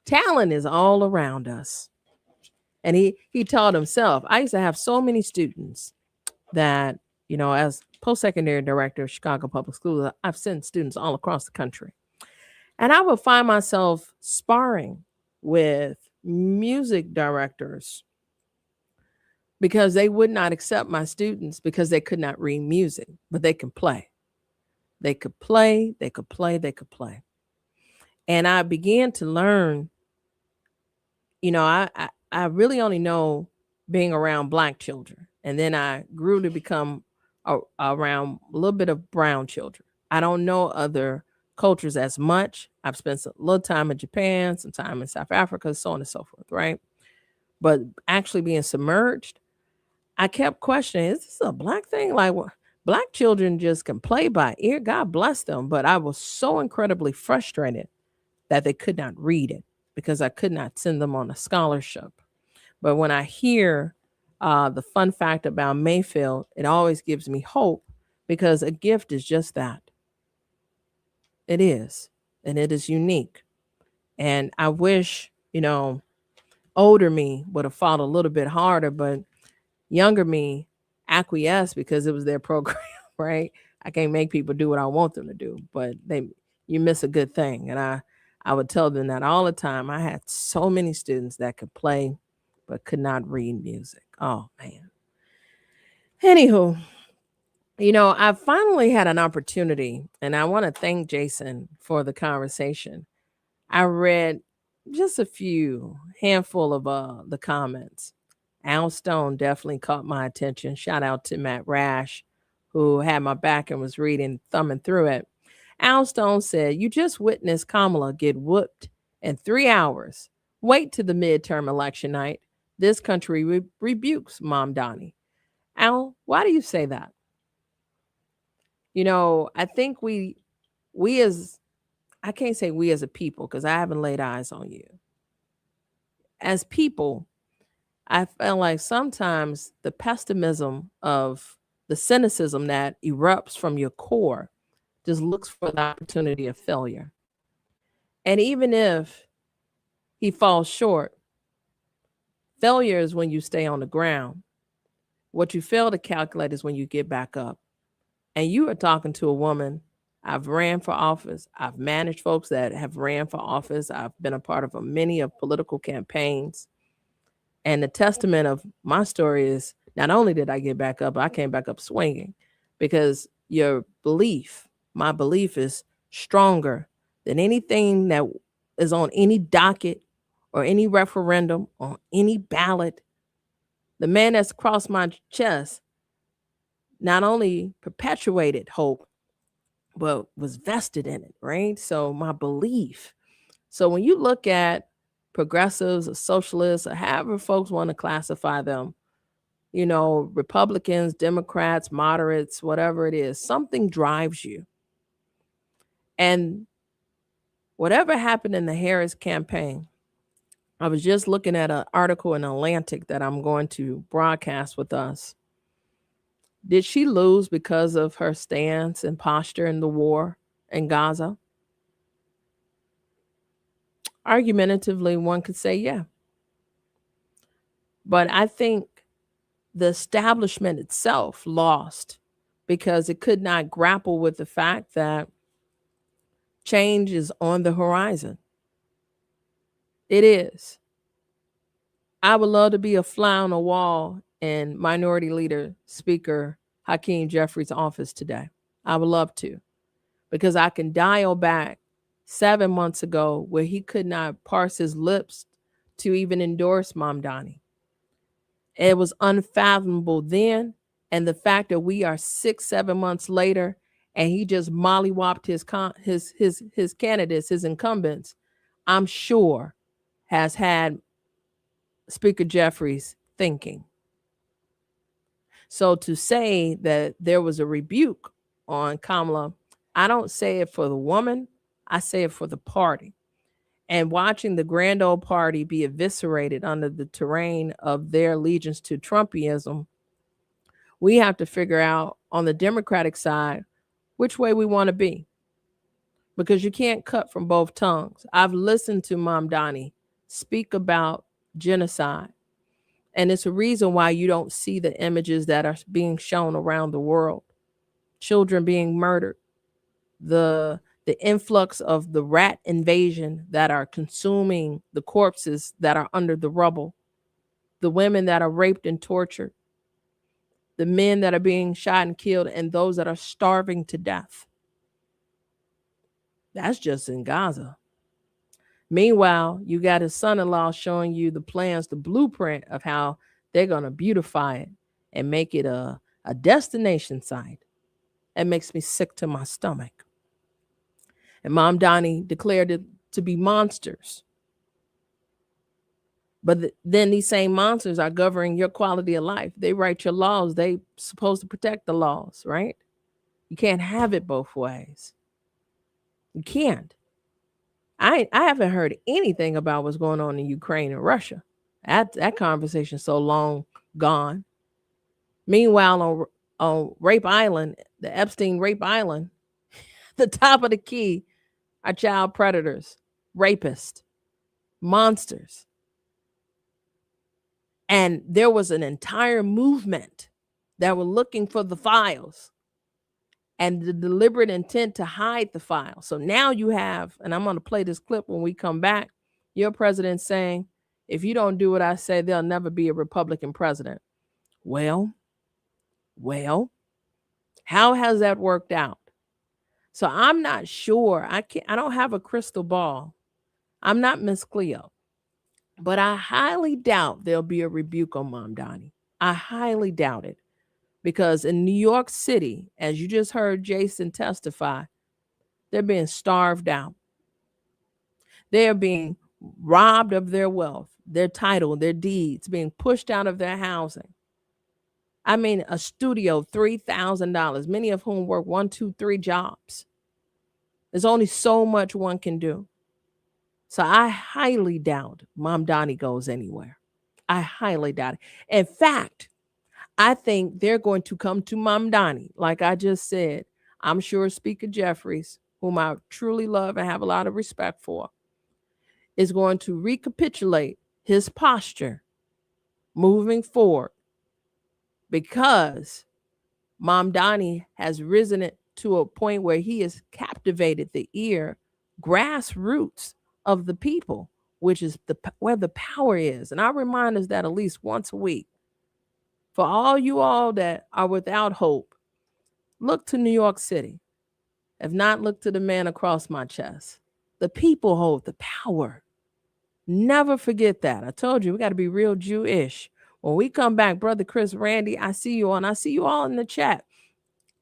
S7: Talent is all around us. And he taught himself. I used to have so many students that, as post-secondary director of Chicago Public Schools, I've sent students all across the country. And I would find myself sparring with music directors because they would not accept my students because they could not read music, but they can play. They could play, they could play, they could play. And I began to learn, I really only know being around Black children. And then I grew to become around a little bit of brown children. I don't know other cultures as much. I've spent a little time in Japan, some time in South Africa, so on and so forth, right? But actually being submerged, I kept questioning, is this a Black thing? Like, what? Black children just can play by ear. God bless them. But I was so incredibly frustrated that they could not read it because I could not send them on a scholarship. But when I hear the fun fact about Mayfield, it always gives me hope because a gift is just that. It is. And it is unique. And I wish, older me would have fought a little bit harder, but younger me acquiesced because it was their program, right? I can't make people do what I want them to do, but you miss a good thing. And I would tell them that all the time. I had so many students that could play but could not read music. Oh, man. Anywho, I finally had an opportunity, and I want to thank Jason for the conversation. I read just a handful of the comments. Al Stone definitely caught my attention. Shout out to Matt Rash, who had my back and was thumbing through it. Al Stone said, "You just witnessed Kamala get whooped in 3 hours. Wait to the midterm election night. This country rebukes Mamdani." Al, why do you say that? I think we as, I can't say we as a people because I haven't laid eyes on you. As people, I feel like sometimes the pessimism of the cynicism that erupts from your core just looks for the opportunity of failure. And even if he falls short, failure is when you stay on the ground. What you fail to calculate is when you get back up. And you are talking to a woman. I've ran for office. I've managed folks that have ran for office. I've been a part of many of political campaigns. And the testament of my story is not only did I get back up, I came back up swinging because my belief is stronger than anything that is on any docket or any referendum or any ballot. The man that's crossed my chest not only perpetuated hope, but was vested in it, right? So my belief. So when you look at progressives or socialists or however folks want to classify them, Republicans, Democrats, moderates, whatever it is, something drives you. And whatever happened in the Harris campaign, I was just looking at an article in Atlantic that I'm going to broadcast with us. Did she lose because of her stance and posture in the war in Gaza? Argumentatively, one could say, yeah. But I think the establishment itself lost because it could not grapple with the fact that change is on the horizon. It is. I would love to be a fly on the wall in Minority Leader Speaker Hakeem Jeffries' office today. I would love to, because I can dial back 7 months ago where he could not parse his lips to even endorse Mamdani. It was unfathomable then. And the fact that we are 6-7 months later and he just mollywopped his candidates, his incumbents, I'm sure has had Speaker Jeffries thinking. So to say that there was a rebuke on Kamala, I don't say it for the woman, I say it for the party. And watching the grand old party be eviscerated under the terrain of their allegiance to Trumpism We have to figure out on the Democratic side which way we want to be, because you can't cut from both tongues. I've listened to Mamdani speak about genocide, and it's a reason why you don't see the images that are being shown around the world. Children being murdered, the influx of the rat invasion that are consuming the corpses that are under the rubble, the women that are raped and tortured, the men that are being shot and killed, and those that are starving to death. That's just in Gaza. Meanwhile, you got his son-in-law showing you the plans, the blueprint of how they're going to beautify it and make it a destination site. That makes me sick to my stomach. And Mamdani declared it to be monsters. But then these same monsters are governing your quality of life. They write your laws. They supposed to protect the laws, right? You can't have it both ways. You can't. I haven't heard anything about what's going on in Ukraine and Russia. That conversation so long gone. Meanwhile, on Rape Island, the Epstein Rape Island, the top of the key are child predators, rapists, monsters. And there was an entire movement that were looking for the files and the deliberate intent to hide the files. So now you have, and I'm going to play this clip when we come back, your president saying, if you don't do what I say, there'll never be a Republican president. Well, how has that worked out? So I'm not sure. I don't have a crystal ball. I'm not Miss Cleo. But I highly doubt there'll be a rebuke on Mamdani. I highly doubt it. Because in New York City, as you just heard Jason testify, they're being starved out. They're being robbed of their wealth, their title, their deeds, being pushed out of their housing. I mean, a studio, $3,000, many of whom work 1, 2, 3 jobs. There's only so much one can do. So I highly doubt Mamdani goes anywhere. I highly doubt it. In fact, I think they're going to come to Mamdani. Like I just said, I'm sure Speaker Jeffries, whom I truly love and have a lot of respect for, is going to recapitulate his posture moving forward, because Mamdani has risen it to a point where he has captivated the ear, grassroots of the people, which is where the power is. And I remind us that at least once a week. For all you all that are without hope, look to New York City. If not, look to the man across my chest. The people hold the power. Never forget that. I told you, we got to be real Jewish. When we come back, Brother Chris, Randy, I see you on. I see you all in the chat.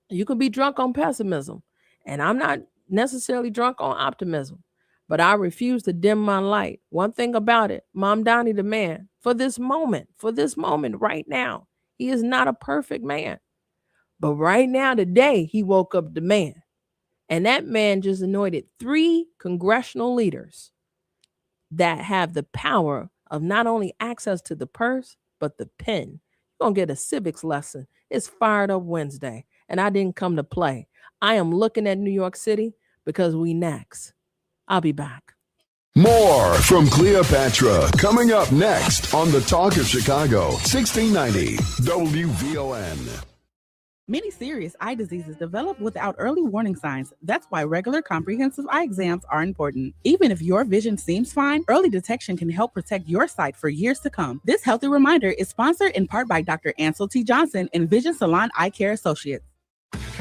S7: You can be drunk on pessimism. And I'm not necessarily drunk on optimism. But I refuse to dim my light. One thing about it, Mamdani the man, for this moment right now, he is not a perfect man. But right now, today, he woke up the man. And that man just anointed 3 congressional leaders that have the power of not only access to the purse, but the pen. You're going to get a civics lesson. It's Fired Up Wednesday, and I didn't come to play. I am looking at New York City because we next. I'll be back.
S8: More from Cleopatra coming up next on the Talk of Chicago, 1690 WVON.
S9: Many serious eye diseases develop without early warning signs. That's why regular comprehensive eye exams are important. Even if your vision seems fine, early detection can help protect your sight for years to come. This healthy reminder is sponsored in part by Dr. Ansel T. Johnson and Vision Salon Eye Care Associates.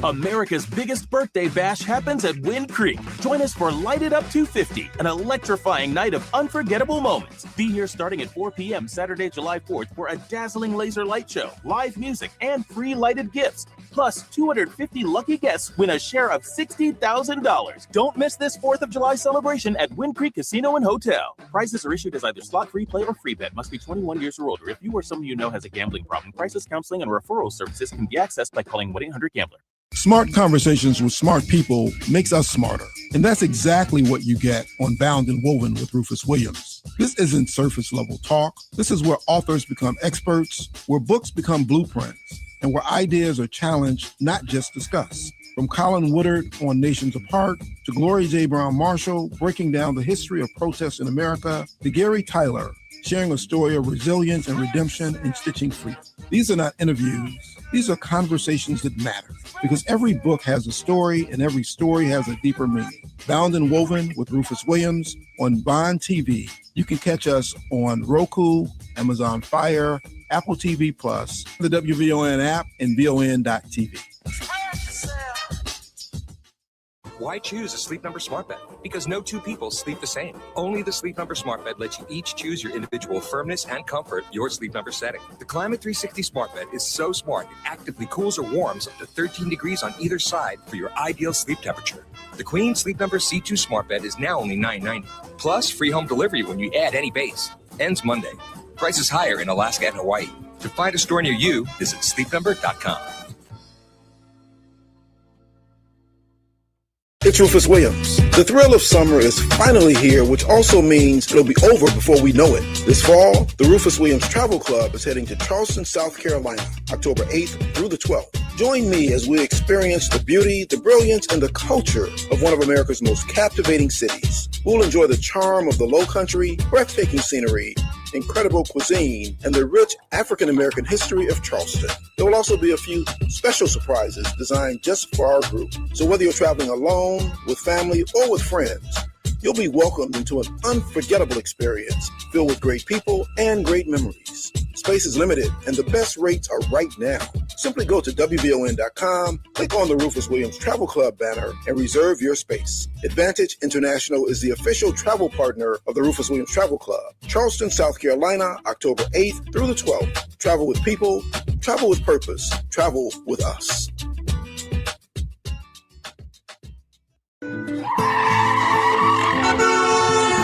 S10: America's biggest birthday bash happens at Wind Creek. Join us for Light It Up 250, an electrifying night of unforgettable moments. Be here starting at 4 p.m. Saturday, July 4th for a dazzling laser light show, live music, and free lighted gifts. Plus, 250 lucky guests win a share of $60,000. Don't miss this 4th of July celebration at Wind Creek Casino and Hotel. Prizes are issued as either slot, free play, or free bet. Must be 21 years or older. If you or someone you know has a gambling problem, crisis counseling and referral services can be accessed by calling 1-800-GAMBLER.
S11: Smart conversations with smart people makes us smarter. And that's exactly what you get on Bound and Woven with Rufus Williams. This isn't surface level talk. This is where authors become experts, where books become blueprints, and where ideas are challenged, not just discussed. From Colin Woodard on Nations Apart, to Gloria J. Brown Marshall breaking down the history of protests in America, to Gary Tyler sharing a story of resilience and redemption in Stitching Free. These are not interviews. These are conversations that matter, because every book has a story and every story has a deeper meaning. Bound and Woven with Rufus Williams on Bond TV. You can catch us on Roku, Amazon Fire, Apple TV+, the WVON app, and VON.TV.
S12: Why choose a Sleep Number smart bed? Because no two people sleep the same. Only the Sleep Number smart bed lets you each choose your individual firmness and comfort, your Sleep Number setting. The Climate 360 smart bed is so smart it actively cools or warms up to 13 degrees on either side for your ideal sleep temperature. The Queen Sleep Number C2 smart bed is now only $9.90. Plus free home delivery when you add any base. Ends Monday. Prices higher in Alaska and Hawaii. To find a store near you, visit sleepnumber.com.
S14: It's Rufus Williams. The thrill of summer is finally here, which also means it'll be over before we know it. This fall, the Rufus Williams Travel Club is heading to Charleston, South Carolina, October 8th through the 12th. Join me as we experience the beauty, the brilliance, and the culture of one of America's most captivating cities. We'll enjoy the charm of the Lowcountry, breathtaking scenery, incredible cuisine, and the rich African-American history of Charleston. There will also be a few special surprises designed just for our group. So whether you're traveling alone, with family, or with friends, you'll be welcomed into an unforgettable experience filled with great people and great memories. Space is limited, and the best rates are right now. Simply go to WVON.com, click on the Rufus Williams Travel Club banner, and reserve your space. Advantage International is the official travel partner of the Rufus Williams Travel Club. Charleston, South Carolina, October 8th through the 12th. Travel with people, travel with purpose, travel with us.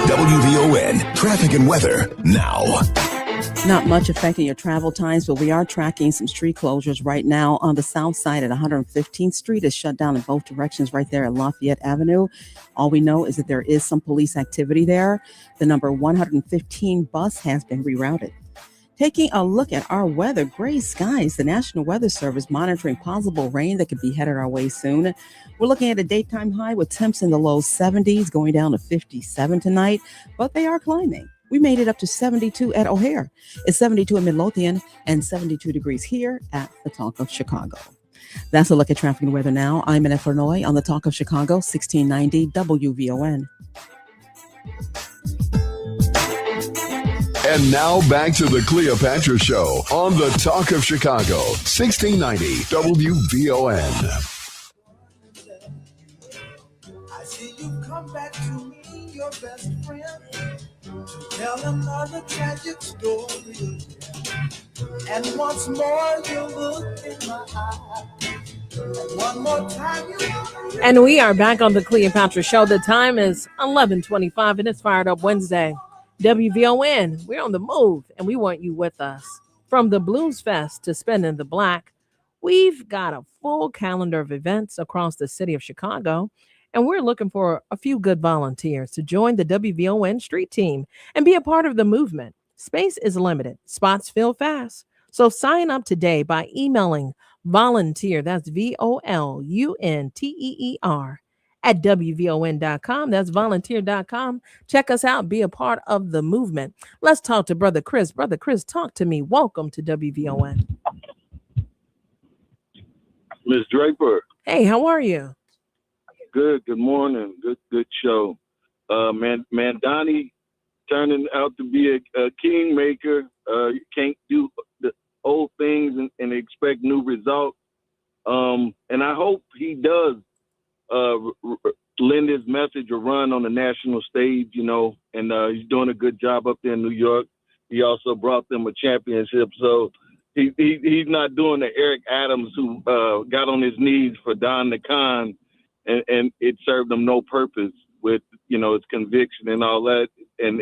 S21: WVON traffic and weather now.
S22: Not much affecting your travel times, but we are tracking some street closures right now on the south side at 115th Street is shut down in both directions right there at Lafayette Avenue. All we know is that there is some police activity there. The number 115 bus has been rerouted. Taking a look at our weather, gray skies, the National Weather Service monitoring possible rain that could be headed our way soon. We're looking at a daytime high with temps in the low 70s, going down to 57 tonight, but they are climbing. We made it up to 72 at O'Hare. It's 72 in Midlothian and 72 degrees here at the Talk of Chicago. That's a look at traffic and weather now. I'm Annette Flournoy on the Talk of Chicago, 1690 WVON.
S8: And now back to the Cleopatra Show on the Talk of Chicago, 1690 WVON.
S6: I see you come back to me, your best friend, to tell another tragic story. And once more you look in my eyes. And one more time you
S7: And we are back on the Cleopatra Show. The time is 11:25 and it's Fired Up Wednesday. WVON, we're on the move and we want you with us. From the Blues Fest to Spending the Black, we've got a full calendar of events across the city of Chicago, and we're looking for a few good volunteers to join the WVON street team and be a part of the movement. Space is limited, spots fill fast. So sign up today by emailing volunteer, that's VOLUNTEER, at WVON.com. That's volunteer.com. Check us out. Be a part of the movement. Let's talk to Brother Chris. Brother Chris, talk to me. Welcome to WVON.
S15: Ms. Draper.
S7: Hey, how are you?
S15: Good morning. Good show. Mamdani turning out to be a kingmaker. You can't do the old things and expect new results. And I hope he does lend his message or run on the national stage, and he's doing a good job up there in New York. He also brought them a championship. So he's not doing the Eric Adams who got on his knees for Don the Con, and it served him no purpose with, his conviction and all that. And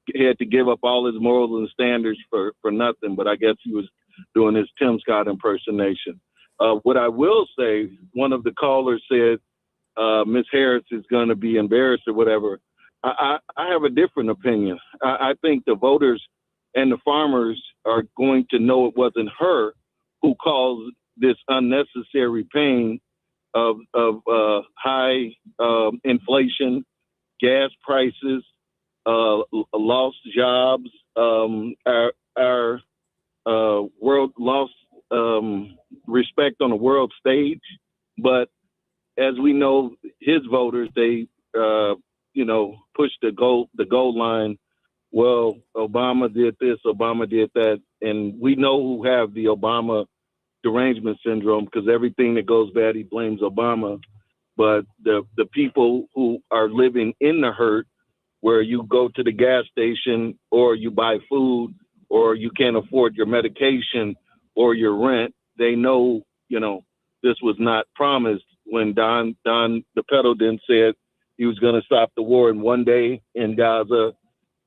S15: he had to give up all his morals and standards for nothing. But I guess he was doing his Tim Scott impersonation. What I will say, one of the callers said Ms. Harris is going to be embarrassed or whatever. I have a different opinion. I think the voters and the farmers are going to know it wasn't her who caused this unnecessary pain of high inflation, gas prices, lost jobs, our world lost respect on the world stage. But as we know, his voters, they pushed the goal line. Well, Obama did this, Obama did that, and we know who have the Obama derangement syndrome, because everything that goes bad, he blames Obama. But the people who are living in the hurt, where you go to the gas station or you buy food or you can't afford your medication or your rent, they know, this was not promised when Don the pedal then said he was going to stop the war in one day in Gaza,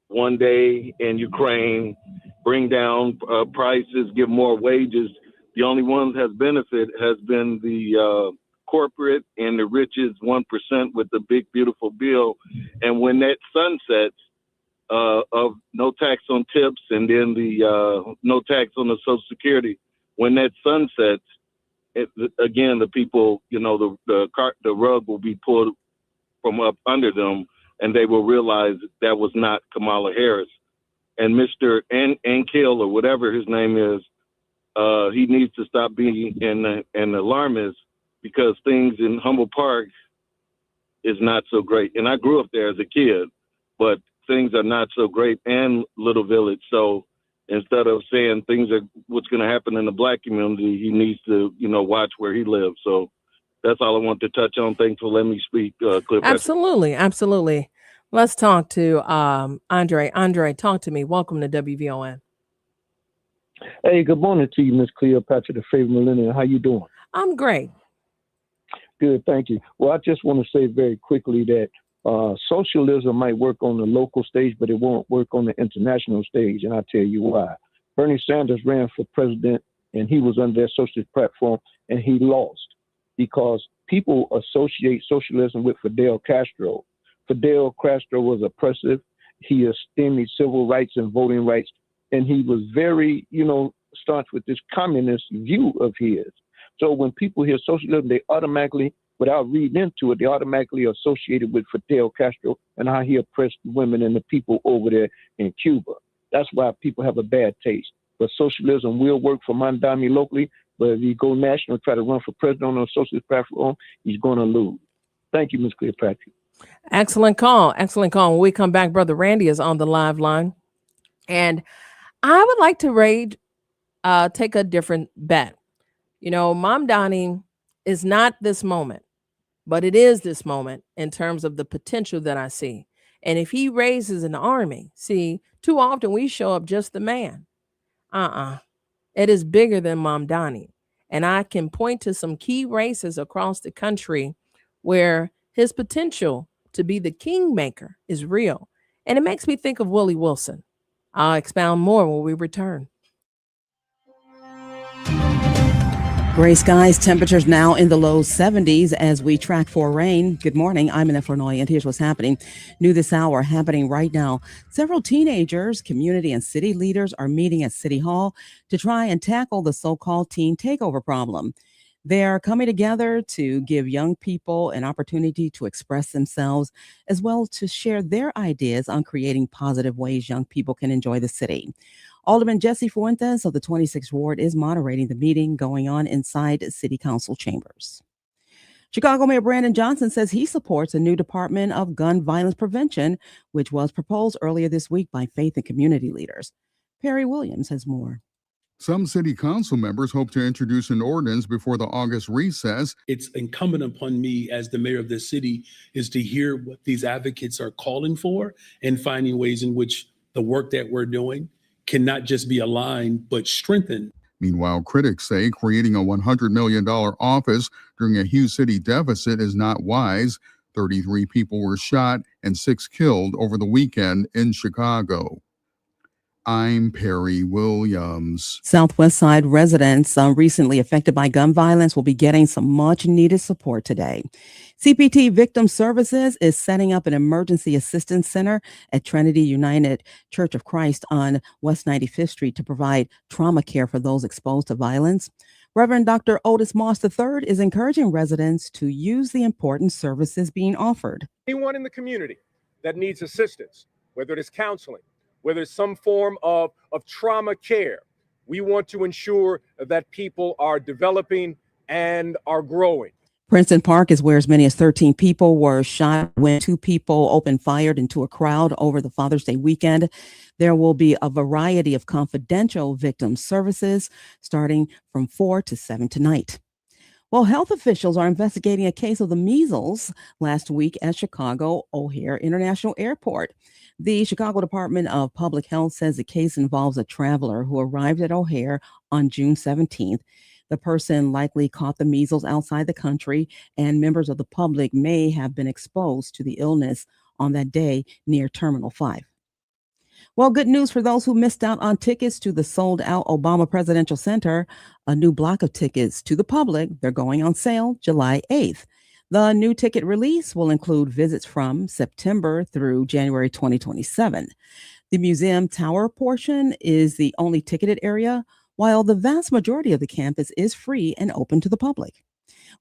S15: one day in Ukraine, bring down prices, give more wages. The only one that has benefit has been the corporate and the richest 1% with the big, beautiful bill. And when that sunsets of no tax on tips and then the no tax on the Social Security, when that sunsets, again, the people, the rug will be pulled from up under them, and they will realize that was not Kamala Harris. And Mr. Ankiel, or whatever his name is, he needs to stop being an alarmist, because things in Humboldt Park is not so great. And I grew up there as a kid, but things are not so great, and Little Village. So instead of saying things are what's going to happen in the Black community, he needs to, watch where he lives. So that's all I want to touch on. Thanks for letting me speak, Cleopatra.
S7: Absolutely. Let's talk to Andre. Andre, talk to me. Welcome to WVON.
S3: Hey, good morning to you, Miss Cleopatra, the favorite millennial. How you doing?
S7: I'm great.
S3: Good, thank you. Well, I just want to say very quickly that socialism might work on the local stage, but it won't work on the international stage, and I'll tell you why. Bernie Sanders ran for president, and he was under their socialist platform, and he lost because people associate socialism with Fidel Castro. Fidel Castro was oppressive. He esteemed civil rights and voting rights, and he was very, staunch with this communist view of his. So when people hear socialism, they automatically, without reading into it, they automatically associate it with Fidel Castro and how he oppressed women and the people over there in Cuba. That's why people have a bad taste. But socialism will work for Mamdani locally, but if you go national, try to run for president on a socialist platform, he's going to lose. Thank you, Ms. Cleopatra.
S7: Excellent call. When we come back, Brother Randy is on the live line. And I would like to take a different bet. Mamdani is not this moment, but it is this moment in terms of the potential that I see. And if he raises an army, see, too often we show up just the man. It is bigger than Mamdani. And I can point to some key races across the country where his potential to be the kingmaker is real. And it makes me think of Willie Wilson. I'll expound more when we return.
S22: Gray skies, temperatures now in the low 70s as we track for rain. Good morning, I'm Annette Flournoy, and here's what's happening. New this hour, happening right now. Several teenagers, community and city leaders are meeting at City Hall to try and tackle the so-called teen takeover problem. They're coming together to give young people an opportunity to express themselves, as well as to share their ideas on creating positive ways young people can enjoy the city. Alderman Jesse Fuentes of the 26th Ward is moderating the meeting going on inside City Council chambers. Chicago Mayor Brandon Johnson says he supports a new Department of Gun Violence Prevention, which was proposed earlier this week by faith and community leaders. Perry Williams has more.
S16: Some city council members hope to introduce an ordinance before the August recess.
S17: It's incumbent upon me as the mayor of this city is to hear what these advocates are calling for and finding ways in which the work that we're doing can not just be aligned, but strengthened.
S16: Meanwhile, critics say creating a $100 million office during a huge city deficit is not wise. 33 people were shot and 6 killed over the weekend in Chicago. I'm Perry Williams.
S22: Southwest Side residents recently affected by gun violence will be getting some much needed support today. CPT Victim Services is setting up an emergency assistance center at Trinity United Church of Christ on West 95th Street to provide trauma care for those exposed to violence. Reverend Dr. Otis Moss III is encouraging residents to use the important services being offered.
S1: Anyone in the community that needs assistance, whether it is counseling, whether it's some form of trauma care, we want to ensure that people are developing and are growing.
S22: Princeton Park is where as many as 13 people were shot when 2 people opened fire into a crowd over the Father's Day weekend. There will be a variety of confidential victim services starting from 4 to 7 tonight. Well, health officials are investigating a case of the measles last week at Chicago O'Hare International Airport. The Chicago Department of Public Health says the case involves a traveler who arrived at O'Hare on June 17th. The person likely caught the measles outside the country, and members of the public may have been exposed to the illness on that day near Terminal 5. Well, good news for those who missed out on tickets to the sold-out Obama Presidential Center. A new block of tickets to the public, they're going on sale July 8th. The new ticket release will include visits from September through January 2027. The museum tower portion is the only ticketed area, while the vast majority of the campus is free and open to the public.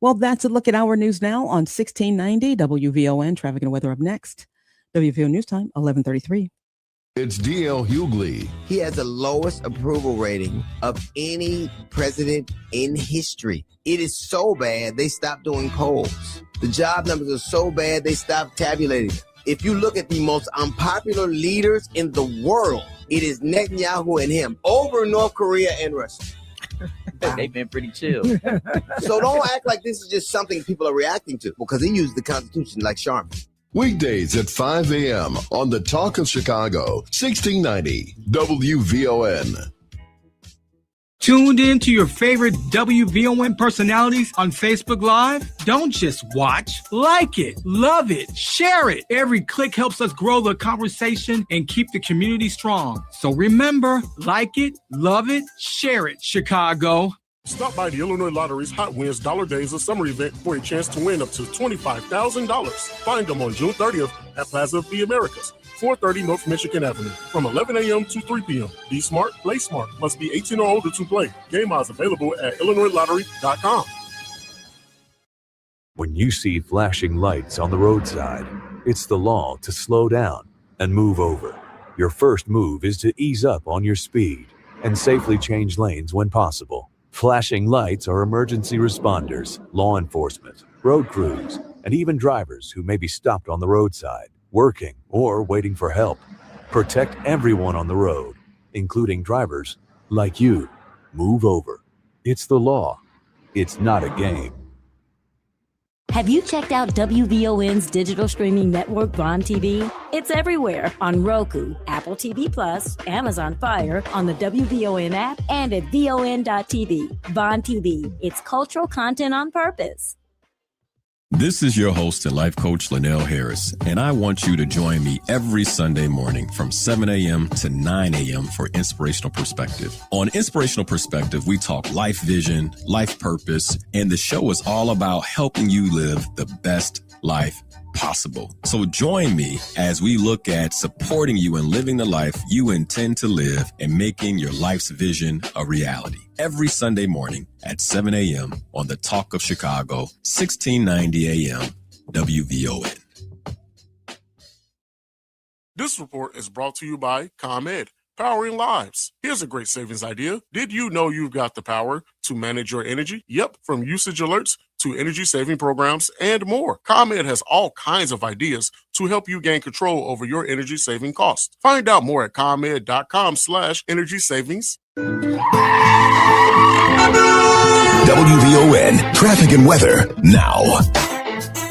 S22: Well, that's a look at our news now on 1690 WVON. Traffic and weather up next. WVO News Time, 11:33.
S21: It's D.L. Hughley.
S2: He has the lowest approval rating of any president in history. It is so bad, they stopped doing polls. The job numbers are so bad, they stopped tabulating them. If you look at the most unpopular leaders in the world, it is Netanyahu and him over North Korea and Russia.
S18: They've been pretty chill.
S2: So don't act like this is just something people are reacting to, because he used the Constitution like Sharman.
S21: Weekdays at 5 a.m. on the Talk of Chicago, 1690 WVON.
S19: Tuned in to your favorite WVON personalities on Facebook Live? Don't just watch, like it, love it, share it. Every click helps us grow the conversation and keep the community strong. So remember, like it, love it, share it, Chicago.
S23: Stop by the Illinois Lottery's Hot Wins Dollar Days of Summer event for a chance to win up to $25,000. Find them on June 30th at Plaza of the Americas, 430 North Michigan Avenue, from 11 a.m. to 3 p.m. Be smart, play smart. Must be 18 or older to play. Game odds available at IllinoisLottery.com.
S24: When you see flashing lights on the roadside, it's the law to slow down and move over. Your first move is to ease up on your speed and safely change lanes when possible. Flashing lights are emergency responders, law enforcement, road crews, and even drivers who may be stopped on the roadside, working, or waiting for help. Protect everyone on the road, including drivers like you. Move over. It's the law. It's not a game.
S25: Have you checked out WVON's digital streaming network, Vaughn TV? It's everywhere on Roku, Apple TV Plus, Amazon Fire, on the WVON app, and at VON.TV. Vaughn TV, it's cultural content on purpose.
S27: This is your host and life coach, Linnell Harris, and I want you to join me every Sunday morning from 7 a.m. to 9 a.m. for Inspirational Perspective. On Inspirational Perspective, we talk life vision, life purpose, and the show is all about helping you live the best life possible. So join me as we look at supporting you in living the life you intend to live and making your life's vision a reality. Every Sunday morning at 7 a.m. on the Talk of Chicago, 1690 a.m. WVON.
S23: This report is brought to you by ComEd, powering lives. Here's a great savings idea. Did you know you've got the power to manage your energy? Yep, from usage alerts to energy saving programs and more. ComEd has all kinds of ideas to help you gain control over your energy saving costs. Find out more at ComEd.com/energy savings.
S21: WVON traffic and weather now.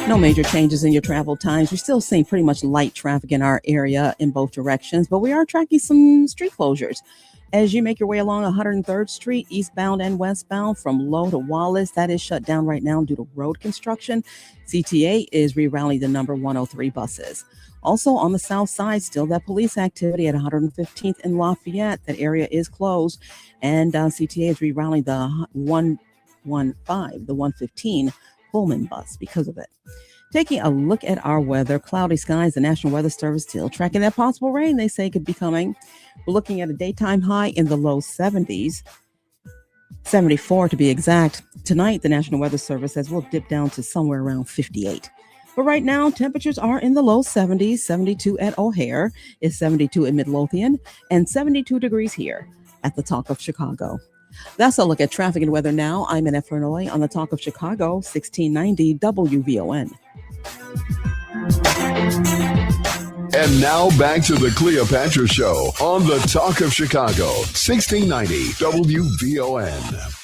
S22: No major changes in your travel times. We're still seeing pretty much light traffic in our area in both directions, but we are tracking some street closures. As you make your way along 103rd Street, eastbound and westbound from Low to Wallace, that is shut down right now due to road construction. CTA is rerouting the number 103 buses. Also on the south side, still that police activity at 115th and Lafayette. That area is closed, and CTA is rerouting the 115, the 115 Pullman bus because of it. Taking a look at our weather, cloudy skies. The National Weather Service still tracking that possible rain they say could be coming. We're looking at a daytime high in the low 70s, 74 to be exact. Tonight, the National Weather Service says we'll dip down to somewhere around 58. But right now, temperatures are in the low 70s, 72 at O'Hare, is 72 in Midlothian, and 72 degrees here at the Talk of Chicago. That's a look at traffic and weather now. I'm Annette Fernolay on the Talk of Chicago, 1690 WVON.
S21: And now back to the Cleopatra Show on the Talk of Chicago, 1690 WVON.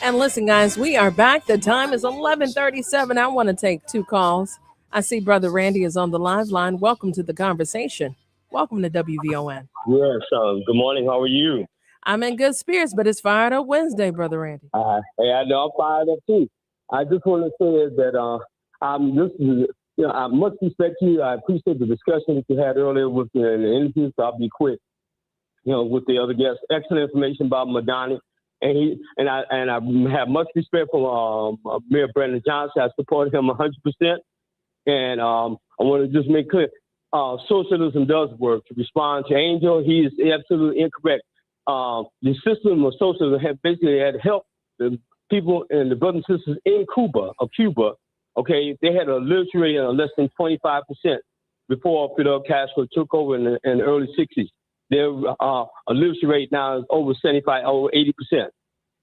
S7: And listen, guys, we are back. The time is 11:37. I want to take two calls. I see Brother Randy is on the live line. Welcome to the conversation. Welcome to WVON.
S4: Yes, good morning. How are you?
S7: I'm in good spirits, but it's Fired Up Wednesday, Brother Randy.
S4: Hey, I know I'm fired up too. I just want to say that I much respect you. I appreciate the discussion that you had earlier with the interview, so I'll be quick. With the other guests, excellent information about Mamdani, and I have much respect for Mayor Brandon Johnson. I support him 100%. And I want to just make clear, socialism does work. To respond to Angel, he is absolutely incorrect. The system of socialism had helped the people and the brothers and sisters in Cuba. Okay, they had a literacy rate of less than 25% before Fidel Castro took over in the early 60s. Their literacy rate now is over 75, over 80%.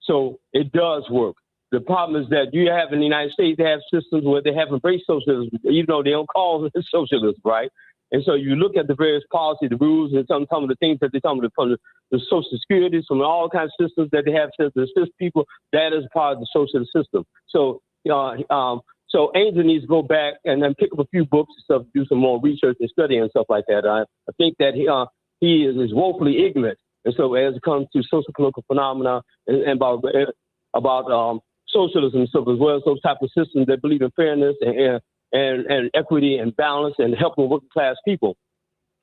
S4: So it does work. The problem is that you have in the United States, they have systems where they have embraced socialism, even though they don't call it socialism, right? And so you look at the various policies, the rules, and some of the things that they tell me from the Social Security, from all kinds of systems that they have to assist people, that is part of the socialist system. So, so Angel needs to go back and then pick up a few books and stuff, do some more research and study and stuff like that. I think that he is woefully ignorant. And so as it comes to social political phenomena and about socialism and stuff, as well as those type of systems that believe in fairness and equity and balance and helping working class people,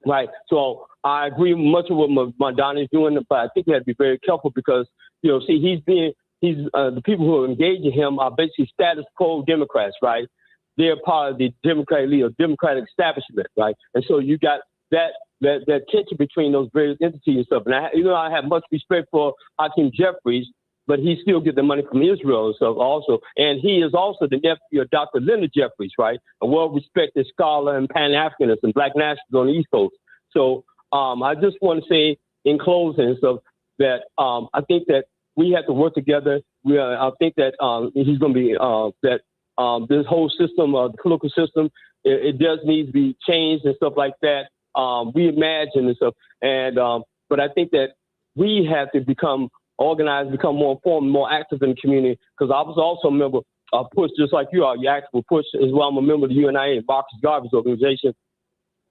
S4: right? So I agree much of what Mamdani is doing, but I think we have to be very careful because the people who are engaging him are basically status quo Democrats, right? They're part of the Democratic establishment, right? And so you got that tension between those various entities and stuff. And I have much respect for Hakeem Jeffries, but he still get the money from Israel and stuff also. And he is also the nephew of Dr. Leonard Jeffries, right? A well-respected scholar and Pan-Africanist and Black nationalist on the East Coast. So I just want to say in closing stuff that I think that we have to work together. I think that he's going to be this whole system, the political system, it does need to be changed and stuff like that. Reimagine and stuff. And but I think that we have to become organized, become more informed, more active in the community. Because I was also a member of PUSH, just like you are. You're active with PUSH as well. I'm a member of the UNIA, Marcus Garvey's organization,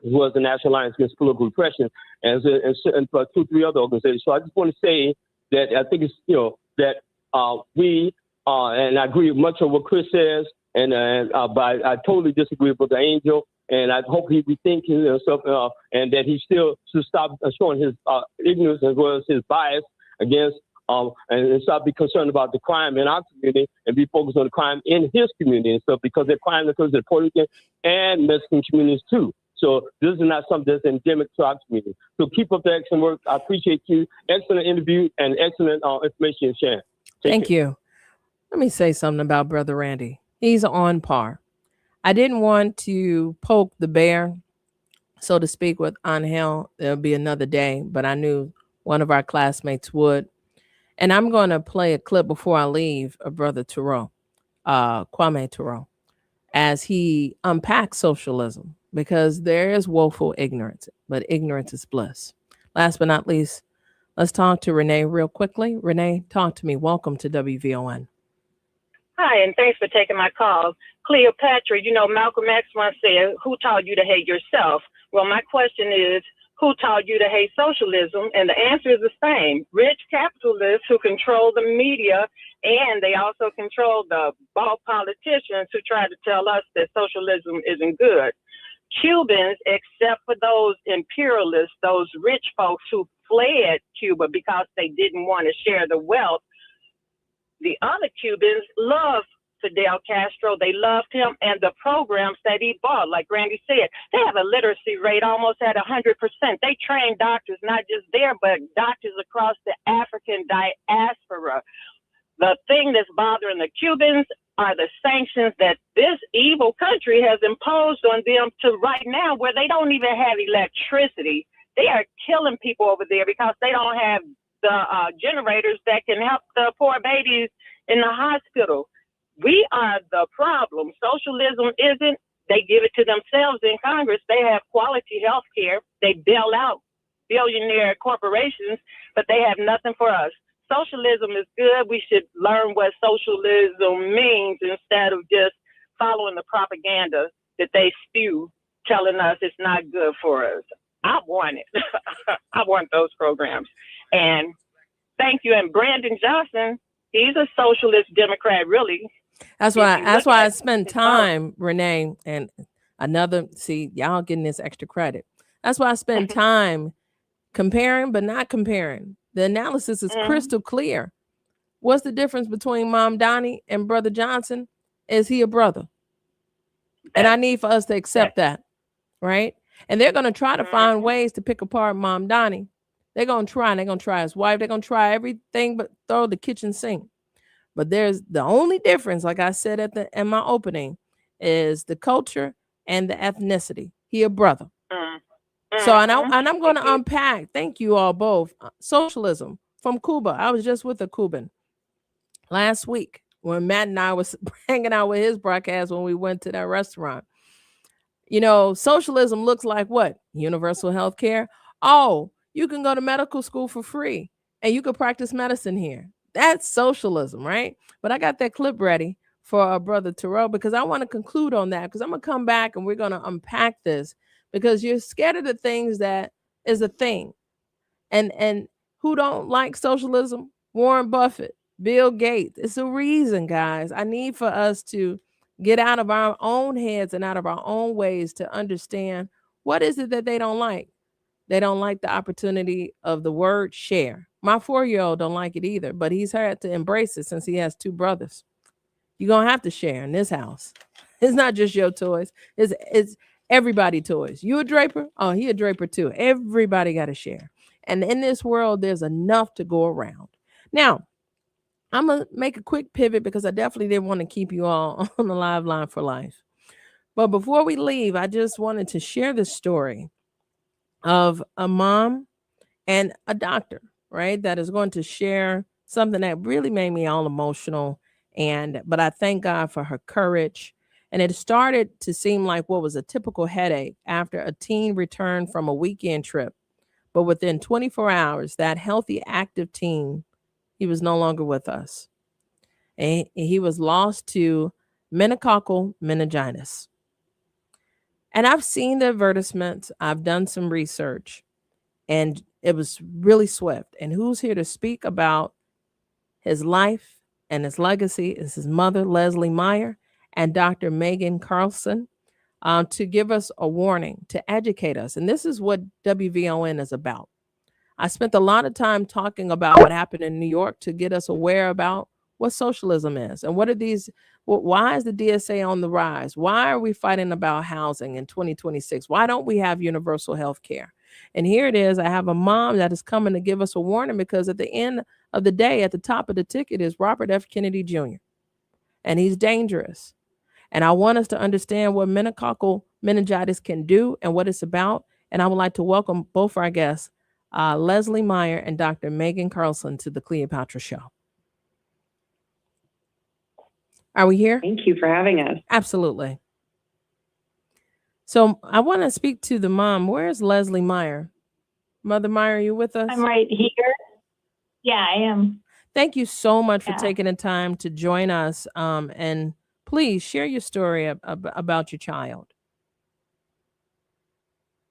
S4: as well as the National Alliance Against Political Repression, and 2-3 other organizations. So I just want to say that I think it's that we and I agree with much of what Chris says, but I totally disagree with the Angel. And I hope he rethinks himself and that he still should stop showing his ignorance as well as his bias against and stop be concerned about the crime in our community and be focused on the crime in his community and stuff, because they're crime occurs in Puerto Rican and Mexican communities too. So this is not something that's endemic to our community. So keep up the excellent work. I appreciate you. Excellent interview and excellent information you're sharing.
S7: Thank you. Let me say something about Brother Randy. He's on par. I didn't want to poke the bear, so to speak, with Angel. There'll be another day, but I knew one of our classmates would. And I'm going to play a clip before I leave of Brother Thoreau, Kwame Thoreau, as he unpacks socialism, because there is woeful ignorance, but ignorance is bliss. Last but not least, let's talk to Renee real quickly. Renee, talk to me. Welcome to WVON.
S5: Hi, and thanks for taking my call. Cleopatra, Malcolm X once said, who taught you to hate yourself? Well, my question is, who taught you to hate socialism? And the answer is the same. Rich capitalists who control the media, and they also control the bald politicians who try to tell us that socialism isn't good. Cubans, except for those imperialists, those rich folks who fled Cuba because they didn't want to share the wealth, the other Cubans love Fidel Castro. They loved him and the programs that he bought. Like Randy said, they have a literacy rate almost at 100%. They train doctors, not just there, but doctors across the African diaspora. The thing that's bothering the Cubans are the sanctions that this evil country has imposed on them to right now, where they don't even have electricity. They are killing people over there because they don't have the generators that can help the poor babies in the hospital. We are the problem. Socialism isn't. They give it to themselves in Congress. They have quality health care. They bail out billionaire corporations, but they have nothing for us. Socialism is good. We should learn what socialism means instead of just following the propaganda that they spew, telling us it's not good for us. I want it. I want those programs. And thank you. And Brandon Johnson, he's a socialist Democrat, really.
S7: That's why I spend time, Renee, and y'all getting this extra credit. That's why I spend time comparing, but not comparing. The analysis is crystal clear. What's the difference between Mamdani and Brother Johnson? Is he a brother? And I need for us to accept that, right? And they're going to try to find ways to pick apart Mamdani. They're going to try, and they're going to try his wife. They're going to try everything but throw the kitchen sink. But there's the only difference, like I said in my opening, is the culture and the ethnicity. He a brother. So and I'm going to unpack. Thank you all both. Socialism from Cuba. I was just with a Cuban last week when Matt and I was hanging out with his broadcast when we went to that restaurant. You know, socialism looks like what? Universal health care. Oh, you can go to medical school for free and you can practice medicine here. That's socialism, right? But I got that clip ready for Brother Terrell because I want to conclude on that because I'm going to come back and we're going to unpack this because you're scared of the things that is a thing. And who don't like socialism? Warren Buffett, Bill Gates. It's a reason, guys. I need for us to get out of our own heads and out of our own ways to understand what is it that they don't like. They don't like the opportunity of the word share. My 4-year-old don't like it either, but he's had to embrace it since he has 2 brothers. You're going to have to share in this house. It's not just your toys. It's everybody toys. You a draper? Oh, he a draper too. Everybody got to share. And in this world, there's enough to go around. Now, I'm going to make a quick pivot because I definitely didn't want to keep you all on the live line for life. But before we leave, I just wanted to share the story of a mom and a doctor, right? That is going to share something that really made me all emotional. But I thank God for her courage. And it started to seem like what was a typical headache after a teen returned from a weekend trip. But within 24 hours, that healthy, active teen, he was no longer with us. And he was lost to meningococcal meningitis. And I've seen the advertisements. I've done some research. And it was really swift. And who's here to speak about his life and his legacy is his mother, Leslie Meyer, and Dr. Megan Carlson, to give us a warning, to educate us. And this is what WVON is about. I spent a lot of time talking about what happened in New York to get us aware about what socialism is and what are these. Why is the DSA on the rise? Why are we fighting about housing in 2026? Why don't we have universal health care? And here it is. I have a mom that is coming to give us a warning because at the end of the day, at the top of the ticket is Robert F. Kennedy Jr. And he's dangerous. And I want us to understand what meningococcal meningitis can do and what it's about. And I would like to welcome both our guests, Leslie Meyer and Dr. Megan Carlson, to the Cleopatra Show. Are we here?
S9: Thank you for having us.
S7: Absolutely. So I want to speak to the mom. Where's Leslie Meyer? Mother Meyer, are you with us?
S9: I'm right here. Yeah, I am.
S7: Thank you so much for taking the time to join us. And please share your story about your child.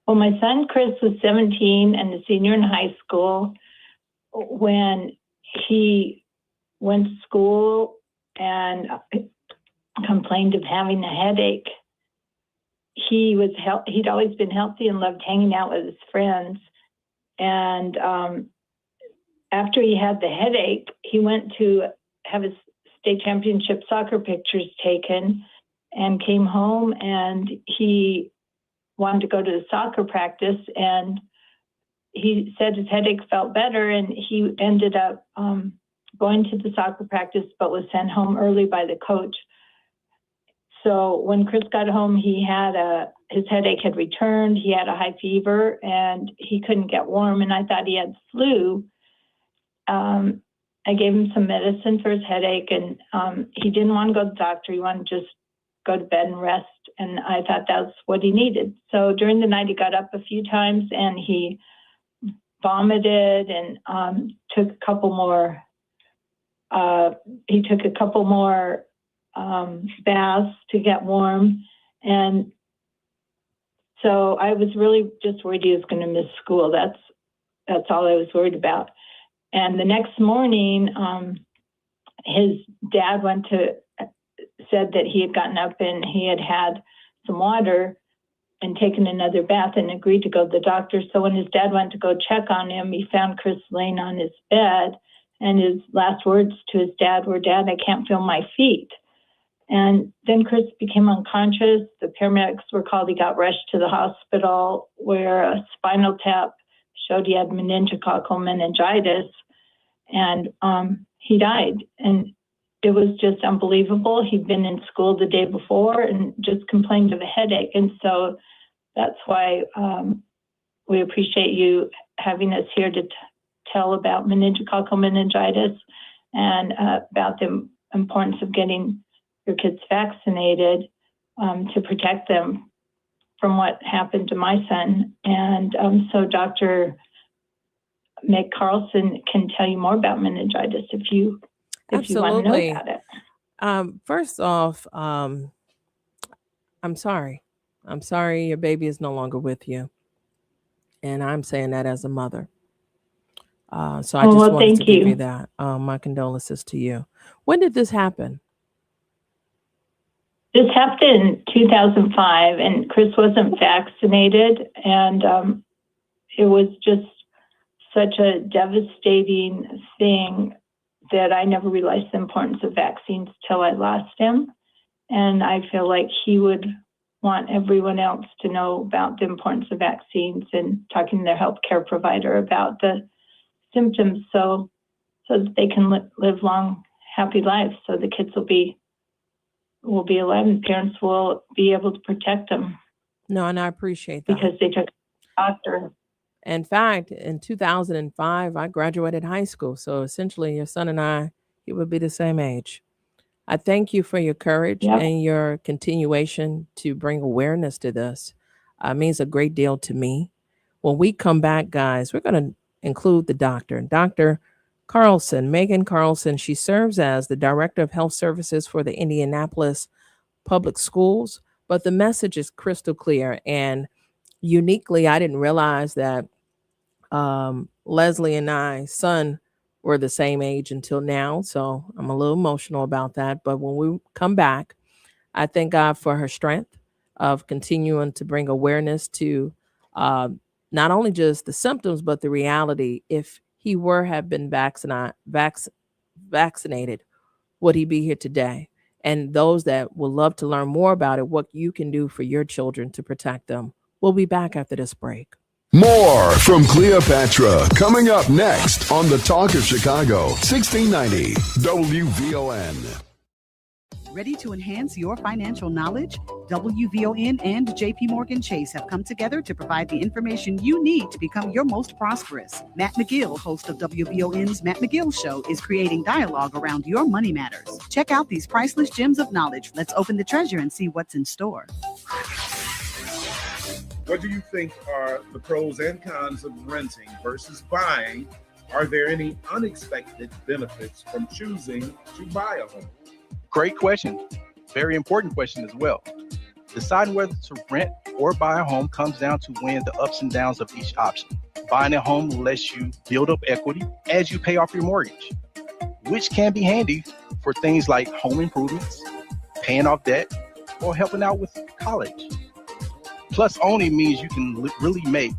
S10: Well, my son Chris was 17 and a senior in high school when he went to school and complained of having a headache. He'd always been healthy and loved hanging out with his friends. And after he had the headache, he went to have his state championship soccer pictures taken and came home, and he wanted to go to the soccer practice, and he said his headache felt better, and he ended up going to the soccer practice but was sent home early by the coach. So when Chris got home, his headache had returned. He had a high fever and he couldn't get warm, and I thought he had flu. I gave him some medicine for his headache, and he didn't want to go to the doctor. He wanted to just go to bed and rest, and I thought that's what he needed. So during the night, he got up a few times and he vomited and took a couple more. He took a couple more baths to get warm, and so I was really just worried he was going to miss school. That's all I was worried about. And the next morning, his dad said that he had gotten up and he had some water and taken another bath and agreed to go to the doctor. So when his dad went to go check on him, he found Chris laying on his bed, and his last words to his dad were, "Dad, I can't feel my feet." And then Chris became unconscious. The paramedics were called. He got rushed to the hospital where a spinal tap showed he had meningococcal meningitis, and he died. And it was just unbelievable. He'd been in school the day before and just complained of a headache. And so that's why we appreciate you having us here to tell about meningococcal meningitis and about the importance of getting your kids vaccinated to protect them from what happened to my son. And so Dr. Meg Carlson can tell you more about meningitis if you want to know about it.
S7: First off, I'm sorry. I'm sorry your baby is no longer with you. And I'm saying that as a mother. So I just wanted to give you that. My condolences to you. When did this happen?
S10: This happened in 2005, and Chris wasn't vaccinated, and it was just such a devastating thing that I never realized the importance of vaccines till I lost him. And I feel like he would want everyone else to know about the importance of vaccines and talking to their healthcare provider about the symptoms so that they can live long, happy lives, so the kids will be alive and parents will be able to protect them.
S7: No, and I appreciate that.
S10: Because they took a doctor.
S7: In fact, in 2005, I graduated high school. So essentially, your son and I, he would be the same age. I thank you for your courage and your continuation to bring awareness to this. It means a great deal to me. When we come back, guys, we're going to include the doctor. Dr. Carlson, Megan Carlson, she serves as the Director of Health Services for the Indianapolis Public Schools. But the message is crystal clear. And uniquely, I didn't realize that Leslie and my son were the same age until now. So I'm a little emotional about that. But when we come back, I thank God for her strength of continuing to bring awareness to not only just the symptoms, but the reality. If he have been vaccinated, would he be here today? And those that would love to learn more about it, what you can do for your children to protect them. We'll be back after this break.
S21: More from Cleopatra coming up next on the Talk of Chicago, 1690 WVON.
S11: Ready to enhance your financial knowledge? WVON and JP Morgan Chase have come together to provide the information you need to become your most prosperous. Matt McGill, host of WVON's Matt McGill Show, is creating dialogue around your money matters. Check out these priceless gems of knowledge. Let's open the treasure and see what's in store.
S12: What do you think are the pros and cons of renting versus buying? Are there any unexpected benefits from choosing to buy a home?
S13: Great question. Very important question as well.
S6: Deciding whether to rent or buy a home comes down to weighing the ups and downs of each option. Buying a home lets you build up equity as you pay off your mortgage, which can be handy for things like home improvements, paying off debt, or helping out with college. Plus, owning means you can really make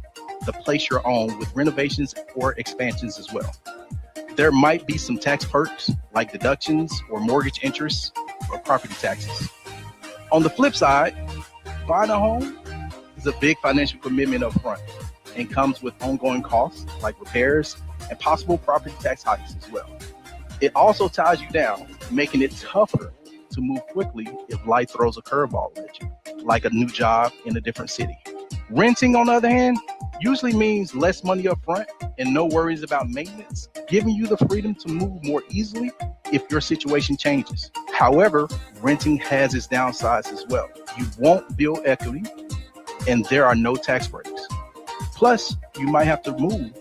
S6: the place your own with renovations or expansions as well. There might be some tax perks like deductions or mortgage interest or property taxes. On the flip side, buying a home is a big financial commitment up front and comes with ongoing costs like repairs and possible property tax hikes as well. It also ties you down, making it tougher to move quickly if life throws a curveball at you, like a new job in a different city. Renting, on the other hand, usually means less money up front and no worries about maintenance, giving you the freedom to move more easily if your situation changes. However, renting has its downsides as well. You won't build equity and there are no tax breaks. Plus, you might have to move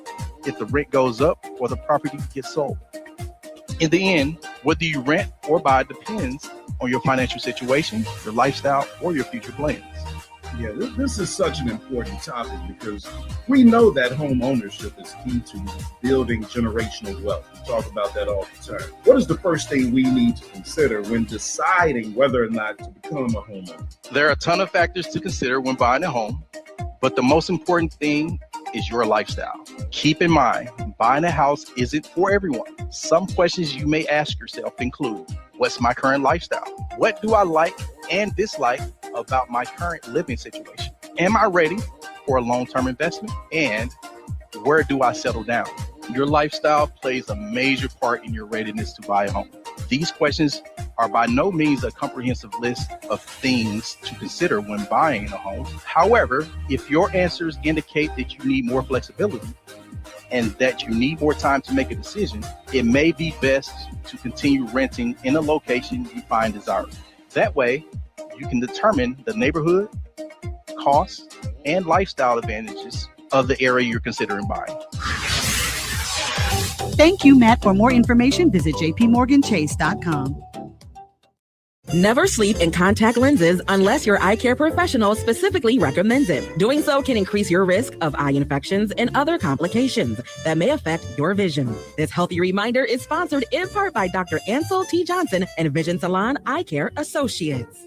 S6: if the rent goes up or the property gets sold. In the end, whether you rent or buy depends on your financial situation, your lifestyle, or your future plans.
S12: Yeah, this is such an important topic because we know that home ownership is key to building generational wealth. We talk about that all the time. What is the first thing we need to consider when deciding whether or not to become a homeowner?
S6: There are a ton of factors to consider when buying a home, but the most important thing is your lifestyle. Keep in mind, buying a house isn't for everyone. Some questions you may ask yourself include, what's my current lifestyle? What do I like and dislike about my current living situation? Am I ready for a long-term investment? And where do I settle down? Your lifestyle plays a major part in your readiness to buy a home. These questions are by no means a comprehensive list of things to consider when buying a home. However, if your answers indicate that you need more flexibility and that you need more time to make a decision, it may be best to continue renting in a location you find desirable. That way, you can determine the neighborhood, costs, and lifestyle advantages of the area you're considering buying.
S11: Thank you, Matt. For more information, visit jpmorganchase.com.
S8: Never sleep in contact lenses unless your eye care professional specifically recommends it. Doing so can increase your risk of eye infections and other complications that may affect your vision. This healthy reminder is sponsored in part by Dr. Ansel T. Johnson and Vision Salon Eye Care Associates.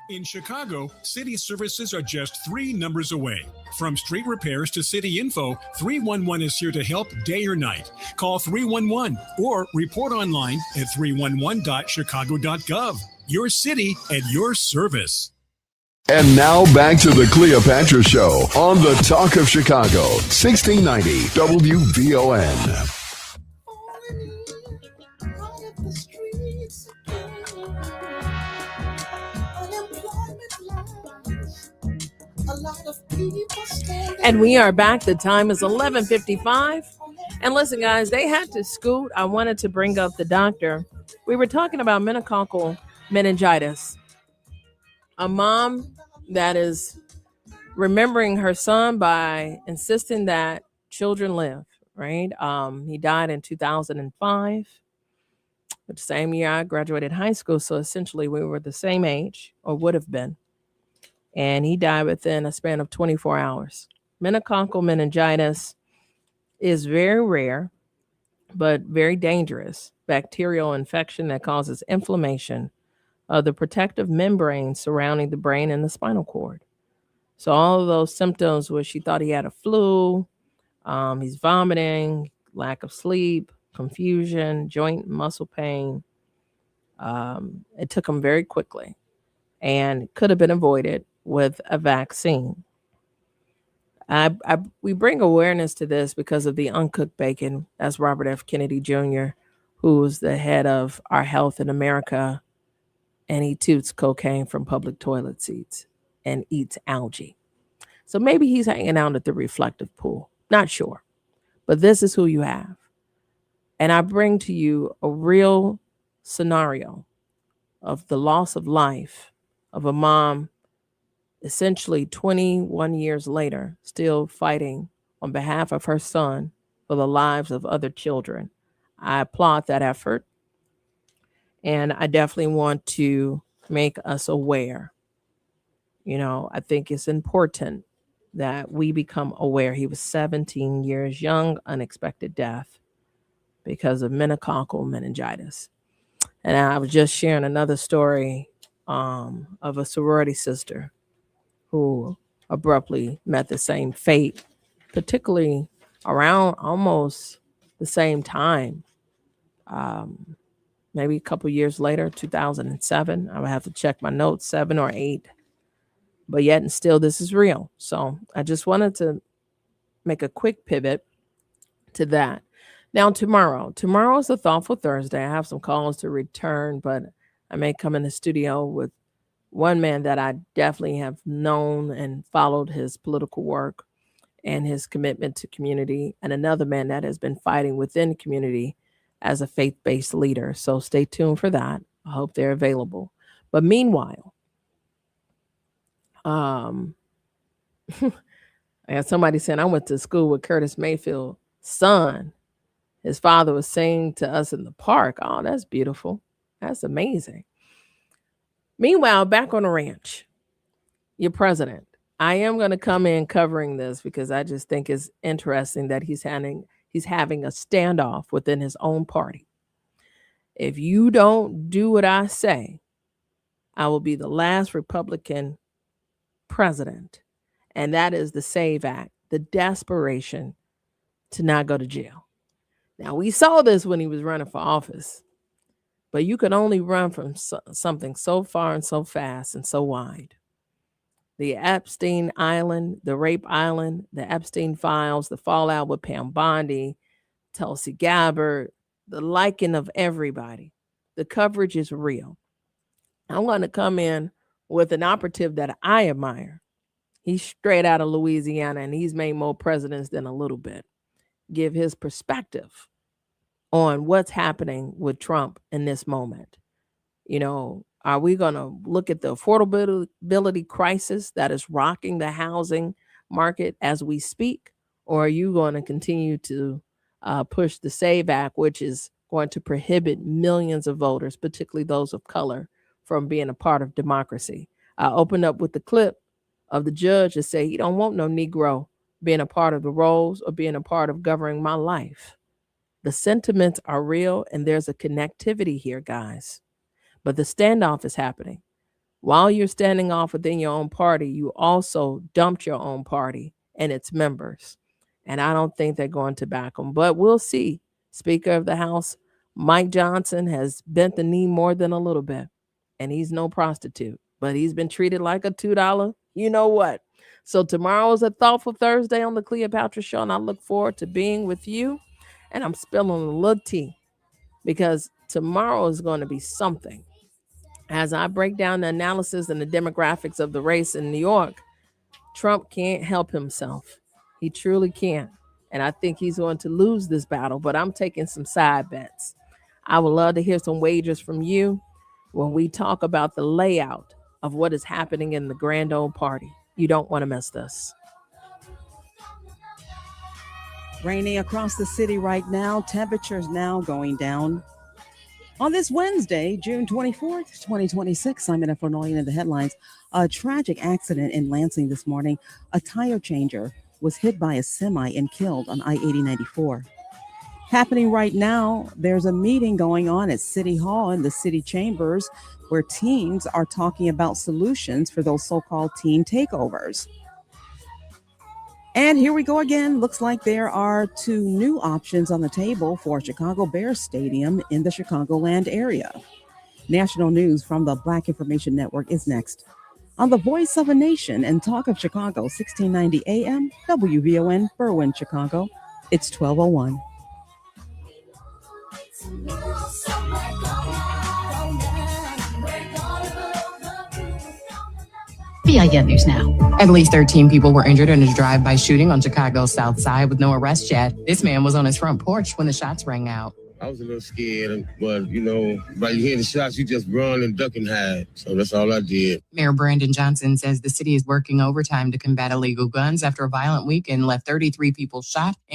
S13: In Chicago, city services are just 3 numbers away. From street repairs to city info, 311 is here to help day or night. Call 311 or report online at 311.chicago.gov. Your city at your service.
S21: And now back to the Cleopatra Show on the Talk of Chicago, 1690 WVON.
S7: And we are back. The time is 11:55. And listen, guys, they had to scoot. I wanted to bring up the doctor. We were talking about meningococcal meningitis. A mom that is remembering her son by insisting that children live, right? He died in 2005, the same year I graduated high school. So essentially we were the same age, or would have been. And he died within a span of 24 hours. Meningococcal meningitis is very rare, but very dangerous bacterial infection that causes inflammation of the protective membrane surrounding the brain and the spinal cord. So all of those symptoms where she thought he had a flu, he's vomiting, lack of sleep, confusion, joint and muscle pain. It took him very quickly and could have been avoided with a vaccine. We bring awareness to this because of the uncooked bacon. That's Robert F. Kennedy Jr., who's the head of our health in America, and he toots cocaine from public toilet seats and eats algae. So maybe he's hanging out at the reflective pool. Not sure. But this is who you have. And I bring to you a real scenario of the loss of life of a mom essentially 21 years later, still fighting on behalf of her son for the lives of other children. I applaud that effort. And I definitely want to make us aware I think it's important that we become aware. He was 17 years young, unexpected death because of meningococcal meningitis. And I was just sharing another story of a sorority sister who abruptly met the same fate, particularly around almost the same time. Maybe a couple years later, 2007. I would have to check my notes, 7 or 8. But yet and still, this is real. So I just wanted to make a quick pivot to that. Now, tomorrow is a Thoughtful Thursday. I have some calls to return, but I may come in the studio with one man that I definitely have known and followed his political work and his commitment to community, and another man that has been fighting within the community as a faith-based leader. So stay tuned for that. I hope they're available. But meanwhile, I had somebody saying I went to school with Curtis Mayfield's son. His father was singing to us in the park. Oh, that's beautiful. That's amazing. Meanwhile, back on the ranch, your president. I am going to come in covering this because I just think it's interesting that he's having a standoff within his own party. If you don't do what I say, I will be the last Republican president. And that is the SAVE Act, the desperation to not go to jail. Now, we saw this when he was running for office, but you can only run from something so far and so fast and so wide. The Epstein Island, the Rape Island, the Epstein files, the fallout with Pam Bondi, Tulsi Gabbard, the liking of everybody. The coverage is real. I'm going to come in with an operative that I admire. He's straight out of Louisiana, and he's made more presidents than a little bit. Give his perspective on what's happening with Trump in this moment. Are we going to look at the affordability crisis that is rocking the housing market as we speak? Or are you going to continue to push the SAVE Act, which is going to prohibit millions of voters, particularly those of color, from being a part of democracy? I opened up with the clip of the judge that say he don't want no Negro being a part of the roles or being a part of governing my life. The sentiments are real, and there's a connectivity here, guys. But the standoff is happening. While you're standing off within your own party, you also dumped your own party and its members. And I don't think they're going to back them. But we'll see. Speaker of the House, Mike Johnson, has bent the knee more than a little bit. And he's no prostitute. But he's been treated like a $2. You know what? So tomorrow is a Thoughtful Thursday on the Cleopatra Show. And I look forward to being with you. And I'm spilling a little tea because tomorrow is going to be something. As I break down the analysis and the demographics of the race in New York, Trump can't help himself. He truly can't. And I think he's going to lose this battle, but I'm taking some side bets. I would love to hear some wagers from you when we talk about the layout of what is happening in the grand old party. You don't want to miss this.
S22: Raining across the city right now. Temperatures now going down. On this Wednesday, June 24th, 2026, I'm in for Noyan in the headlines. A tragic accident in Lansing this morning. A tire changer was hit by a semi and killed on I-8094. Happening right now, there's a meeting going on at City Hall in the city chambers where teens are talking about solutions for those so-called teen takeovers. And here we go again. Looks like there are 2 new options on the table for Chicago Bears Stadium in the Chicagoland area. National news from the Black Information Network is next on the Voice of a Nation and Talk of Chicago, 1690 AM, WVON, Berwyn, Chicago. It's 12:01.
S3: BIN News Now. At least 13 people were injured in a drive-by shooting on Chicago's South Side with no arrest yet. This man was on his front porch when the shots rang out.
S14: I was a little scared, but, by you hear the shots, you just run and duck and hide. So that's all I did.
S3: Mayor Brandon Johnson says the city is working overtime to combat illegal guns after a violent weekend left 33 people shot